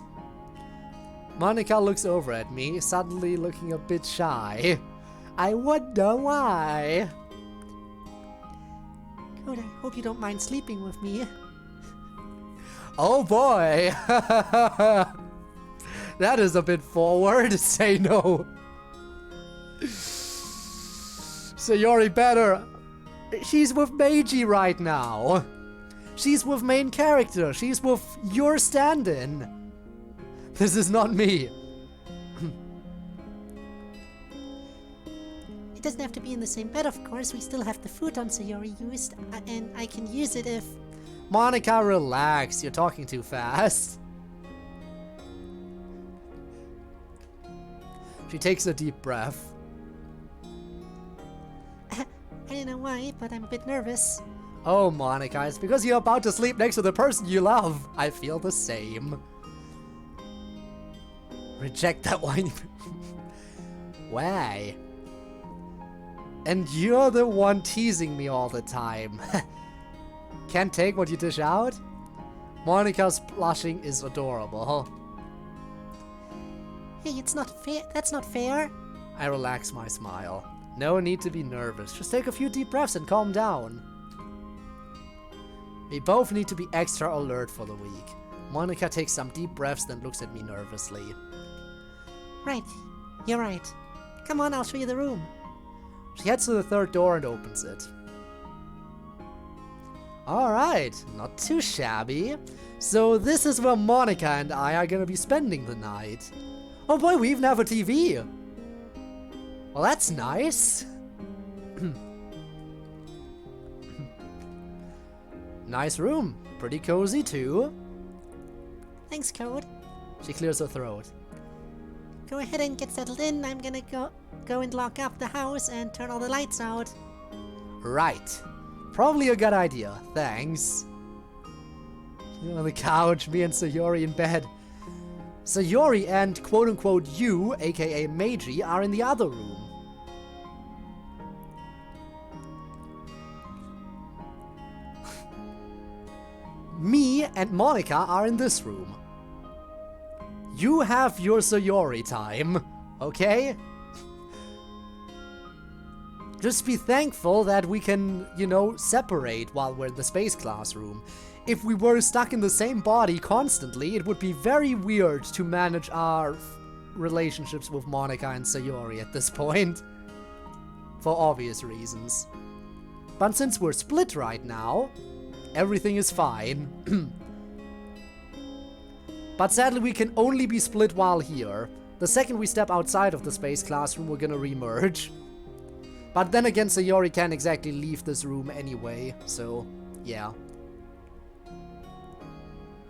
Speaker 1: Monica looks over at me, suddenly looking a bit shy. I wonder why.
Speaker 2: Code, I hope you don't mind sleeping with me.
Speaker 1: Oh boy! That is a bit forward. Say no. Sayori better. She's with Meiji right now. She's with main character. She's with your stand-in. This is not me.
Speaker 2: It doesn't have to be in the same bed, of course. We still have the futon Sayori used, and I can use it if...
Speaker 1: Monica, relax. You're talking too fast. She takes a deep breath.
Speaker 2: I don't know why, but I'm a bit nervous.
Speaker 1: Oh, Monica, it's because you're about to sleep next to the person you love. I feel the same. Reject that whiny... Why? And you're the one teasing me all the time. Can't take what you dish out? Monica's blushing is adorable.
Speaker 2: Hey, it's not fair. That's not fair.
Speaker 1: I relax my smile. No need to be nervous. Just take a few deep breaths and calm down. We both need to be extra alert for the week. Monica takes some deep breaths, then looks at me nervously.
Speaker 2: Right. You're right. Come on, I'll show you the room.
Speaker 1: She heads to the third door and opens it. Alright, not too shabby. So this is where Monica and I are gonna be spending the night. Oh boy, we even have a TV. Well, that's nice. Nice room. Pretty cozy too.
Speaker 2: Thanks, Code.
Speaker 1: She clears her throat.
Speaker 2: Go ahead and get settled in. I'm gonna go and lock up the house and turn all the lights out.
Speaker 1: Right. Probably a good idea. Thanks. You on the couch, me and Sayori in bed. Sayori and quote-unquote you, aka Meiji, are in the other room. Me and Monica are in this room. You have your Sayori time, okay? Just be thankful that we can, you know, separate while we're in the space classroom. If we were stuck in the same body constantly, it would be very weird to manage our relationships with Monica and Sayori at this point. For obvious reasons. But since we're split right now, everything is fine. But sadly we can only be split while here. The second we step outside of the space classroom, we're gonna remerge. But then again, Sayori can't exactly leave this room anyway, so yeah.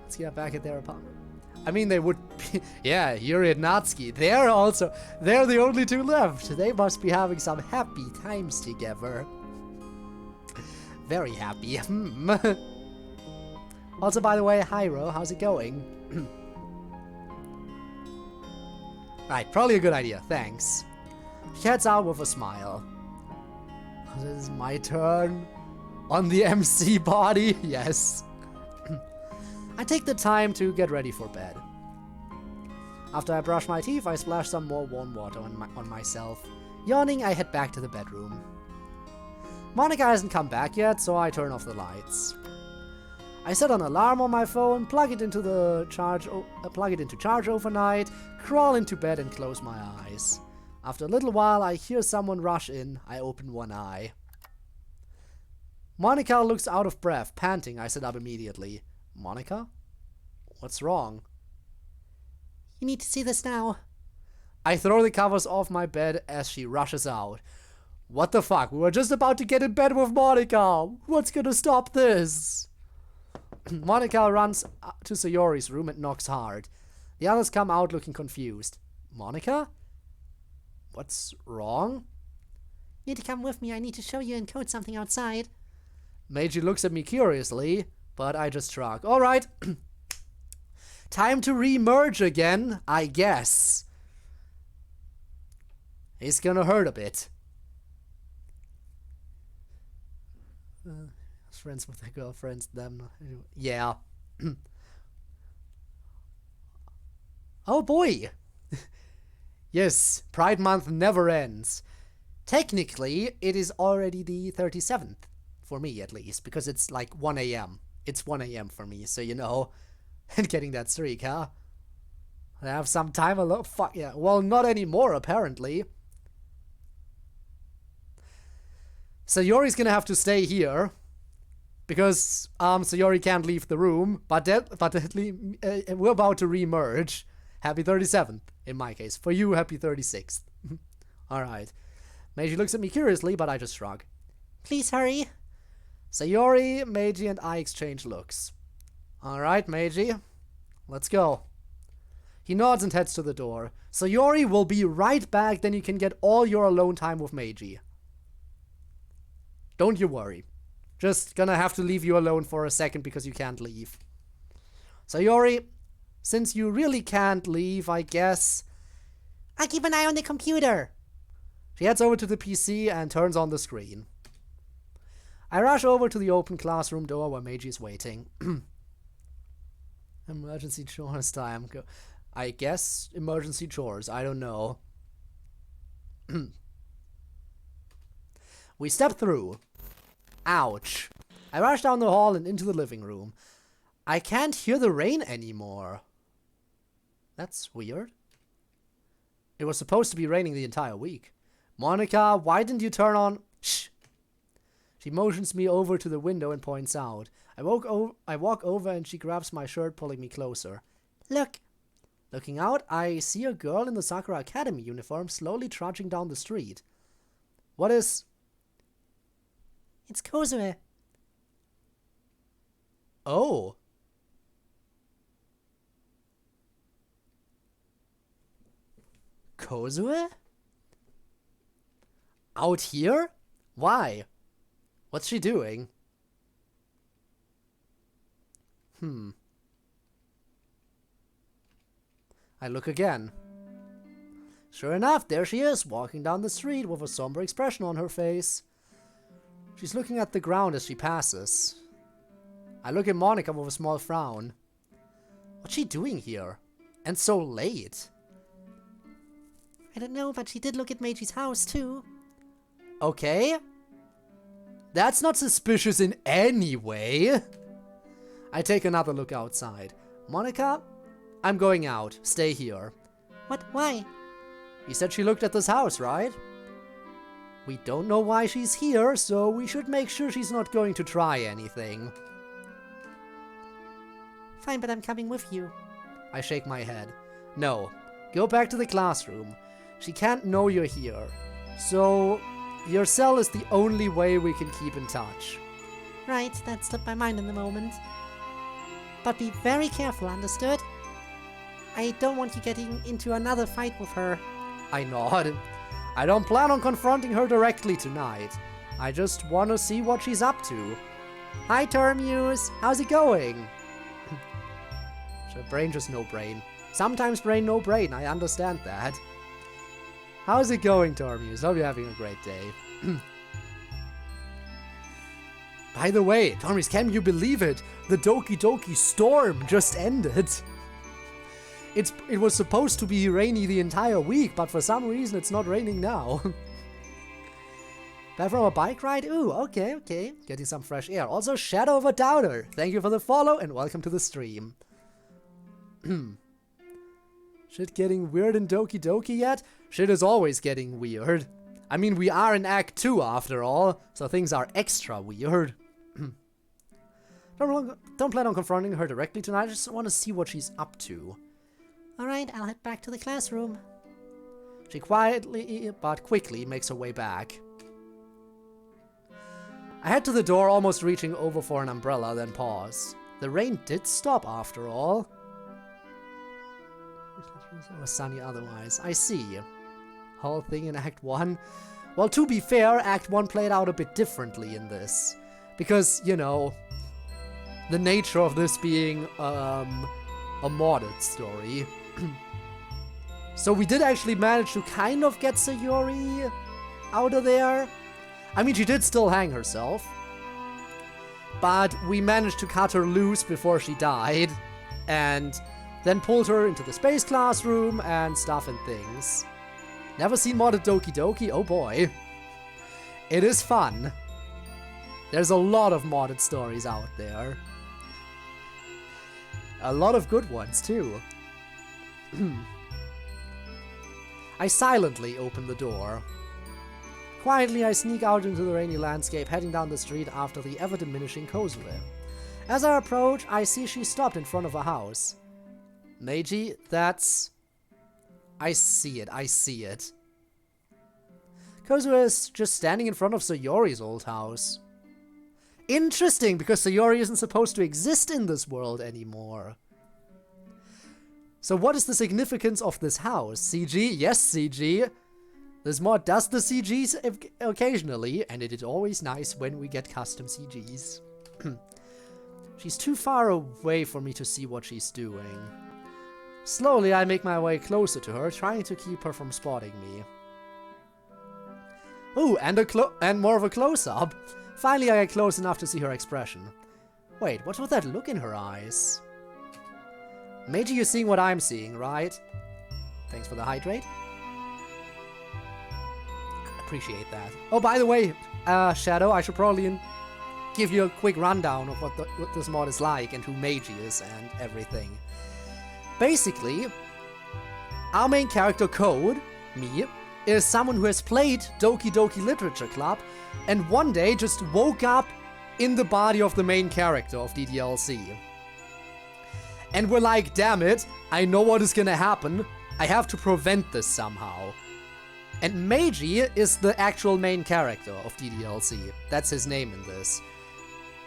Speaker 1: Let's get back at their apartment. I mean, they would be, yeah, Yuri and Natsuki, they're the only two left. They must be having some happy times together. Very happy. Also, by the way, Hyro, how's it going? Right, probably a good idea, thanks. She heads out with a smile. This is my turn. On the MC body, yes. I take the time to get ready for bed. After I brush my teeth, I splash some more warm water on myself. Yawning, I head back to the bedroom. Monica hasn't come back yet, so I turn off the lights. I set an alarm on my phone, plug it into charge overnight, crawl into bed and close my eyes. After a little while, I hear someone rush in. I open one eye. Monica looks out of breath, panting. I sit up immediately. Monica? What's wrong?
Speaker 2: You need to see this now.
Speaker 1: I throw the covers off my bed as she rushes out. What the fuck? We were just about to get in bed with Monica. What's gonna stop this? Monica runs to Sayori's room and knocks hard. The others come out looking confused. Monica? What's wrong?
Speaker 2: You need to come with me. I need to show you and code something outside.
Speaker 1: Meiji looks at me curiously, but I just shrug. Alright. Time to re-merge again, I guess. It's gonna hurt a bit. Friends with their girlfriends, them. Yeah. Oh boy! Yes, Pride Month never ends. Technically, it is already the 37th. For me, at least, because it's like 1 a.m. It's 1 a.m. for me, so you know. And getting that streak, huh? I have some time alone. Fuck yeah. Well, not anymore, apparently. Sayori's gonna have to stay here. Because, Sayori can't leave the room. But we're about to re-merge. Happy 37th, in my case. For you, happy 36th. Alright. Meiji looks at me curiously, but I just shrug.
Speaker 2: Please hurry.
Speaker 1: Sayori, Meiji, and I exchange looks. Alright, Meiji. Let's go. He nods and heads to the door. Sayori will be right back, then you can get all your alone time with Meiji. Don't you worry. Just gonna have to leave you alone for a second because you can't leave. Sayori, since you really can't leave, I guess...
Speaker 2: I'll keep an eye on the computer.
Speaker 1: She heads over to the PC and turns on the screen. I rush over to the open classroom door where Meiji is waiting. Emergency chores time. I guess emergency chores. I don't know. We step through. Ouch. I rush down the hall and into the living room. I can't hear the rain anymore. That's weird. It was supposed to be raining the entire week. Monica, why didn't you turn on... Shh. She motions me over to the window and points out. I walk over and she grabs my shirt, pulling me closer.
Speaker 2: Look.
Speaker 1: Looking out, I see a girl in the Sakura Academy uniform slowly trudging down the street. What is...
Speaker 2: It's CodeErr.
Speaker 1: Oh. CodeErr? Out here? Why? What's she doing? I look again. Sure enough, there she is, walking down the street with a somber expression on her face. She's looking at the ground as she passes. I look at Monica with a small frown. What's she doing here? And so late?
Speaker 2: I don't know, but she did look at Meiji's house, too.
Speaker 1: Okay. That's not suspicious in any way. I take another look outside. Monica, I'm going out. Stay here.
Speaker 2: What? Why?
Speaker 1: You said she looked at this house, right? We don't know why she's here, so we should make sure she's not going to try anything.
Speaker 2: Fine, but I'm coming with you.
Speaker 1: I shake my head. No. Go back to the classroom. She can't know you're here. So, your cell is the only way we can keep in touch.
Speaker 2: Right, that slipped my mind in the moment. But be very careful, understood? I don't want you getting into another fight with her.
Speaker 1: I nod. I don't plan on confronting her directly tonight. I just want to see what she's up to. Hi, Termuse. How's it going? Brain just no brain. Sometimes brain no brain. I understand that. How's it going, Termuse? Hope you're having a great day. By the way, Termuse, can you believe it? The Doki Doki Storm just ended. It was supposed to be rainy the entire week, but for some reason it's not raining now. Back from a bike ride? Ooh, okay. Getting some fresh air. Also, Shadow of a Doubter. Thank you for the follow and welcome to the stream. Shit getting weird in Doki Doki yet? Shit is always getting weird. I mean, we are in Act 2 after all, so things are extra weird. Don't plan on confronting her directly tonight, I just want to see what she's up to.
Speaker 2: Alright, I'll head back to the classroom.
Speaker 1: She quietly, but quickly, makes her way back. I head to the door, almost reaching over for an umbrella, then pause. The rain did stop after all. It was sunny otherwise. I see. Whole thing in Act 1. Well, to be fair, Act 1 played out a bit differently in this. Because, you know, the nature of this being a modded story. So we did actually manage to kind of get Sayori out of there. I mean, she did still hang herself. But we managed to cut her loose before she died. And then pulled her into the space classroom and stuff and things. Never seen modded Doki Doki? Oh boy. It is fun. There's a lot of modded stories out there. A lot of good ones, too. I silently open the door. Quietly, I sneak out into the rainy landscape, heading down the street after the ever-diminishing Kozue. As I approach, I see she stopped in front of a house. Meiji, that's... I see it, I see it. Kozue is just standing in front of Sayori's old house. Interesting, because Sayori isn't supposed to exist in this world anymore. So what is the significance of this house? CG? Yes, CG. This mod does the CGs occasionally, and it is always nice when we get custom CGs. She's too far away for me to see what she's doing. Slowly, I make my way closer to her, trying to keep her from spotting me. Ooh, and more of a close-up. Finally, I get close enough to see her expression. Wait, what's with that look in her eyes? Meiji, you're seeing what I'm seeing, right? Thanks for the hydrate. Appreciate that. Oh, by the way, Shadow, I should probably give you a quick rundown of what this mod is like and who Meiji is and everything. Basically, our main character, Code, me, is someone who has played Doki Doki Literature Club and one day just woke up in the body of the main character of DDLC. And we're like, damn it, I know what is gonna happen. I have to prevent this somehow. And Meiji is the actual main character of DDLC. That's his name in this.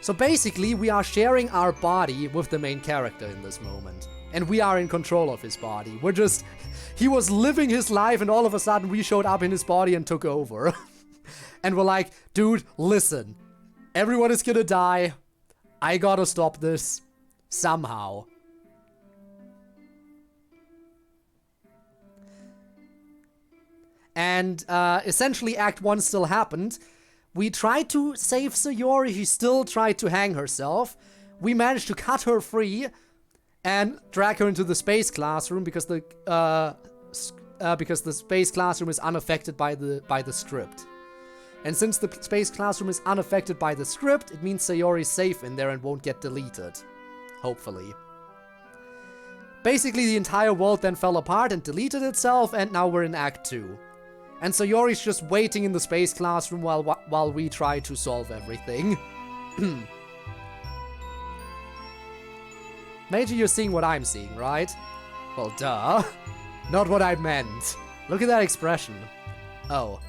Speaker 1: So basically, we are sharing our body with the main character in this moment. And we are in control of his body. We're just... He was living his life and all of a sudden we showed up in his body and took over. And we're like, dude, listen. Everyone is gonna die. I gotta stop this. Somehow. And essentially Act 1 still happened. We tried to save Sayori, she still tried to hang herself. We managed to cut her free and drag her into the space classroom because the space classroom is unaffected by the script. And since the space classroom is unaffected by the script, it means Sayori's safe in there and won't get deleted. Hopefully. Basically, the entire world then fell apart and deleted itself, and now we're in Act 2. And Sayori's just waiting in the space classroom while we try to solve everything. Meiji, you're seeing what I'm seeing, right? Well, duh. Not what I meant. Look at that expression. Oh.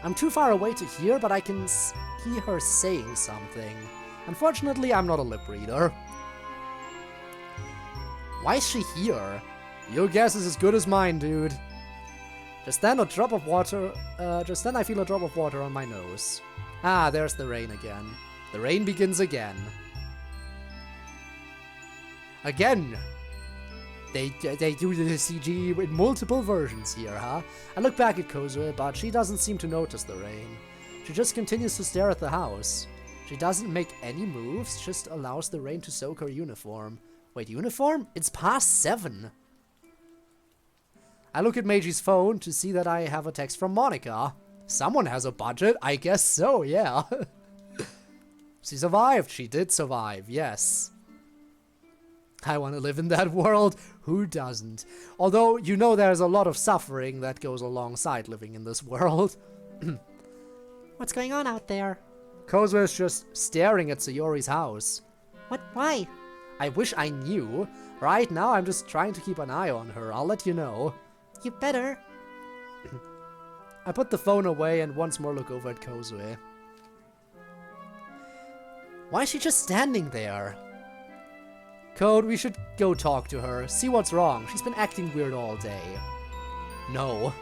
Speaker 1: I'm too far away to hear, but I can hear her saying something. Unfortunately, I'm not a lip reader. Why is she here? Your guess is as good as mine, dude. Just then I feel a drop of water on my nose. Ah, there's the rain again. The rain begins again. Again! They do the CG in multiple versions here, huh? I look back at Kozue, but she doesn't seem to notice the rain. She just continues to stare at the house. She doesn't make any moves, just allows the rain to soak her uniform. Wait, uniform? It's past 7. I look at Meiji's phone to see that I have a text from Monica. Someone has a budget? I guess so, yeah. She survived. She did survive, yes. I want to live in that world. Who doesn't? Although, you know there's a lot of suffering that goes alongside living in this world.
Speaker 2: What's going on out there?
Speaker 1: Kozue is just staring at Sayori's house.
Speaker 2: What? Why?
Speaker 1: I wish I knew. Right now, I'm just trying to keep an eye on her. I'll let you know.
Speaker 2: You better.
Speaker 1: I put the phone away and once more look over at Kozue. Why is she just standing there? Code, we should go talk to her, see what's wrong. She's been acting weird all day. No.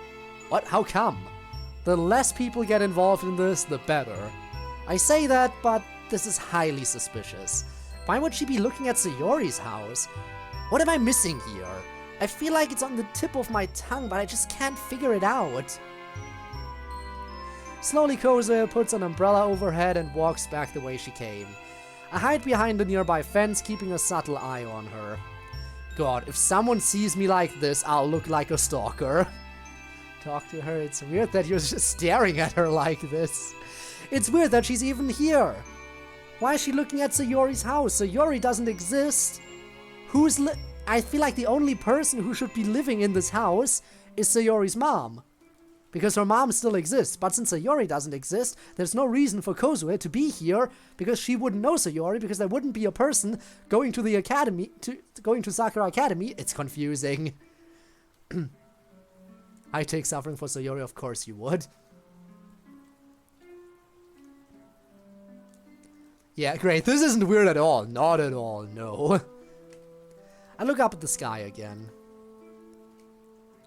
Speaker 1: What? How come? The less people get involved in this, the better. I say that, but this is highly suspicious. Why would she be looking at Sayori's house? What am I missing here? I feel like it's on the tip of my tongue, but I just can't figure it out. Slowly, CodeErr puts an umbrella overhead and walks back the way she came. I hide behind a nearby fence, keeping a subtle eye on her. God, if someone sees me like this, I'll look like a stalker. Talk to her. It's weird that you're just staring at her like this. It's weird that she's even here. Why is she looking at Sayori's house? Sayori doesn't exist. I feel like the only person who should be living in this house is Sayori's mom. Because her mom still exists, but since Sayori doesn't exist, there's no reason for CodeErr to be here, because she wouldn't know Sayori, because there wouldn't be a person going to the academy, going to Sakura Academy. It's confusing. I take suffering for Sayori, of course you would. Yeah, great. This isn't weird at all. Not at all, no. I look up at the sky again.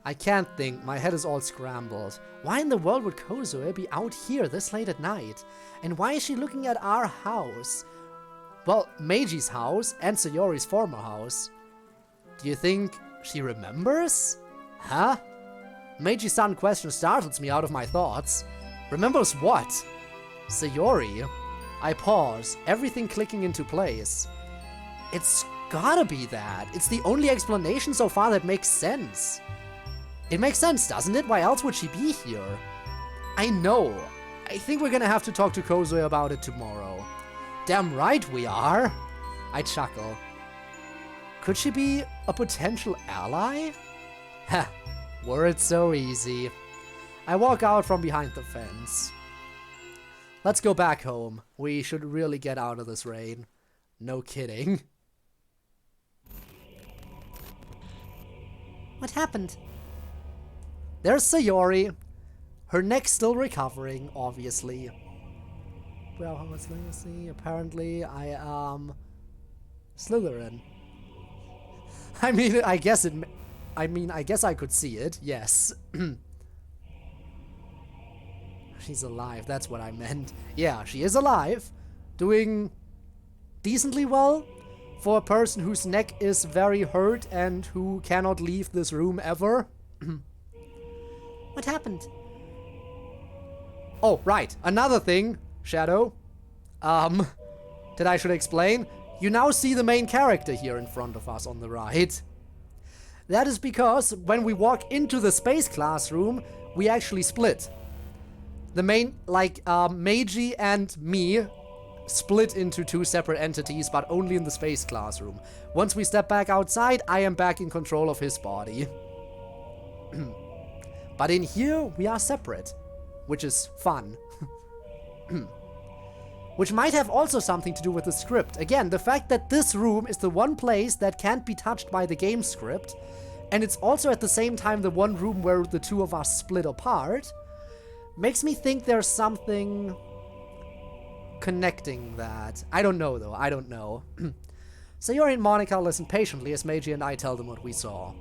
Speaker 1: I can't think. My head is all scrambled. Why in the world would CodeErr be out here this late at night? And why is she looking at our house? Well, Meiji's house and Sayori's former house. Do you think she remembers? Huh? Meiji's sudden question startles me out of my thoughts. Remembers what? Sayori? I pause, everything clicking into place. It's gotta be that. It's the only explanation so far that makes sense. It makes sense, doesn't it? Why else would she be here? I know. I think we're gonna have to talk to CodeErr about it tomorrow. Damn right we are. I chuckle. Could she be a potential ally? Heh, were it so easy. I walk out from behind the fence. Let's go back home. We should really get out of this rain. No kidding.
Speaker 2: What happened?
Speaker 1: There's Sayori. Her neck's still recovering, obviously. Well, let's see. Apparently, I am Slytherin. I mean, I guess I could see it. Yes. She's alive. That's what I meant. Yeah, she is alive, doing decently well for a person whose neck is very hurt and who cannot leave this room ever.
Speaker 2: What happened?
Speaker 1: Oh, right. Another thing, Shadow. That I should explain. You now see the main character here in front of us on the right. That is because when we walk into the space classroom, we actually split. The main, Meiji and me split into two separate entities, but only in the space classroom. Once we step back outside, I am back in control of his body. But in here, we are separate, which is fun. Which might have also something to do with the script. Again, the fact that this room is the one place that can't be touched by the game script, and it's also at the same time the one room where the two of us split apart, makes me think there's something connecting that. I don't know, though. I don't know. Sayori and Monika listen patiently as Meiji and I tell them what we saw.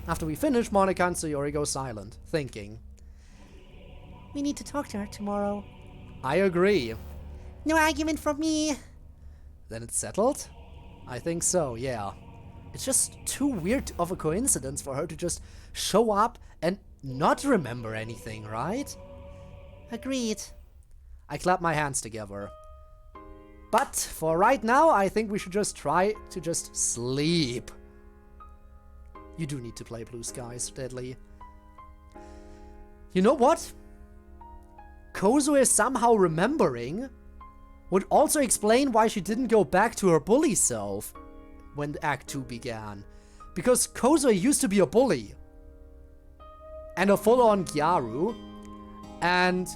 Speaker 1: After we finish, Monika and Sayori go silent, thinking.
Speaker 2: We need to talk to her tomorrow.
Speaker 1: I agree.
Speaker 2: No argument from me.
Speaker 1: Then it's settled? I think so, yeah. It's just too weird of a coincidence for her to just show up and not remember anything, right?
Speaker 2: Agreed.
Speaker 1: I clap my hands together. But for right now, I think we should just try to just sleep. You do need to play Blue Skies, Deadly. You know what? CodeErr somehow remembering would also explain why she didn't go back to her bully self when Act 2 began. Because CodeErr used to be a bully. And a full-on Gyaru. And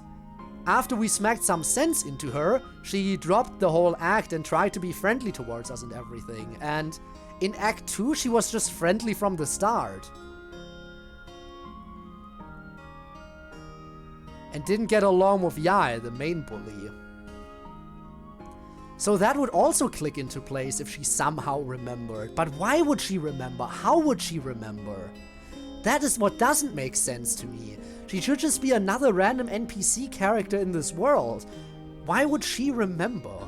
Speaker 1: after we smacked some sense into her, she dropped the whole act and tried to be friendly towards us and everything. And in Act 2, she was just friendly from the start. And didn't get along with Yae, the main bully. So that would also click into place if she somehow remembered. But why would she remember? How would she remember? That is what doesn't make sense to me. She should just be another random NPC character in this world. Why would she remember?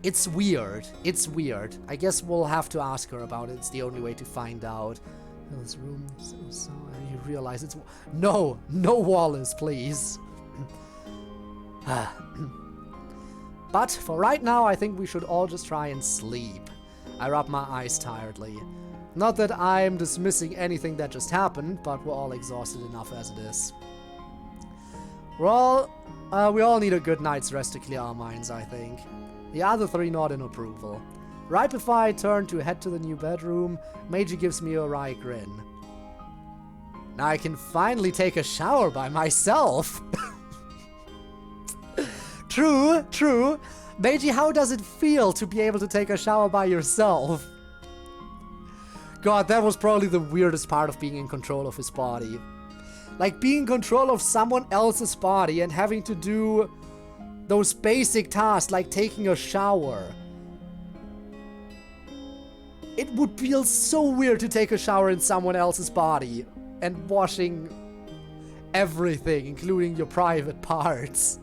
Speaker 1: It's weird. It's weird. I guess we'll have to ask her about it. It's the only way to find out. Oh, this room is so you realize it's... No! No Wallace, please. But for right now, I think we should all just try and sleep. I rub my eyes tiredly. Not that I'm dismissing anything that just happened, but we're all exhausted enough as it is. We all need a good night's rest to clear our minds, I think. The other three nod in approval. Right before I turn to head to the new bedroom, Meiji gives me a wry grin. Now I can finally take a shower by myself! True, true. Meiji, how does it feel to be able to take a shower by yourself? God, that was probably the weirdest part of being in control of his body. Like, being in control of someone else's body and having to do those basic tasks like taking a shower. It would feel so weird to take a shower in someone else's body and washing everything, including your private parts.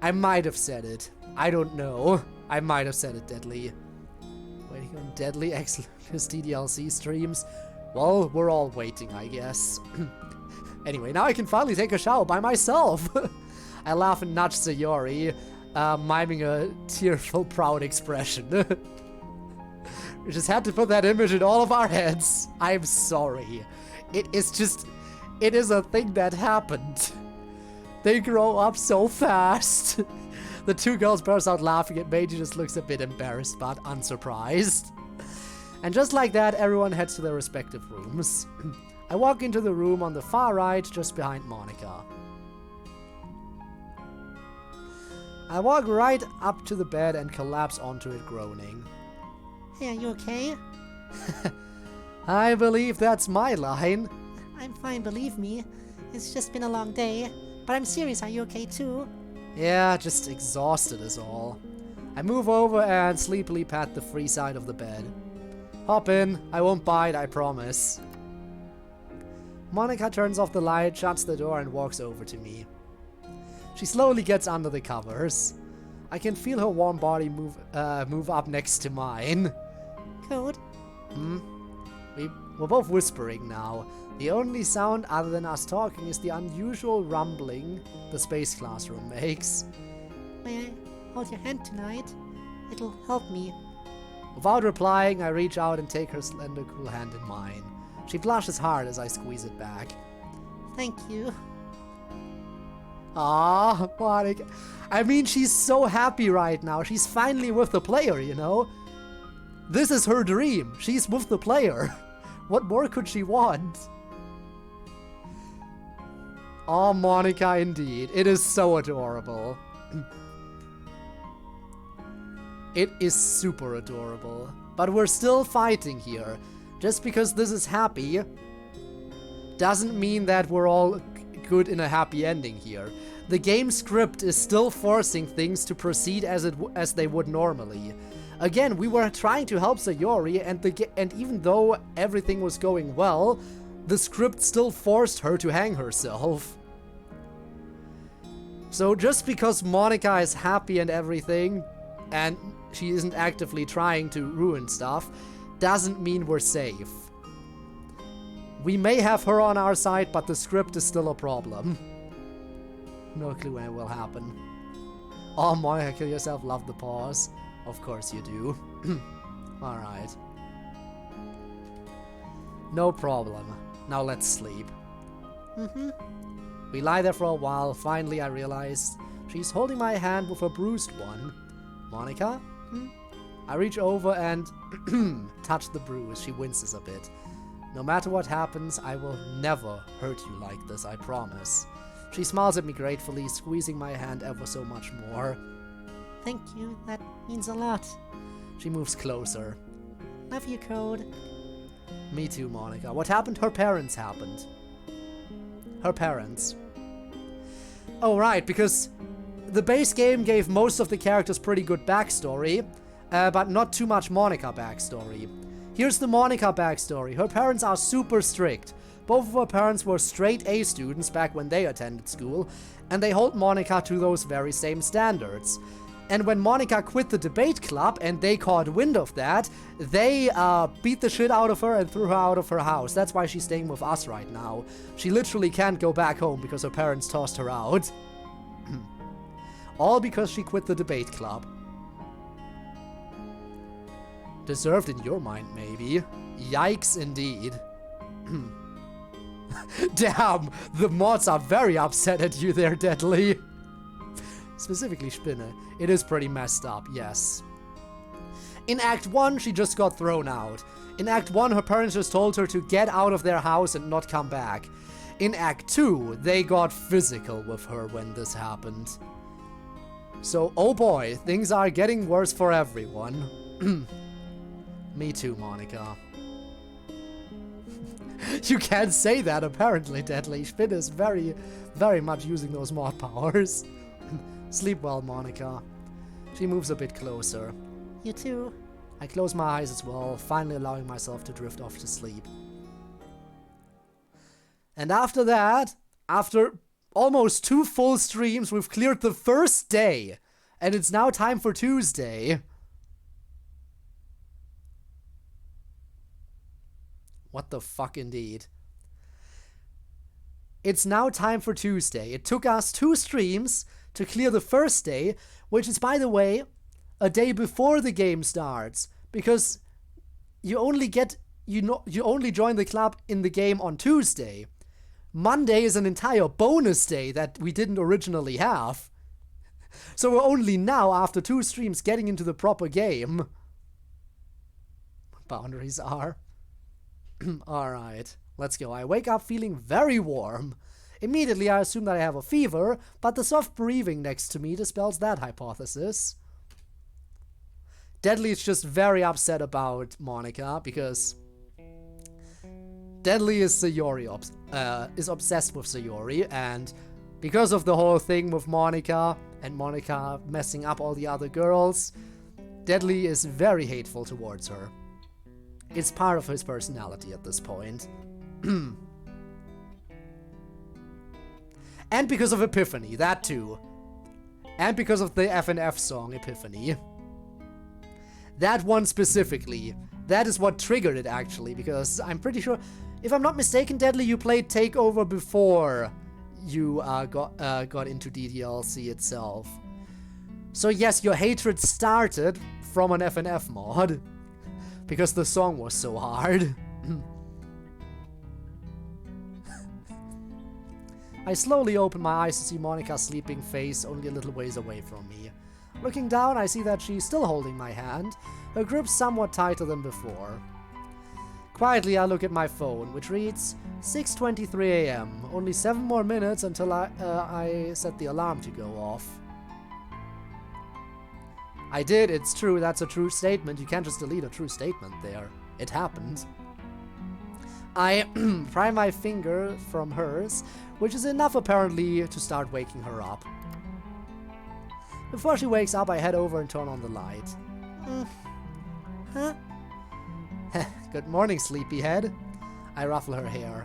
Speaker 1: I might have said it. I don't know. I might have said it, Deadly. Waiting on Deadly Exodus DDLC streams? Well, we're all waiting, I guess. Anyway, now I can finally take a shower by myself! I laugh and nudge Sayori, miming a tearful, proud expression. We just had to put that image in all of our heads. I'm sorry. It is a thing that happened. They grow up so fast. The two girls burst out laughing and Meiji just looks a bit embarrassed but unsurprised. And just like that, everyone heads to their respective rooms. I walk into the room on the far right, just behind Monica. I walk right up to the bed and collapse onto it, groaning.
Speaker 2: Hey, are you okay?
Speaker 1: I believe that's my line.
Speaker 2: I'm fine, believe me. It's just been a long day. But I'm serious, are you okay too?
Speaker 1: Yeah, just exhausted is all. I move over and sleepily pat the free side of the bed. Hop in, I won't bite, I promise. Monica turns off the light, shuts the door and walks over to me. She slowly gets under the covers. I can feel her warm body move up next to mine.
Speaker 2: Code?
Speaker 1: We're both whispering now. The only sound other than us talking is the unusual rumbling the space classroom makes.
Speaker 2: May I hold your hand tonight? It'll help me.
Speaker 1: Without replying, I reach out and take her slender, cool hand in mine. She blushes hard as I squeeze it back.
Speaker 2: Thank you.
Speaker 1: Ah, Monica. I mean, she's so happy right now. She's finally with the player, you know? This is her dream. She's with the player. What more could she want? Oh, Monica, indeed. It is so adorable. It is super adorable. But we're still fighting here. Just because this is happy doesn't mean that we're all good in a happy ending here. The game script is still forcing things to proceed as they would normally. Again, we were trying to help Sayori, and even though everything was going well, the script still forced her to hang herself. So just because Monica is happy and everything, and she isn't actively trying to ruin stuff, doesn't mean we're safe. We may have her on our side, but the script is still a problem. No clue when it will happen. Oh, Monica, kill yourself, love the pause. Of course you do. Alright. No problem. Now let's sleep. We lie there for a while. Finally, I realize she's holding my hand with a bruised one. Monica? I reach over and touch the bruise. She winces a bit. No matter what happens, I will never hurt you like this, I promise. She smiles at me gratefully, squeezing my hand ever so much more.
Speaker 2: Thank you, that means a lot.
Speaker 1: She moves closer.
Speaker 2: Love you, Code.
Speaker 1: Me too, Monica. What happened? Her parents happened. Her parents. Oh, right, because the base game gave most of the characters pretty good backstory, but not too much Monica backstory. Here's the Monica backstory. Her parents are super strict. Both of her parents were straight A students back when they attended school, and they hold Monica to those very same standards. And when Monica quit the debate club and they caught wind of that, they beat the shit out of her and threw her out of her house. That's why she's staying with us right now. She literally can't go back home because her parents tossed her out. All because she quit the debate club. Deserved in your mind, maybe. Yikes, indeed. Damn, the mods are very upset at you there, Deadly. Specifically Spinne. It is pretty messed up, yes. In Act 1, she just got thrown out. In Act 1, her parents just told her to get out of their house and not come back. In Act 2, they got physical with her when this happened. So, oh boy, things are getting worse for everyone. Me too, Monica. You can't say that, apparently, Deadly. Spinne is very, very much using those mod powers. Sleep well, Monica. She moves a bit closer.
Speaker 2: You too.
Speaker 1: I close my eyes as well, finally allowing myself to drift off to sleep. And after that, after almost 2 full streams, we've cleared the first day. And it's now time for Tuesday. What the fuck, indeed. It's now time for Tuesday. It took us 2 streams to clear the first day, which is, by the way, a day before the game starts, because you only join the club in the game on Tuesday. Monday is an entire bonus day that we didn't originally have. So we're only now, after 2 streams, getting into the proper game. Boundaries are. Alright, let's go. I wake up feeling very warm. Immediately I assume that I have a fever, but the soft breathing next to me dispels that hypothesis. Deadly is just very upset about Monica, because Deadly is is obsessed with Sayori, and because of the whole thing with Monica, and Monica messing up all the other girls, Deadly is very hateful towards her. It's part of his personality at this point. And because of Epiphany, that too. And because of the FNF song, Epiphany. That one specifically. That is what triggered it, actually, because I'm pretty sure, if I'm not mistaken, Deadly, you played Takeover before you got into DDLC itself. So yes, your hatred started from an FNF mod. Because the song was so hard. I slowly open my eyes to see Monica's sleeping face only a little ways away from me. Looking down, I see that she's still holding my hand, her grip somewhat tighter than before. Quietly, I look at my phone, which reads 6:23 AM. Only 7 more minutes until I set the alarm to go off. I did, it's true, that's a true statement. You can't just delete a true statement there. It happened. I pry my finger from hers, which is enough apparently to start waking her up. Before she wakes up, I head over and turn on the light.
Speaker 2: Huh?
Speaker 1: Good morning, sleepyhead. I ruffle her hair.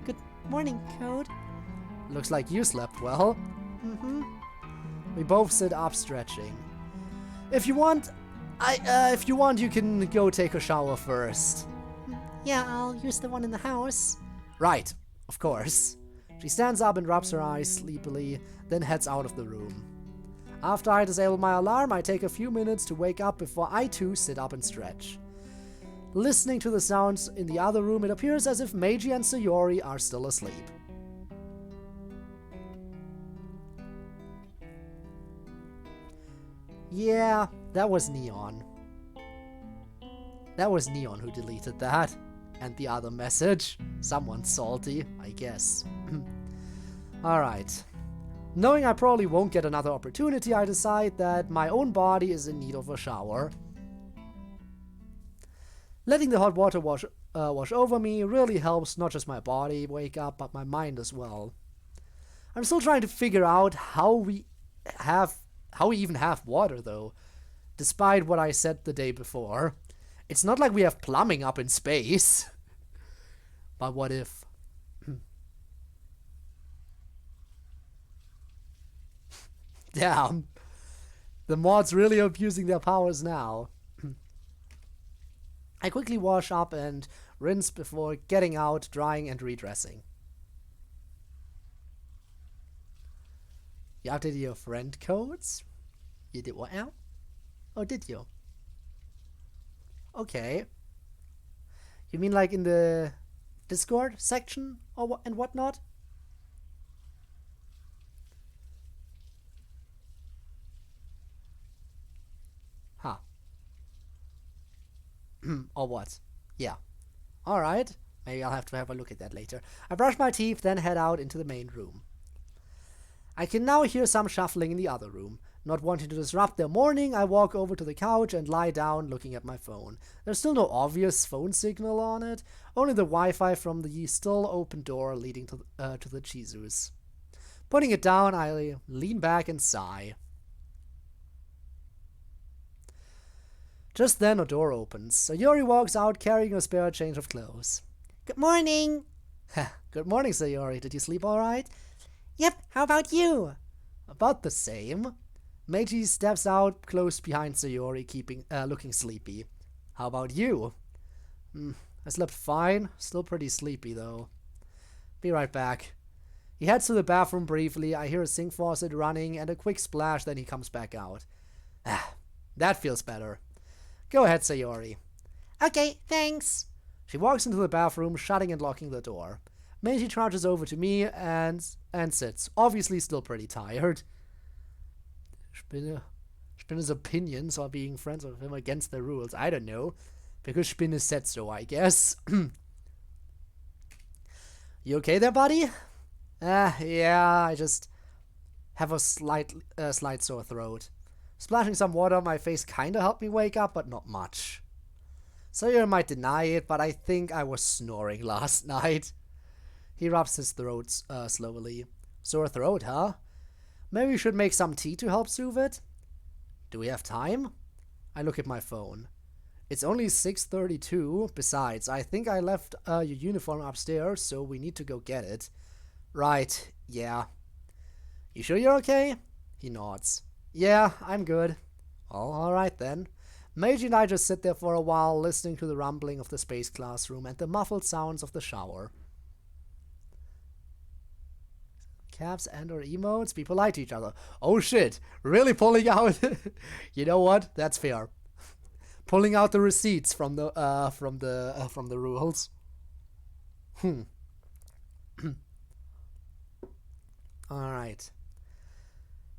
Speaker 2: Good morning, Code.
Speaker 1: Looks like you slept well.
Speaker 2: Mm-hmm.
Speaker 1: We both sit up, stretching. If you want, you can go take a shower first.
Speaker 2: Yeah, I'll use the one in the house.
Speaker 1: Right, of course. She stands up and rubs her eyes sleepily, then heads out of the room. After I disable my alarm, I take a few minutes to wake up before I too sit up and stretch. Listening to the sounds in the other room, it appears as if Meiji and Sayori are still asleep. Yeah, that was Neon. That was Neon who deleted that. And the other message. Someone's salty, I guess. Alright. Knowing I probably won't get another opportunity, I decide that my own body is in need of a shower. Letting the hot water wash over me really helps not just my body wake up, but my mind as well. I'm still trying to figure out how we even have water, though. Despite what I said the day before. It's not like we have plumbing up in space. But what if? Damn. The mods really abusing their powers now. I quickly wash up and rinse before getting out, drying and redressing. You updated your friend codes? You did what now? Oh, did you? Okay. You mean like in the Discord section or what and whatnot? Huh. Or what? Yeah. Alright. Maybe I'll have to have a look at that later. I brush my teeth, then head out into the main room. I can now hear some shuffling in the other room. Not wanting to disrupt their morning, I walk over to the couch and lie down looking at my phone. There's still no obvious phone signal on it, only the Wi-Fi from the still open door leading to the Jesus. Putting it down, I lean back and sigh. Just then a door opens. Sayori walks out carrying a spare change of clothes.
Speaker 2: Good morning.
Speaker 1: Good morning, Sayori. Did you sleep alright?
Speaker 2: Yep, how about you?
Speaker 1: About the same. Meiji steps out close behind Sayori, looking sleepy. How about you? I slept fine. Still pretty sleepy, though. Be right back. He heads to the bathroom briefly. I hear a sink faucet running and a quick splash, then he comes back out. That feels better. Go ahead, Sayori.
Speaker 2: Okay, thanks.
Speaker 1: She walks into the bathroom, shutting and locking the door. Meiji trudges over to me and sits, obviously still pretty tired. Spinner's opinions are being friends with him against the rules. I don't know. Because Spinner said so, I guess. You okay there, buddy? Yeah, I just have a slight sore throat. Splashing some water on my face kinda helped me wake up, but not much. Sayori might deny it, but I think I was snoring last night. He rubs his throat slowly. Sore throat, huh? Maybe we should make some tea to help soothe it? Do we have time? I look at my phone. It's only 6:32. Besides, I think I left your uniform upstairs, so we need to go get it. Right, yeah. You sure you're okay? He nods. Yeah, I'm good. Well, alright then. Meiji and I just sit there for a while, listening to the rumbling of the space classroom and the muffled sounds of the shower. Caps and or emotes, be polite to each other. Oh shit, really pulling out. You know what? That's fair. Pulling out the receipts from the rules. Alright.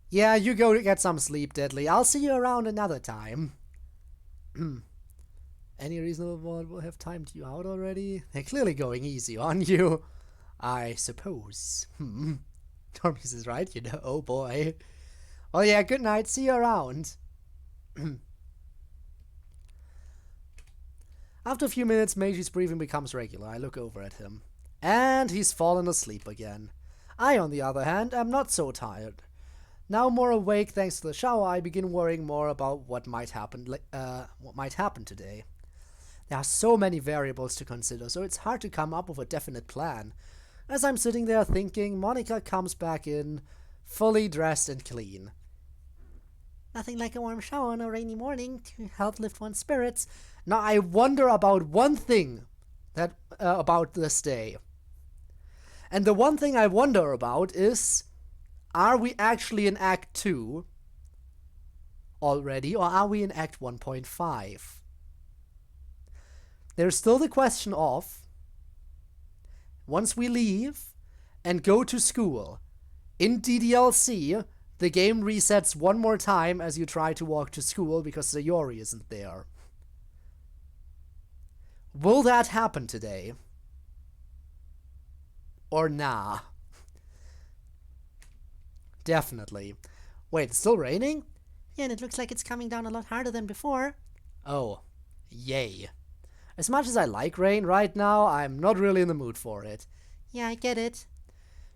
Speaker 1: Yeah, you go get some sleep, Deadly. I'll see you around another time. Any reasonable one will have timed you out already? They're clearly going easy on you. I suppose. Dormis is right, you know. Oh boy. Well, yeah, good night. See you around. After a few minutes, Meiji's breathing becomes regular. I look over at him. And he's fallen asleep again. I, on the other hand, am not so tired. Now more awake thanks to the shower, I begin worrying more about what might happen today. There are so many variables to consider, so it's hard to come up with a definite plan. As I'm sitting there thinking, Monica comes back in, fully dressed and clean.
Speaker 2: Nothing like a warm shower on a rainy morning to help lift one's spirits.
Speaker 1: Now I wonder about one thing about this day. And the one thing I wonder about is, are we actually in Act 2 already, or are we in Act 1.5? There's still the question of, once we leave and go to school, in DDLC, the game resets one more time as you try to walk to school because Sayori isn't there. Will that happen today? Or nah? Definitely. Wait, it's still raining?
Speaker 2: Yeah, and it looks like it's coming down a lot harder than before.
Speaker 1: Oh, yay. As much as I like rain right now, I'm not really in the mood for it.
Speaker 2: Yeah, I get it.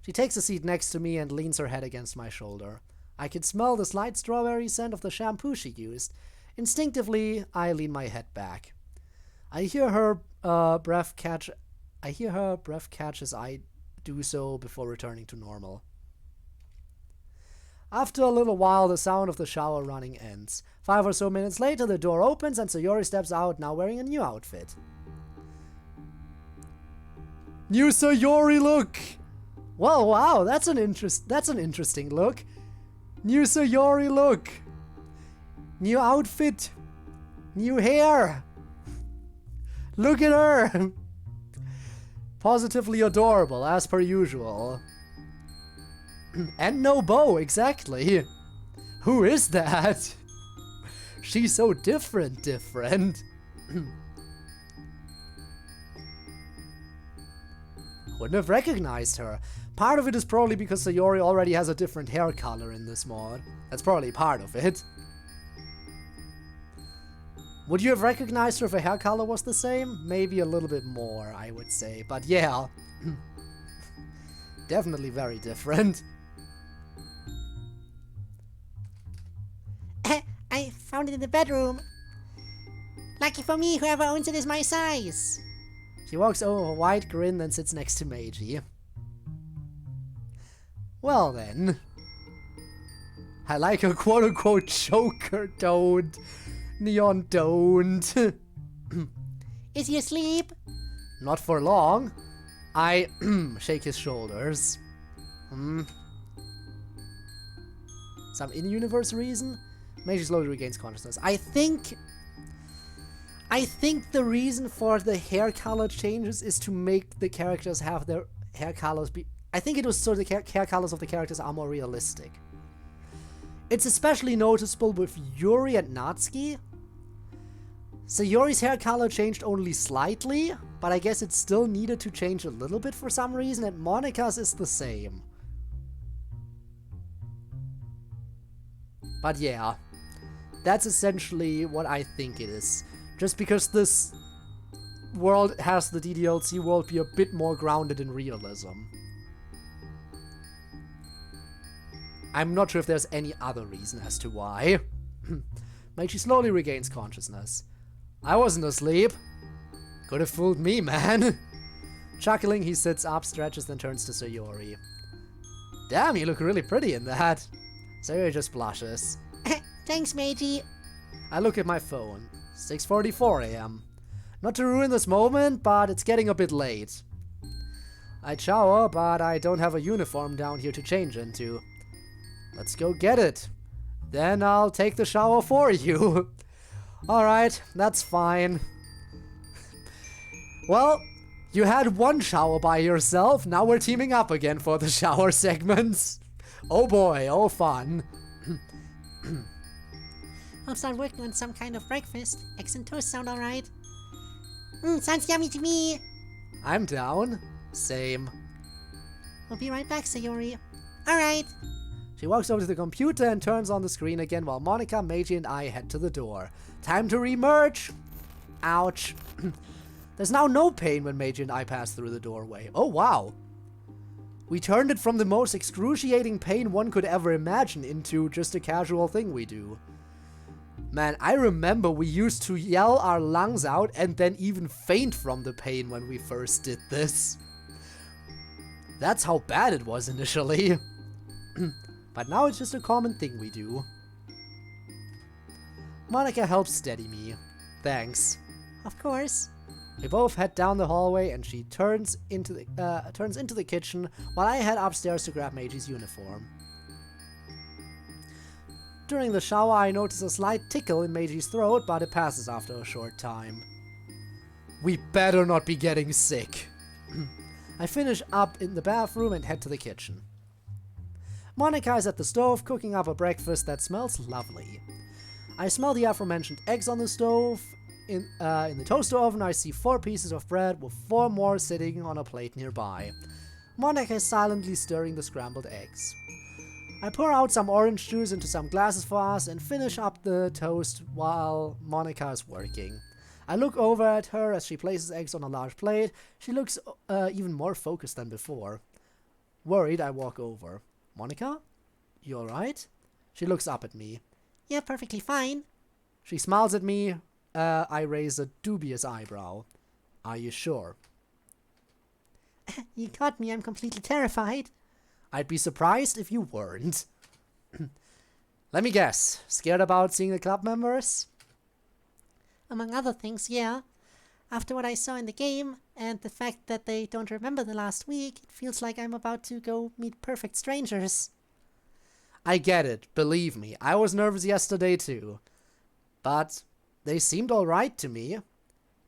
Speaker 1: She takes a seat next to me and leans her head against my shoulder. I can smell the slight strawberry scent of the shampoo she used. Instinctively, I lean my head back. I hear her breath catch as I do so before returning to normal. After a little while, the sound of the shower running ends. 5 or so minutes later, the door opens and Sayori steps out, now wearing a new outfit. New Sayori look! Well, wow, that's an interesting look. New Sayori look. New outfit. New hair. Look at her. Positively adorable, as per usual. And no bow, exactly. Who is that? She's so different. Wouldn't have recognized her. Part of it is probably because Sayori already has a different hair color in this mod. That's probably part of it. Would you have recognized her if her hair color was the same? Maybe a little bit more, I would say. But yeah. Definitely very different.
Speaker 2: I found it in the bedroom. Lucky for me, whoever owns it is my size.
Speaker 1: She walks over with a wide grin and sits next to Meiji. Well then. I like a quote-unquote choker, don't. Neon, don't.
Speaker 2: Is he asleep?
Speaker 1: Not for long. I shake his shoulders. Some in-universe reason? Meiji slowly regains consciousness. I think the reason for the hair color changes is to make the characters have their hair colors be... I think it was so the hair colors of the characters are more realistic. It's especially noticeable with Yuri and Natsuki. Sayori's hair color changed only slightly, but I guess it still needed to change a little bit for some reason, and Monika's is the same. But yeah, that's essentially what I think it is. Just because this world has the DDLC world be a bit more grounded in realism. I'm not sure if there's any other reason as to why. Meiji slowly regains consciousness. I wasn't asleep. Could have fooled me, man. Chuckling, he sits up, stretches, then turns to Sayori. Damn, you look really pretty in that. Sayori just blushes.
Speaker 2: Thanks, Meiji.
Speaker 1: I look at my phone. 6:44 a.m. Not to ruin this moment, but it's getting a bit late. I'd shower, but I don't have a uniform down here to change into. Let's go get it. Then I'll take the shower for you. Alright, that's fine. Well, you had one shower by yourself, now we're teaming up again for the shower segments. Oh boy, oh fun.
Speaker 2: I'll start working on some kind of breakfast. Eggs and toast sound alright. Sounds yummy to me.
Speaker 1: I'm down. Same.
Speaker 2: We'll be right back, Sayori. Alright.
Speaker 1: She walks over to the computer and turns on the screen again while Monika, Meiji, and I head to the door. Time to remerge! Ouch. There's now no pain when Meiji and I pass through the doorway. Oh wow. We turned it from the most excruciating pain one could ever imagine into just a casual thing we do. Man, I remember we used to yell our lungs out and then even faint from the pain when we first did this. That's how bad it was initially. But now it's just a common thing we do. Monika helps steady me. Thanks.
Speaker 2: Of course.
Speaker 1: We both head down the hallway and she turns into the kitchen while I head upstairs to grab Meiji's uniform. During the shower I notice a slight tickle in Meiji's throat, but it passes after a short time. We better not be getting sick. I finish up in the bathroom and head to the kitchen. Monika is at the stove cooking up a breakfast that smells lovely. I smell the aforementioned eggs on the stove. In the toaster oven I see 4 pieces of bread with 4 more sitting on a plate nearby. Monika is silently stirring the scrambled eggs. I pour out some orange juice into some glasses for us and finish up the toast while Monika is working. I look over at her as she places eggs on a large plate. She looks even more focused than before. Worried, I walk over. Monica? You alright? She looks up at me.
Speaker 2: Yeah, perfectly fine.
Speaker 1: She smiles at me. I raise a dubious eyebrow. Are you sure?
Speaker 2: You got me, I'm completely terrified.
Speaker 1: I'd be surprised if you weren't. Let me guess. Scared about seeing the club members?
Speaker 2: Among other things, yeah. After what I saw in the game, and the fact that they don't remember the last week, it feels like I'm about to go meet perfect strangers.
Speaker 1: I get it, believe me. I was nervous yesterday too. But they seemed alright to me.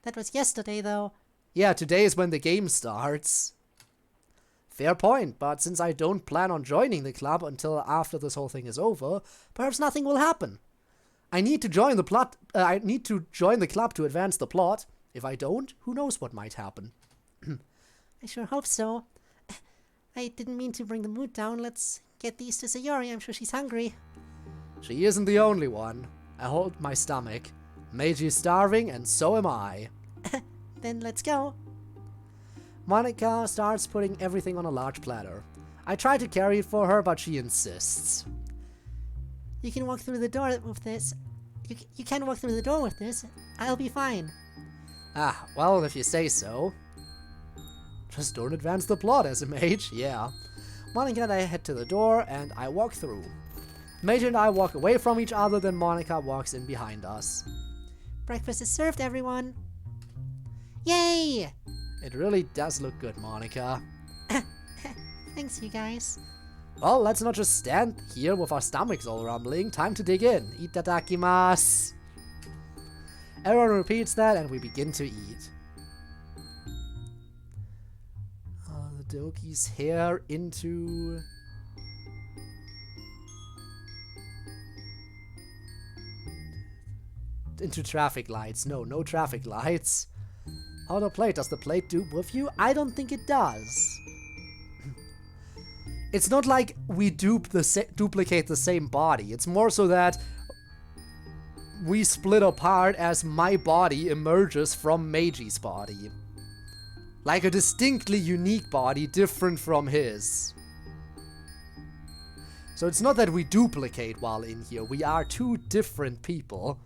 Speaker 2: That was yesterday, though.
Speaker 1: Yeah, today is when the game starts. Fair point, but since I don't plan on joining the club until after this whole thing is over, perhaps nothing will happen. I need to join the club to advance the plot. If I don't, who knows what might happen.
Speaker 2: I sure hope so. I didn't mean to bring the mood down. Let's get these to Sayori. I'm sure she's hungry.
Speaker 1: She isn't the only one. I hold my stomach. Meiji is starving, and so am I.
Speaker 2: Then let's go.
Speaker 1: Monica starts putting everything on a large platter. I try to carry it for her, but she insists.
Speaker 2: You can walk through the door with this. You can walk through the door with this. I'll be fine.
Speaker 1: Ah, well, if you say so. Just don't advance the plot as a mage, yeah. Monica and I head to the door, and I walk through. Meiji and I walk away from each other, then Monica walks in behind us.
Speaker 2: Breakfast is served, everyone. Yay!
Speaker 1: It really does look good, Monica.
Speaker 2: Thanks, you guys.
Speaker 1: Well, let's not just stand here with our stomachs all rumbling. Time to dig in. Itadakimasu. Everyone repeats that, and we begin to eat. The Doki's hair into traffic lights. No traffic lights. Oh, the plate. Does the plate dupe with you? I don't think it does. It's not like we duplicate the same body. It's more so that we split apart as my body emerges from Meiji's body. Like a distinctly unique body, different from his. So it's not that we duplicate while in here. We are two different people.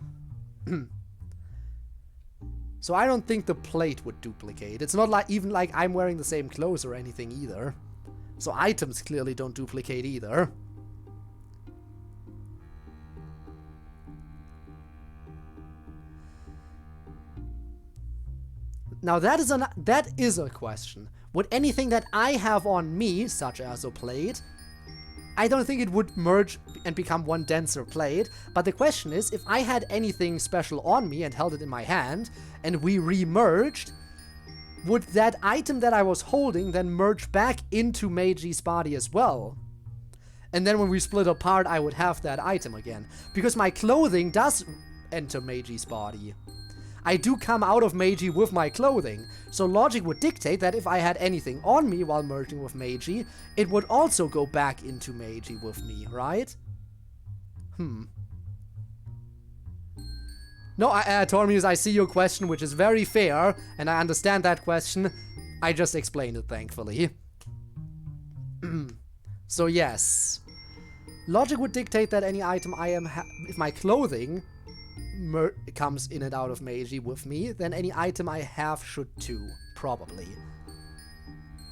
Speaker 1: So I don't think the plate would duplicate. It's not like even like I'm wearing the same clothes or anything either. So items clearly don't duplicate either. Now that is a question. Would anything that I have on me, such as a plate, I don't think it would merge and become one denser plate, but the question is, if I had anything special on me and held it in my hand, and we re-merged, would that item that I was holding then merge back into Meiji's body as well? And then when we split apart, I would have that item again. Because my clothing does enter Meiji's body. I do come out of Meiji with my clothing, so logic would dictate that if I had anything on me while merging with Meiji, it would also go back into Meiji with me, right? No, Tormius, I see your question, which is very fair, and I understand that question. I just explained it, thankfully. So yes. Logic would dictate that any item I am if my clothing comes in and out of Meiji with me, then any item I have should too, probably.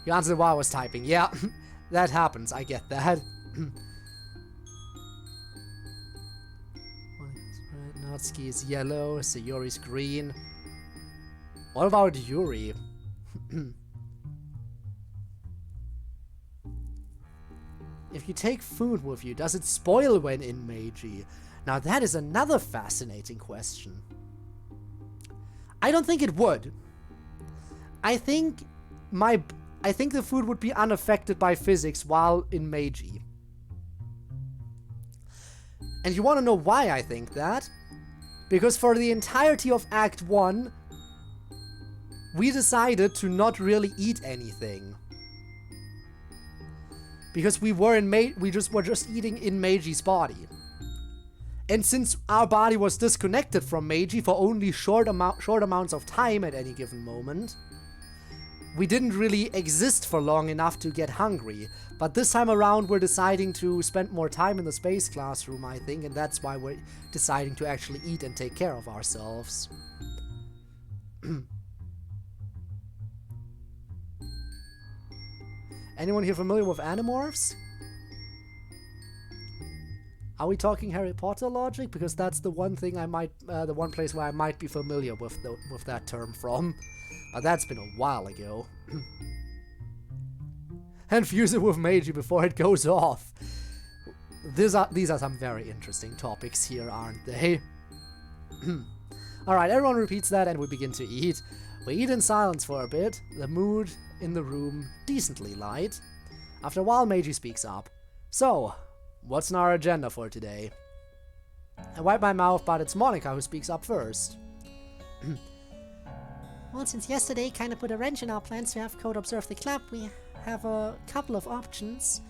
Speaker 1: You answered while I was typing. Yeah, that happens, I get that. Natsuki is yellow, Sayori's green. What about Yuri? If you take food with you, does it spoil when in Meiji? Now that is another fascinating question. I don't think it would. I think the food would be unaffected by physics while in Meiji. And you want to know why I think that? Because for the entirety of Act 1, we decided to not really eat anything. Because we were just eating in Meiji's body. And since our body was disconnected from Meiji for only short amounts of time at any given moment, we didn't really exist for long enough to get hungry. But this time around, we're deciding to spend more time in the space classroom, I think, and that's why we're deciding to actually eat and take care of ourselves. Anyone here familiar with Animorphs? Are we talking Harry Potter logic? Because that's the one thing I might, the one place where I might be familiar with that term from. But that's been a while ago. And fuse it with Meiji before it goes off. These are some very interesting topics here, aren't they? Alright, everyone repeats that and we begin to eat. We eat in silence for a bit, the mood in the room decently light. After a while, Meiji speaks up. So, what's on our agenda for today? I wipe my mouth, but it's Monica who speaks up first.
Speaker 2: Well, since yesterday kinda put a wrench in our plans to have Code observe the club, we have a couple of options.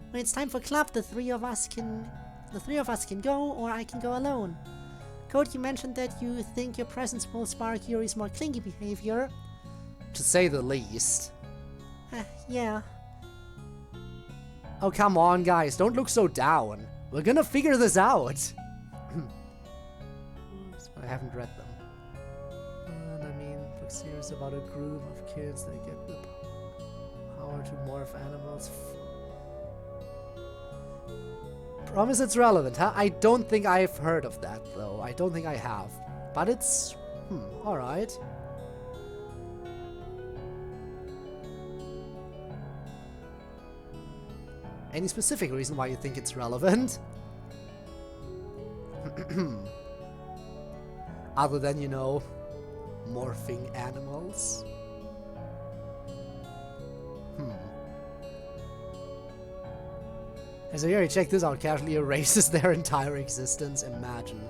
Speaker 2: When it's time for club, the three of us can go, or I can go alone. Code, you mentioned that you think your presence will spark Yuri's more clingy behavior.
Speaker 1: To say the least.
Speaker 2: Yeah.
Speaker 1: Oh, come on, guys, don't look so down. We're gonna figure this out. I haven't read them. And I mean, books here is about a group of kids that get the power to morph animals. Promise it's relevant, huh? I don't think I've heard of that, though. I don't think I have. But it's... alright. Any specific reason why you think it's relevant? Other than, you know, morphing animals? As I already check this out, casually erases their entire existence. Imagine.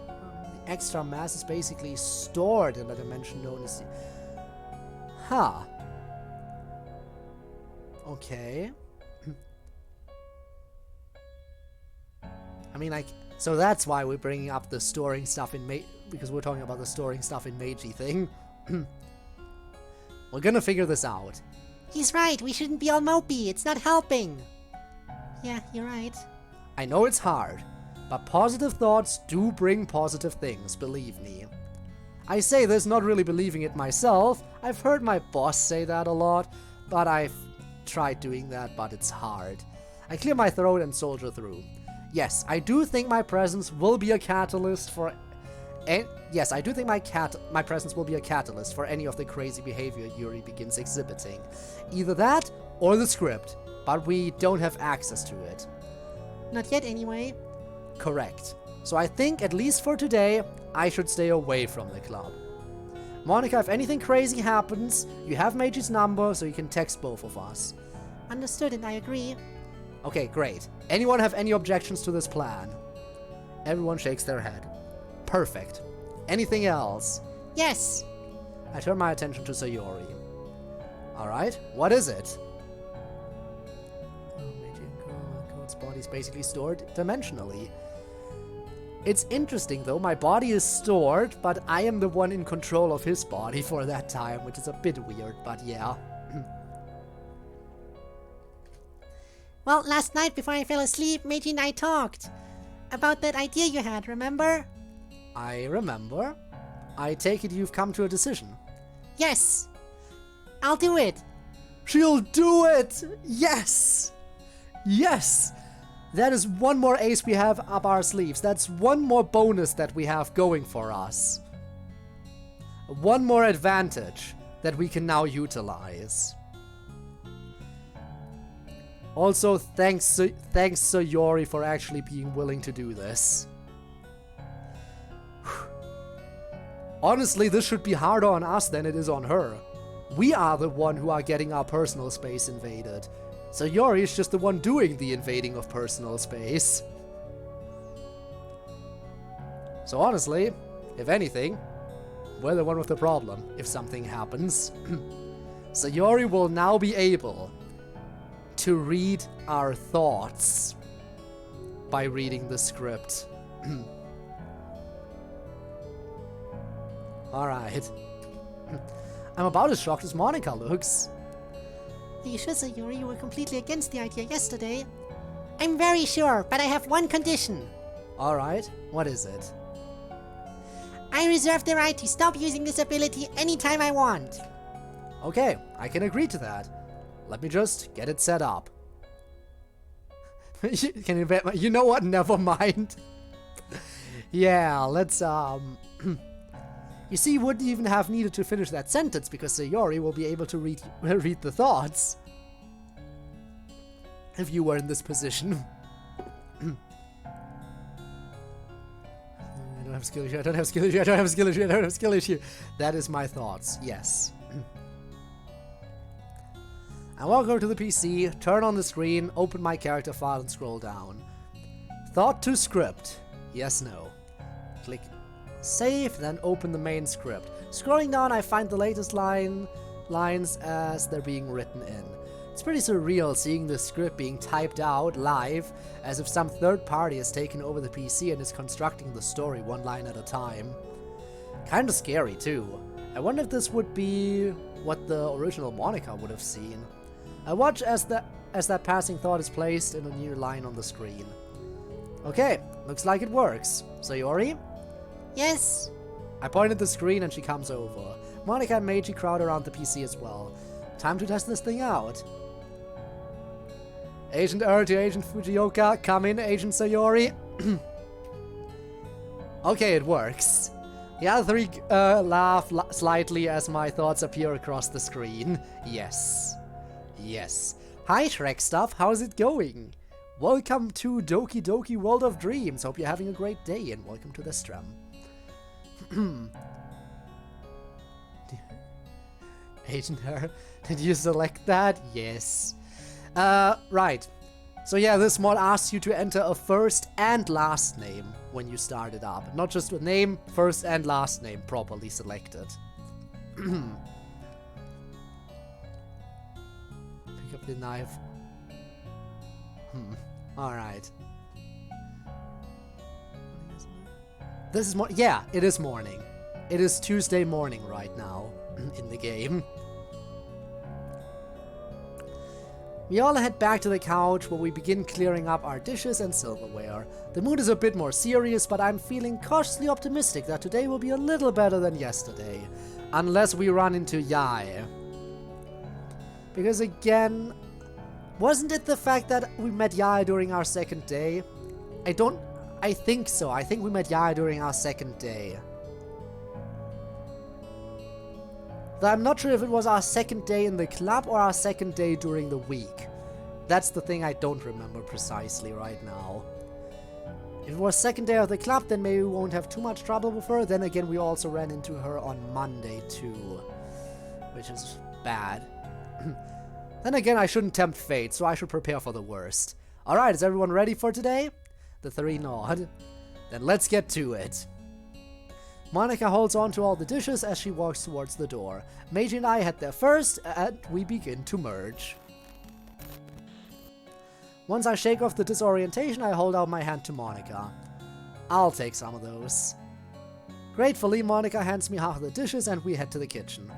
Speaker 1: The extra mass is basically stored in a dimension known as the... Huh. Okay. I mean, like, so that's why we're bringing up the storing stuff in because we're talking about the storing stuff in Meiji thing. We're gonna figure this out.
Speaker 2: He's right, we shouldn't be all mopey, it's not helping. Yeah, you're right.
Speaker 1: I know it's hard, but positive thoughts do bring positive things, believe me. I say this not really believing it myself. I've heard my boss say that a lot, but I've tried doing that, but it's hard. I clear my throat and soldier through. Yes, I do think my presence will be a catalyst for... yes, I do think my presence will be a catalyst for any of the crazy behavior Yuri begins exhibiting. Either that, or the script, but we don't have access to it.
Speaker 2: Not yet, anyway.
Speaker 1: Correct. So I think, at least for today, I should stay away from the club. Monica, if anything crazy happens, you have Meiji's number, so you can text both of us.
Speaker 2: Understood, and I agree.
Speaker 1: Okay, great. Anyone have any objections to this plan? Everyone shakes their head. Perfect. Anything else?
Speaker 2: Yes!
Speaker 1: I turn my attention to Sayori. Alright, what is it? Meiji and Code's body is basically stored dimensionally. It's interesting though, my body is stored, but I am the one in control of his body for that time, which is a bit weird, but yeah.
Speaker 2: Well, last night before I fell asleep, Meiji and I talked about that idea you had, remember?
Speaker 1: I remember. I take it you've come to a decision.
Speaker 2: Yes! I'll do it!
Speaker 1: She'll do it! Yes! Yes! That is one more ace we have up our sleeves. That's one more bonus that we have going for us. One more advantage that we can now utilize. Also, thanks Sayori for actually being willing to do this. Honestly, this should be harder on us than it is on her. We are the one who are getting our personal space invaded. Sayori is just the one doing the invading of personal space. So honestly, if anything, we're the one with the problem if something happens. Sayori will now be able to read our thoughts by reading the script. Alright. I'm about as shocked as Monica looks.
Speaker 2: Are you sure, Sayori, you were completely against the idea yesterday? I'm very sure, but I have one condition.
Speaker 1: Alright, what is it?
Speaker 2: I reserve the right to stop using this ability anytime I want.
Speaker 1: Okay, I can agree to that. Let me just get it set up. Can you bet? You know what? Never mind. Yeah, let's You see, you wouldn't even have needed to finish that sentence because Sayori will be able to read the thoughts. If you were in this position. I don't have skill issue, I don't have skill issue, I don't have skill issue, I don't have skill issue. That is my thoughts, yes. I walk over to the PC, turn on the screen, open my character file and scroll down. Thought to script. Yes, no. Click save, then open the main script. Scrolling down, I find the latest lines as they're being written in. It's pretty surreal seeing the script being typed out live, as if some third party has taken over the PC and is constructing the story one line at a time. Kinda scary too. I wonder if this would be what the original Monica would have seen. I watch as that passing thought is placed in a new line on the screen. Okay, looks like it works. Sayori?
Speaker 2: Yes?
Speaker 1: I point at the screen and she comes over. Monica and Meiji crowd around the PC as well. Time to test this thing out. Agent Err to Agent Fujioka, come in, Agent Sayori. Okay, it works. The other three laugh slightly as my thoughts appear across the screen. Yes. Yes. Hi, Shrek Stuff, how's it going? Welcome to Doki Doki World of Dreams. Hope you're having a great day and welcome to the stream. Agent Err, did you select that? Yes. Right. So yeah, this mod asks you to enter a first and last name when you start it up. Not just a name, first and last name properly selected. Pick up the knife. Alright. This is yeah, it is morning. It is Tuesday morning right now in the game. We all head back to the couch where we begin clearing up our dishes and silverware. The mood is a bit more serious, but I'm feeling cautiously optimistic that today will be a little better than yesterday. Unless we run into Yai. Because again, wasn't it the fact that we met Yai during our second day? I think so. I think we met Yai during our second day. Though I'm not sure if it was our second day in the club or our second day during the week. That's the thing I don't remember precisely right now. If it was second day of the club, then maybe we won't have too much trouble with her. Then again, we also ran into her on Monday too, which is bad. Then again, I shouldn't tempt fate, so I should prepare for the worst. Alright, is everyone ready for today? The three nod. Then let's get to it. Monica holds on to all the dishes as she walks towards the door. Meiji and I head there first, and we begin to merge. Once I shake off the disorientation, I hold out my hand to Monica. I'll take some of those. Gratefully, Monica hands me half of the dishes and we head to the kitchen.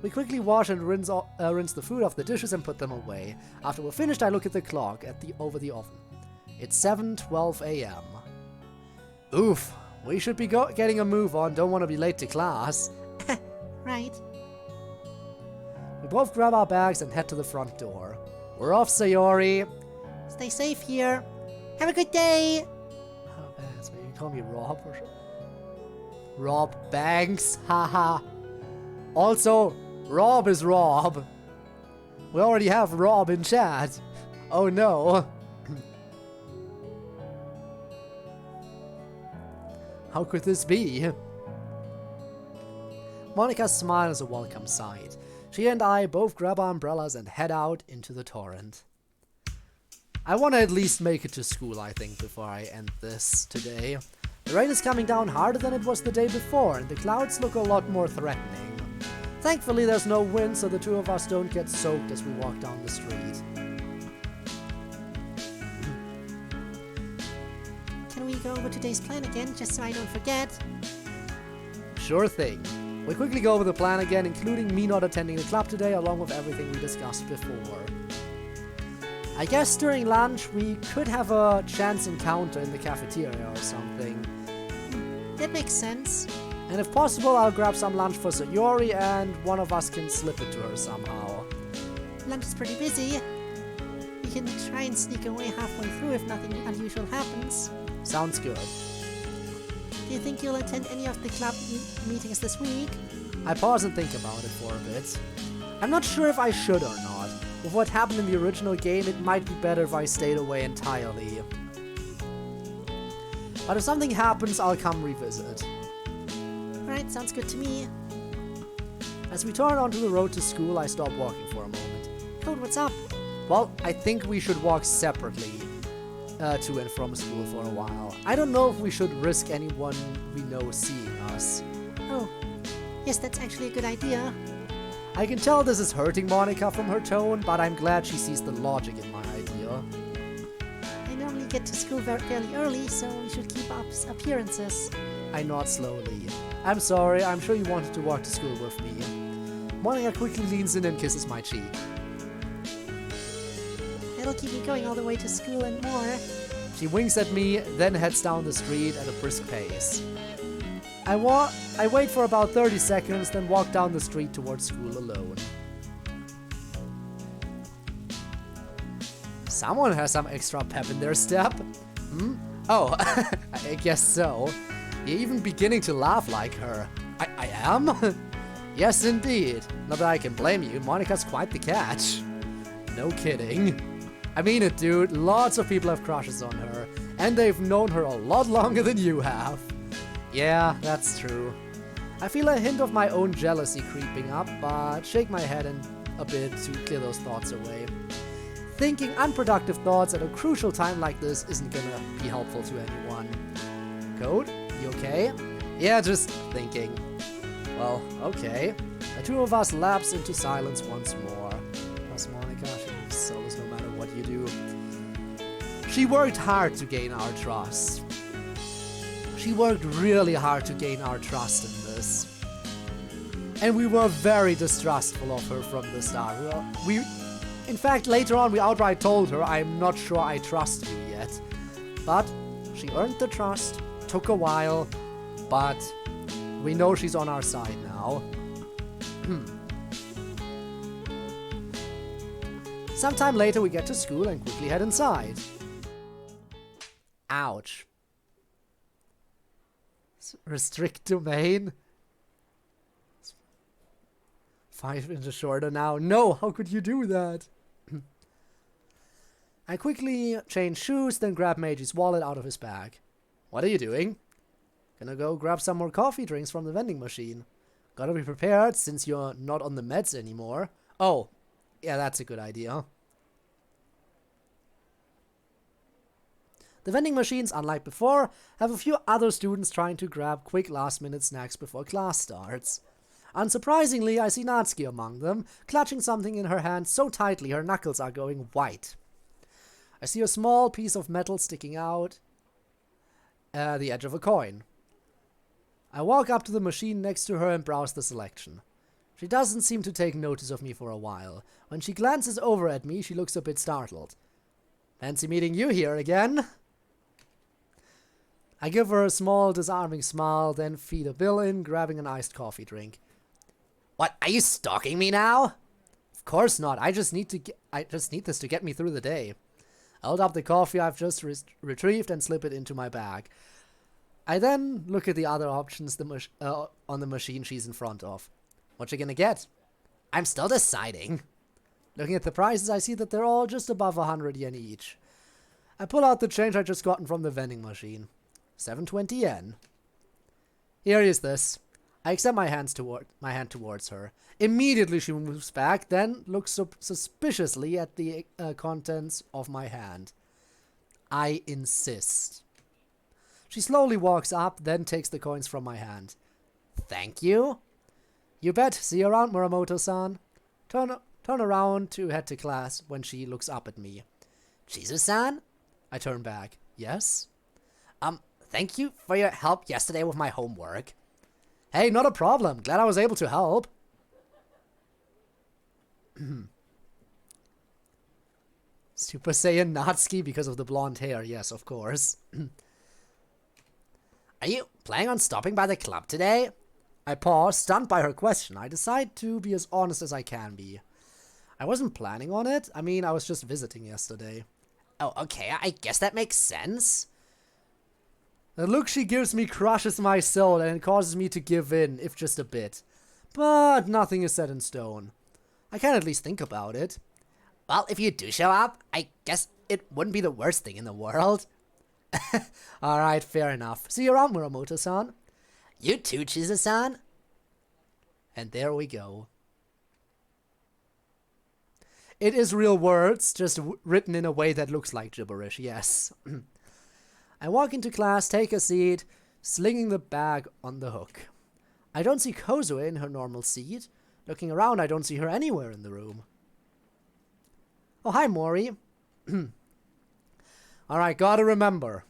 Speaker 1: We quickly wash and rinse the food off the dishes and put them away. After we're finished, I look at the clock over the oven. It's 7:12 a.m. Oof. We should be getting a move on, don't want to be late to class.
Speaker 2: Right.
Speaker 1: We both grab our bags and head to the front door. We're off, Sayori.
Speaker 2: Stay safe here. Have a good day.
Speaker 1: Oh, man, so you call me Rob or Rob Banks? Haha. Also, Rob is Rob. We already have Rob in chat. Oh no. How could this be? Monica's smile is a welcome sight. She and I both grab our umbrellas and head out into the torrent. I want to at least make it to school, I think, before I end this today. The rain is coming down harder than it was the day before, and the clouds look a lot more threatening. Thankfully, there's no wind, so the two of us don't get soaked as we walk down the street.
Speaker 2: Can we go over today's plan again, just so I don't forget?
Speaker 1: Sure thing. We quickly go over the plan again, including me not attending the club today, along with everything we discussed before. I guess during lunch we could have a chance encounter in the cafeteria or something.
Speaker 2: That makes sense.
Speaker 1: And if possible, I'll grab some lunch for Sayori and one of us can slip it to her somehow.
Speaker 2: Lunch is pretty busy. We can try and sneak away halfway through if nothing unusual happens.
Speaker 1: Sounds good.
Speaker 2: Do you think you'll attend any of the club meetings this week?
Speaker 1: I pause and think about it for a bit. I'm not sure if I should or not. With what happened in the original game, it might be better if I stayed away entirely. But if something happens, I'll come revisit.
Speaker 2: Alright, sounds good to me.
Speaker 1: As we turn onto the road to school, I stop walking for a moment.
Speaker 2: Code, what's up?
Speaker 1: Well, I think we should walk separately to and from school for a while. I don't know if we should risk anyone we know seeing us.
Speaker 2: Oh, yes, that's actually a good idea.
Speaker 1: I can tell this is hurting Monica from her tone, but I'm glad she sees the logic in my idea.
Speaker 2: I normally get to school fairly early, so we should keep up appearances.
Speaker 1: I nod slowly. I'm sorry, I'm sure you wanted to walk to school with me. Monica quickly leans in and kisses my cheek.
Speaker 2: That'll keep me going all the way to school and more.
Speaker 1: She winks at me, then heads down the street at a brisk pace. I wait for about 30 seconds, then walk down the street towards school alone. Someone has some extra pep in their step. Oh, I guess so. You're even beginning to laugh like her. I am? Yes, indeed. Not that I can blame you, Monica's quite the catch. No kidding. I mean it, dude. Lots of people have crushes on her, and they've known her a lot longer than you have. Yeah, that's true. I feel a hint of my own jealousy creeping up, but shake my head a bit to clear those thoughts away. Thinking unproductive thoughts at a crucial time like this isn't gonna be helpful to anyone. Code? You okay? Yeah, just thinking. Well, okay. The two of us lapse into silence once more. Plus Monica, she solos no matter what you do. She worked hard to gain our trust. She worked really hard to gain our trust in this. And we were very distrustful of her from the start. In fact, later on we outright told her, I'm not sure I trust you yet. But she earned the trust, took a while, but we know she's on our side now. Sometime later we get to school and quickly head inside. Ouch. Restrict domain. 5 inches shorter now. No, how could you do that? I quickly change shoes, then grab Meiji's wallet out of his bag. What are you doing? Gonna go grab some more coffee drinks from the vending machine. Gotta be prepared since you're not on the meds anymore. Oh, yeah, that's a good idea. The vending machines, unlike before, have a few other students trying to grab quick last-minute snacks before class starts. Unsurprisingly, I see Natsuki among them, clutching something in her hand so tightly her knuckles are going white. I see a small piece of metal sticking out the edge of a coin. I walk up to the machine next to her and browse the selection. She doesn't seem to take notice of me for a while. When she glances over at me, she looks a bit startled. Fancy meeting you here again. I give her a small, disarming smile, then feed a bill in, grabbing an iced coffee drink. What, are you stalking me now? Of course not. I just need this to get me through the day. I hold up the coffee I've just retrieved and slip it into my bag. I then look at the other options on the machine she's in front of. What you gonna get? I'm still deciding. Looking at the prices, I see that they're all just above 100 yen each. I pull out the change I just gotten from the vending machine. 720 yen. Here is this. I extend my hand towards her. Immediately she moves back, then looks suspiciously at the contents of my hand. I insist. She slowly walks up, then takes the coins from my hand. Thank you. You bet. See you around, Muramoto-san. Turn around to head to class when she looks up at me. Chizu-san? I turn back. Yes? Thank you for your help yesterday with my homework. Hey, not a problem. Glad I was able to help. Super Saiyan Natsuki because of the blonde hair. Yes, of course. Are you planning on stopping by the club today? I pause, stunned by her question. I decide to be as honest as I can be. I wasn't planning on it. I mean, I was just visiting yesterday. Oh, okay. I guess that makes sense. The look she gives me crushes my soul and it causes me to give in, if just a bit. But nothing is set in stone. I can at least think about it. Well, if you do show up, I guess it wouldn't be the worst thing in the world. Alright, fair enough. See you around, Muramoto-san. You too, Chizu-san. And there we go. It is real words, just written in a way that looks like gibberish, yes. I walk into class, take a seat, slinging the bag on the hook. I don't see Kozue in her normal seat. Looking around, I don't see her anywhere in the room. Oh, hi, Mori. Alright, gotta remember.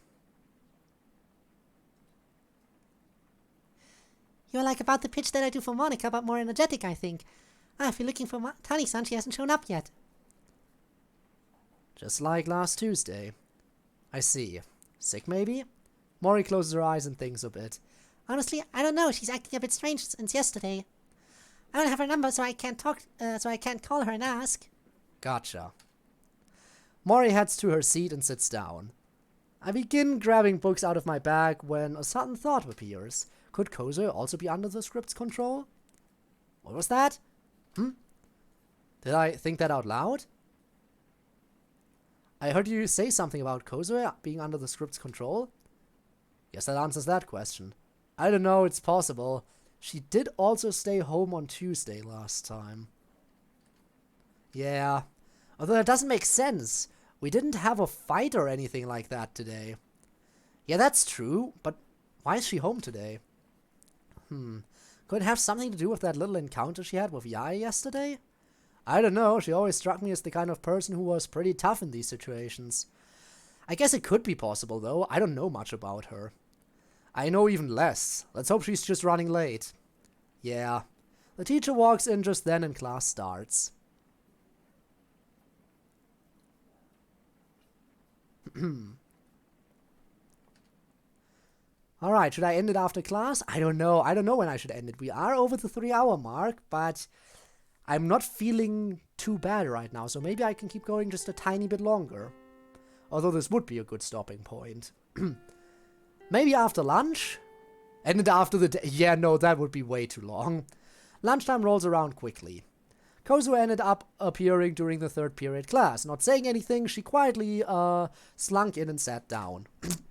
Speaker 2: You're like about the pitch that I do for Monica, but more energetic, I think. If you're looking for Tani-san, she hasn't shown up yet.
Speaker 1: Just like last Tuesday. I see. Sick, maybe? Mori closes her eyes and thinks a bit.
Speaker 2: Honestly, I don't know. She's acting a bit strange since yesterday. I don't have her number, so I can't call her and ask.
Speaker 1: Gotcha. Mori heads to her seat and sits down. I begin grabbing books out of my bag when a sudden thought appears. Could Kozue also be under the script's control? What was that? Did I think that out loud? I heard you say something about Kozue being under the script's control. Guess that answers that question. I don't know, it's possible. She did also stay home on Tuesday last time. Yeah. Although that doesn't make sense. We didn't have a fight or anything like that today. Yeah, that's true, but why is she home today? Could it have something to do with that little encounter she had with Yae yesterday? I don't know, she always struck me as the kind of person who was pretty tough in these situations. I guess it could be possible, though. I don't know much about her. I know even less. Let's hope she's just running late. Yeah. The teacher walks in just then and class starts. Alright, should I end it after class? I don't know. I don't know when I should end it. We are over the 3-hour mark, but I'm not feeling too bad right now, so maybe I can keep going just a tiny bit longer. Although this would be a good stopping point. Maybe after lunch? End it after the day. Yeah, no, that would be way too long. Lunchtime rolls around quickly. Kozue ended up appearing during the third period class. Not saying anything, she quietly slunk in and sat down.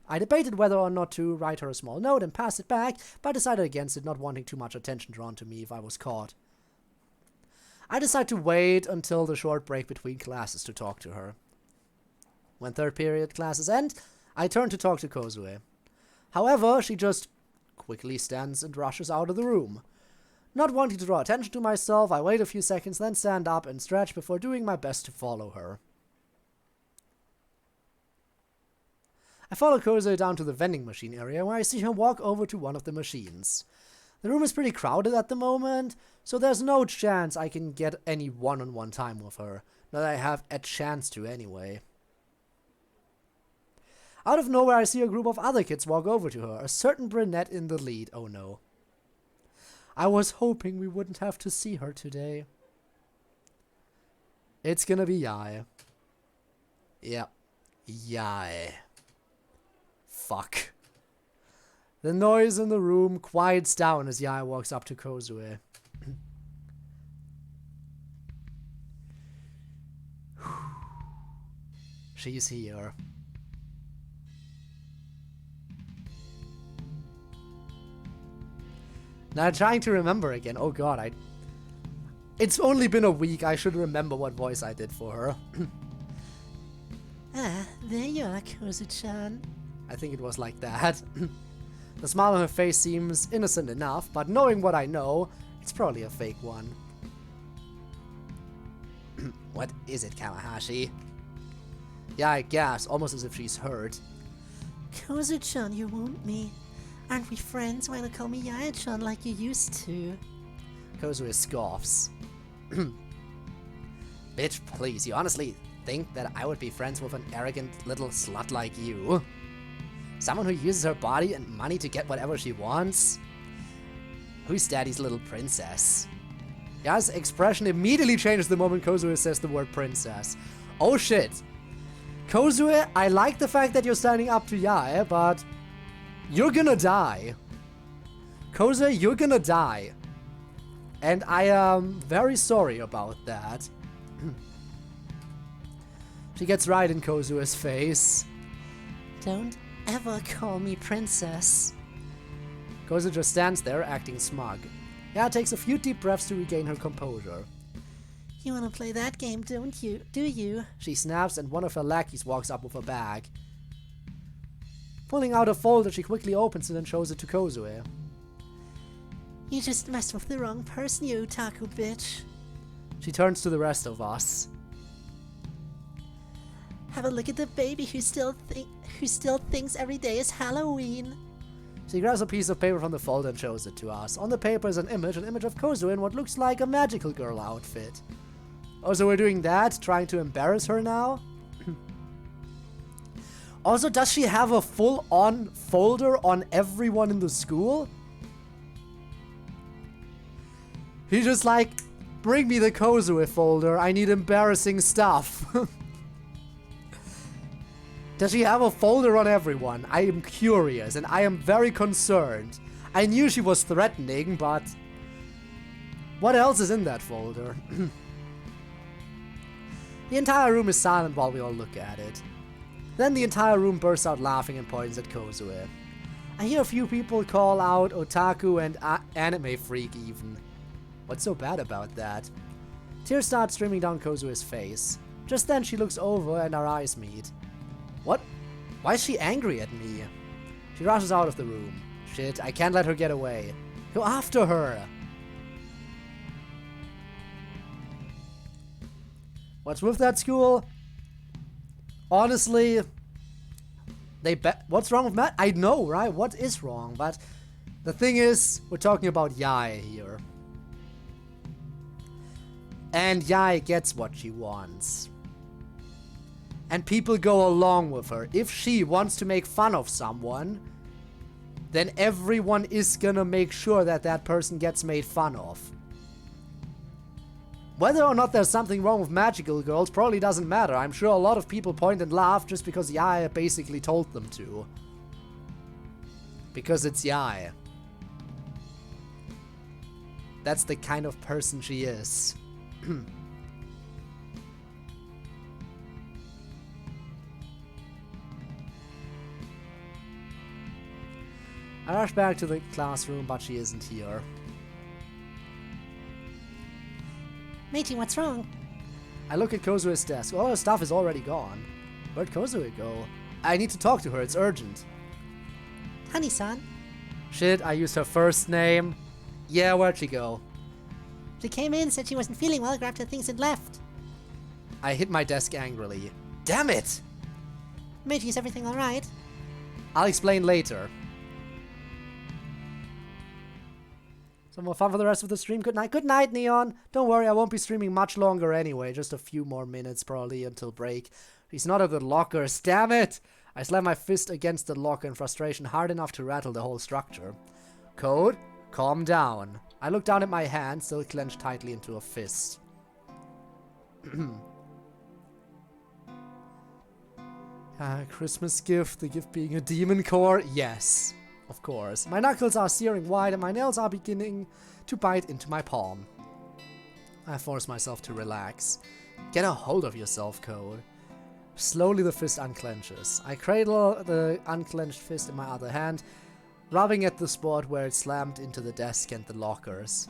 Speaker 1: I debated whether or not to write her a small note and pass it back, but decided against it, not wanting too much attention drawn to me if I was caught. I decided to wait until the short break between classes to talk to her. When third period classes end, I turn to talk to Kozue. However, she just quickly stands and rushes out of the room. Not wanting to draw attention to myself, I wait a few seconds, then stand up and stretch before doing my best to follow her. I follow Kozue down to the vending machine area, where I see her walk over to one of the machines. The room is pretty crowded at the moment, so there's no chance I can get any one-on-one time with her. Not that I have a chance to anyway. Out of nowhere, I see a group of other kids walk over to her, a certain brunette in the lead. Oh no. I was hoping we wouldn't have to see her today. It's gonna be Yae. Yep. Yae. Fuck. The noise in the room quiets down as Yae walks up to Kozue. She's here. Now, trying to remember again. Oh god, it's only been a week. I should remember what voice I did for her.
Speaker 2: There you are, Kozue-chan.
Speaker 1: I think it was like that. The smile on her face seems innocent enough, but knowing what I know, it's probably a fake one. What is it, Kawahashi? Yeah, I gasp, almost as if she's hurt.
Speaker 2: Kozue-chan, you wound me. Aren't we friends? Why not call me Yae-chan like you used to?
Speaker 1: Kozue scoffs. Bitch, please, you honestly think that I would be friends with an arrogant little slut like you? Someone who uses her body and money to get whatever she wants? Who's daddy's little princess? Ya's expression immediately changes the moment Kozue says the word princess. Oh shit. Kozue, I like the fact that you're standing up to Yae, but you're gonna die. Kozue, you're gonna die. And I am very sorry about that. She gets right in Kozue's face.
Speaker 2: Don't ever call me princess.
Speaker 1: Kozue just stands there, acting smug. Ya takes a few deep breaths to regain her composure.
Speaker 2: You wanna play that game, don't you? Do you?
Speaker 1: She snaps and one of her lackeys walks up with a bag. Pulling out a folder, she quickly opens it and shows it to Kozue.
Speaker 2: You just messed with the wrong person, you otaku bitch.
Speaker 1: She turns to the rest of us.
Speaker 2: Have a look at the baby who still thinks every day is Halloween.
Speaker 1: She grabs a piece of paper from the folder and shows it to us. On the paper is an image of Kozue in what looks like a magical girl outfit. Oh, so we're doing that? Trying to embarrass her now? Also, does she have a full-on folder on everyone in the school? He's just like, bring me the Kozue folder, I need embarrassing stuff. Does she have a folder on everyone? I am curious and I am very concerned. I knew she was threatening, but what else is in that folder? The entire room is silent while we all look at it. Then the entire room bursts out laughing and points at Kozue. I hear a few people call out otaku and anime freak even. What's so bad about that? Tears start streaming down Kozue's face. Just then she looks over and our eyes meet. What? Why is she angry at me? She rushes out of the room. Shit, I can't let her get away. Go after her! What's with that school? Honestly, what's wrong with Matt? I know, right? What is wrong? But the thing is, we're talking about Yae here. And Yae gets what she wants. And people go along with her. If she wants to make fun of someone, then everyone is gonna make sure that that person gets made fun of. Whether or not there's something wrong with magical girls probably doesn't matter. I'm sure a lot of people point and laugh just because Yae basically told them to. Because it's Yae. That's the kind of person she is. I rush back to the classroom, but she isn't here.
Speaker 2: Matey, what's wrong?
Speaker 1: I look at Kozue's desk. All her stuff is already gone. Where'd Kozue go? I need to talk to her, it's urgent.
Speaker 2: Honey-san.
Speaker 1: Shit, I used her first name. Yeah, where'd she go?
Speaker 2: She came in, said she wasn't feeling well, grabbed her things and left.
Speaker 1: I hit my desk angrily. Damn it!
Speaker 2: Matey, is everything alright?
Speaker 1: I'll explain later. Some more fun for the rest of the stream. Good night. Good night, Neon. Don't worry, I won't be streaming much longer anyway. Just a few more minutes probably until break. He's not at the lockers. Damn it! I slam my fist against the locker in frustration hard enough to rattle the whole structure. Code, calm down. I look down at my hand, still clenched tightly into a fist. Christmas gift, the gift being a demon core? Yes. Of course. My knuckles are searing wide and my nails are beginning to bite into my palm. I force myself to relax. Get a hold of yourself, Code. Slowly the fist unclenches. I cradle the unclenched fist in my other hand, rubbing at the spot where it slammed into the desk and the lockers.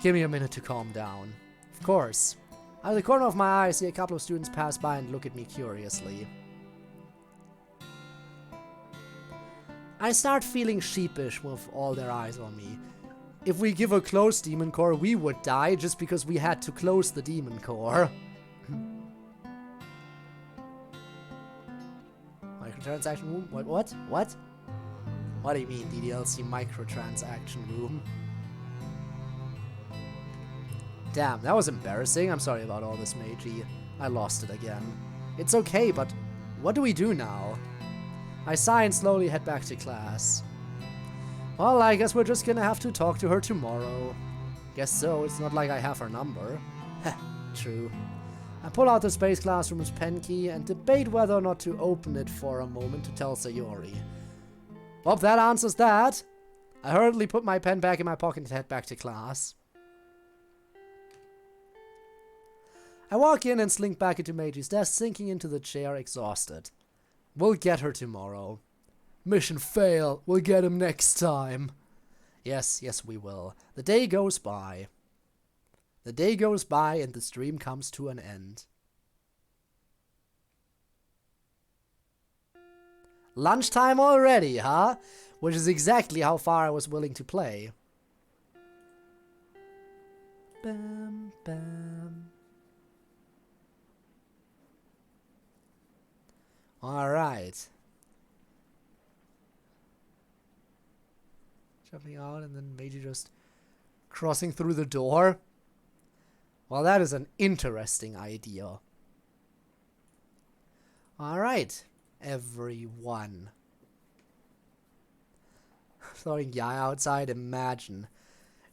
Speaker 1: Give me a minute to calm down. Of course. Out of the corner of my eye, I see a couple of students pass by and look at me curiously. I start feeling sheepish with all their eyes on me. If we give a closed demon core, we would die just because we had to close the demon core. Microtransaction? What? What do you mean, DDLC microtransaction room? Damn, that was embarrassing. I'm sorry about all this, Meiji. I lost it again. It's okay, but what do we do now? I sigh and slowly head back to class. Well, I guess we're just gonna have to talk to her tomorrow. Guess so, it's not like I have her number. Heh, true. I pull out the space classroom's pen key and debate whether or not to open it for a moment to tell Sayori. Well, that answers that. I hurriedly put my pen back in my pocket and head back to class. I walk in and slink back into Meiji's desk, sinking into the chair, exhausted. We'll get her tomorrow. Mission fail. We'll get him next time. Yes, we will. The day goes by. The day goes by and the stream comes to an end. Lunchtime already, huh? Which is exactly how far I was willing to play. Bam, bam. Alright. Jumping out and then Meiji just crossing through the door. Well, that is an interesting idea. Alright, everyone. Throwing Yaya outside, imagine.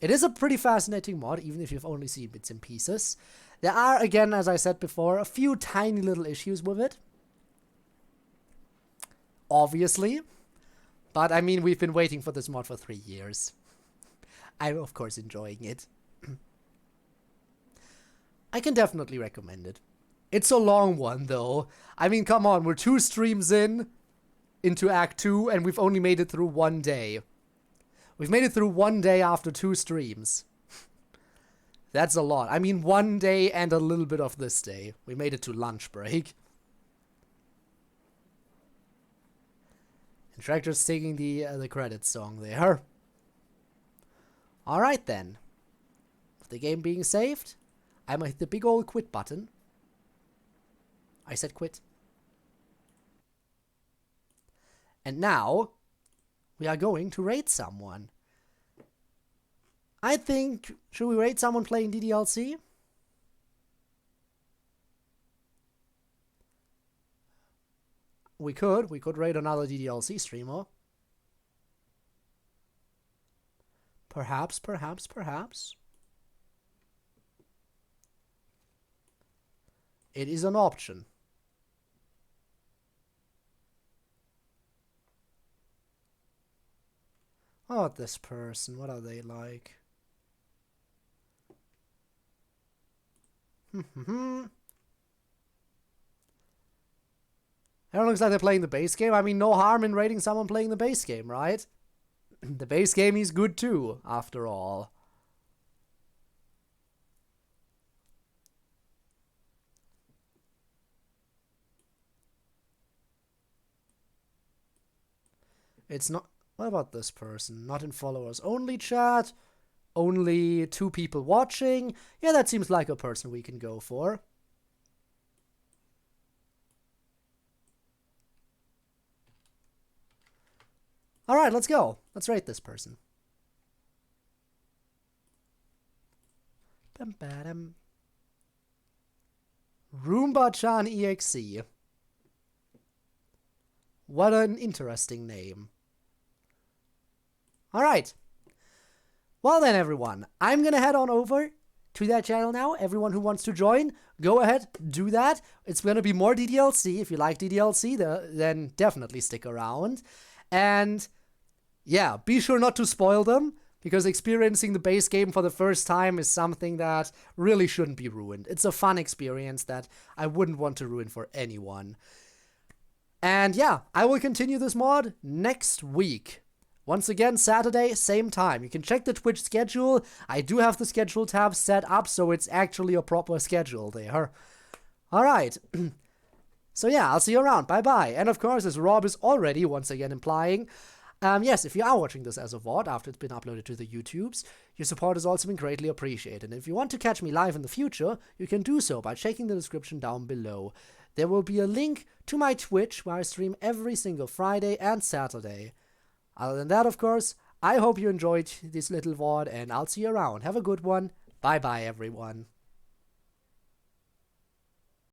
Speaker 1: It is a pretty fascinating mod, even if you've only seen bits and pieces. There are, again, as I said before, a few tiny little issues with it. Obviously. But, I mean, we've been waiting for this mod for 3 years. I'm, of course, enjoying it. I can definitely recommend it. It's a long one, though. I mean, come on, we're 2 streams into Act 2, and we've only made it through 1 day. We've made it through 1 day after 2 streams. That's a lot. I mean, 1 day and a little bit of this day. We made it to lunch break. And Tractor's singing the credits song there. Alright then. With the game being saved, I'm gonna hit the big old quit button. I said quit. And now, we are going to raid someone. I think, should we raid someone playing DDLC? We could raid another DDLC streamer. Perhaps. It is an option. Oh, this person, what are they like? Everyone looks like they're playing the base game. I mean, no harm in rating someone playing the base game, right? The base game is good too, after all. It's not... What about this person? Not in followers. Only chat. Only 2 people watching. Yeah, that seems like a person we can go for. Alright, let's go. Let's rate this person. Roomba-chan EXE. What an interesting name. Alright. Well then, everyone. I'm gonna head on over to that channel now. Everyone who wants to join, go ahead, do that. It's gonna be more DDLC. If you like DDLC, then definitely stick around. And yeah, be sure not to spoil them, because experiencing the base game for the first time is something that really shouldn't be ruined. It's a fun experience that I wouldn't want to ruin for anyone. And yeah, I will continue this mod next week. Once again, Saturday, same time. You can check the Twitch schedule. I do have the schedule tab set up, so it's actually a proper schedule there. Alright. So yeah, I'll see you around. Bye-bye. And of course, as Rob is already once again implying, yes, if you are watching this as a VOD after it's been uploaded to the YouTubes, your support has also been greatly appreciated. And if you want to catch me live in the future, you can do so by checking the description down below. There will be a link to my Twitch where I stream every single Friday and Saturday. Other than that, of course, I hope you enjoyed this little VOD, and I'll see you around. Have a good one. Bye bye, everyone.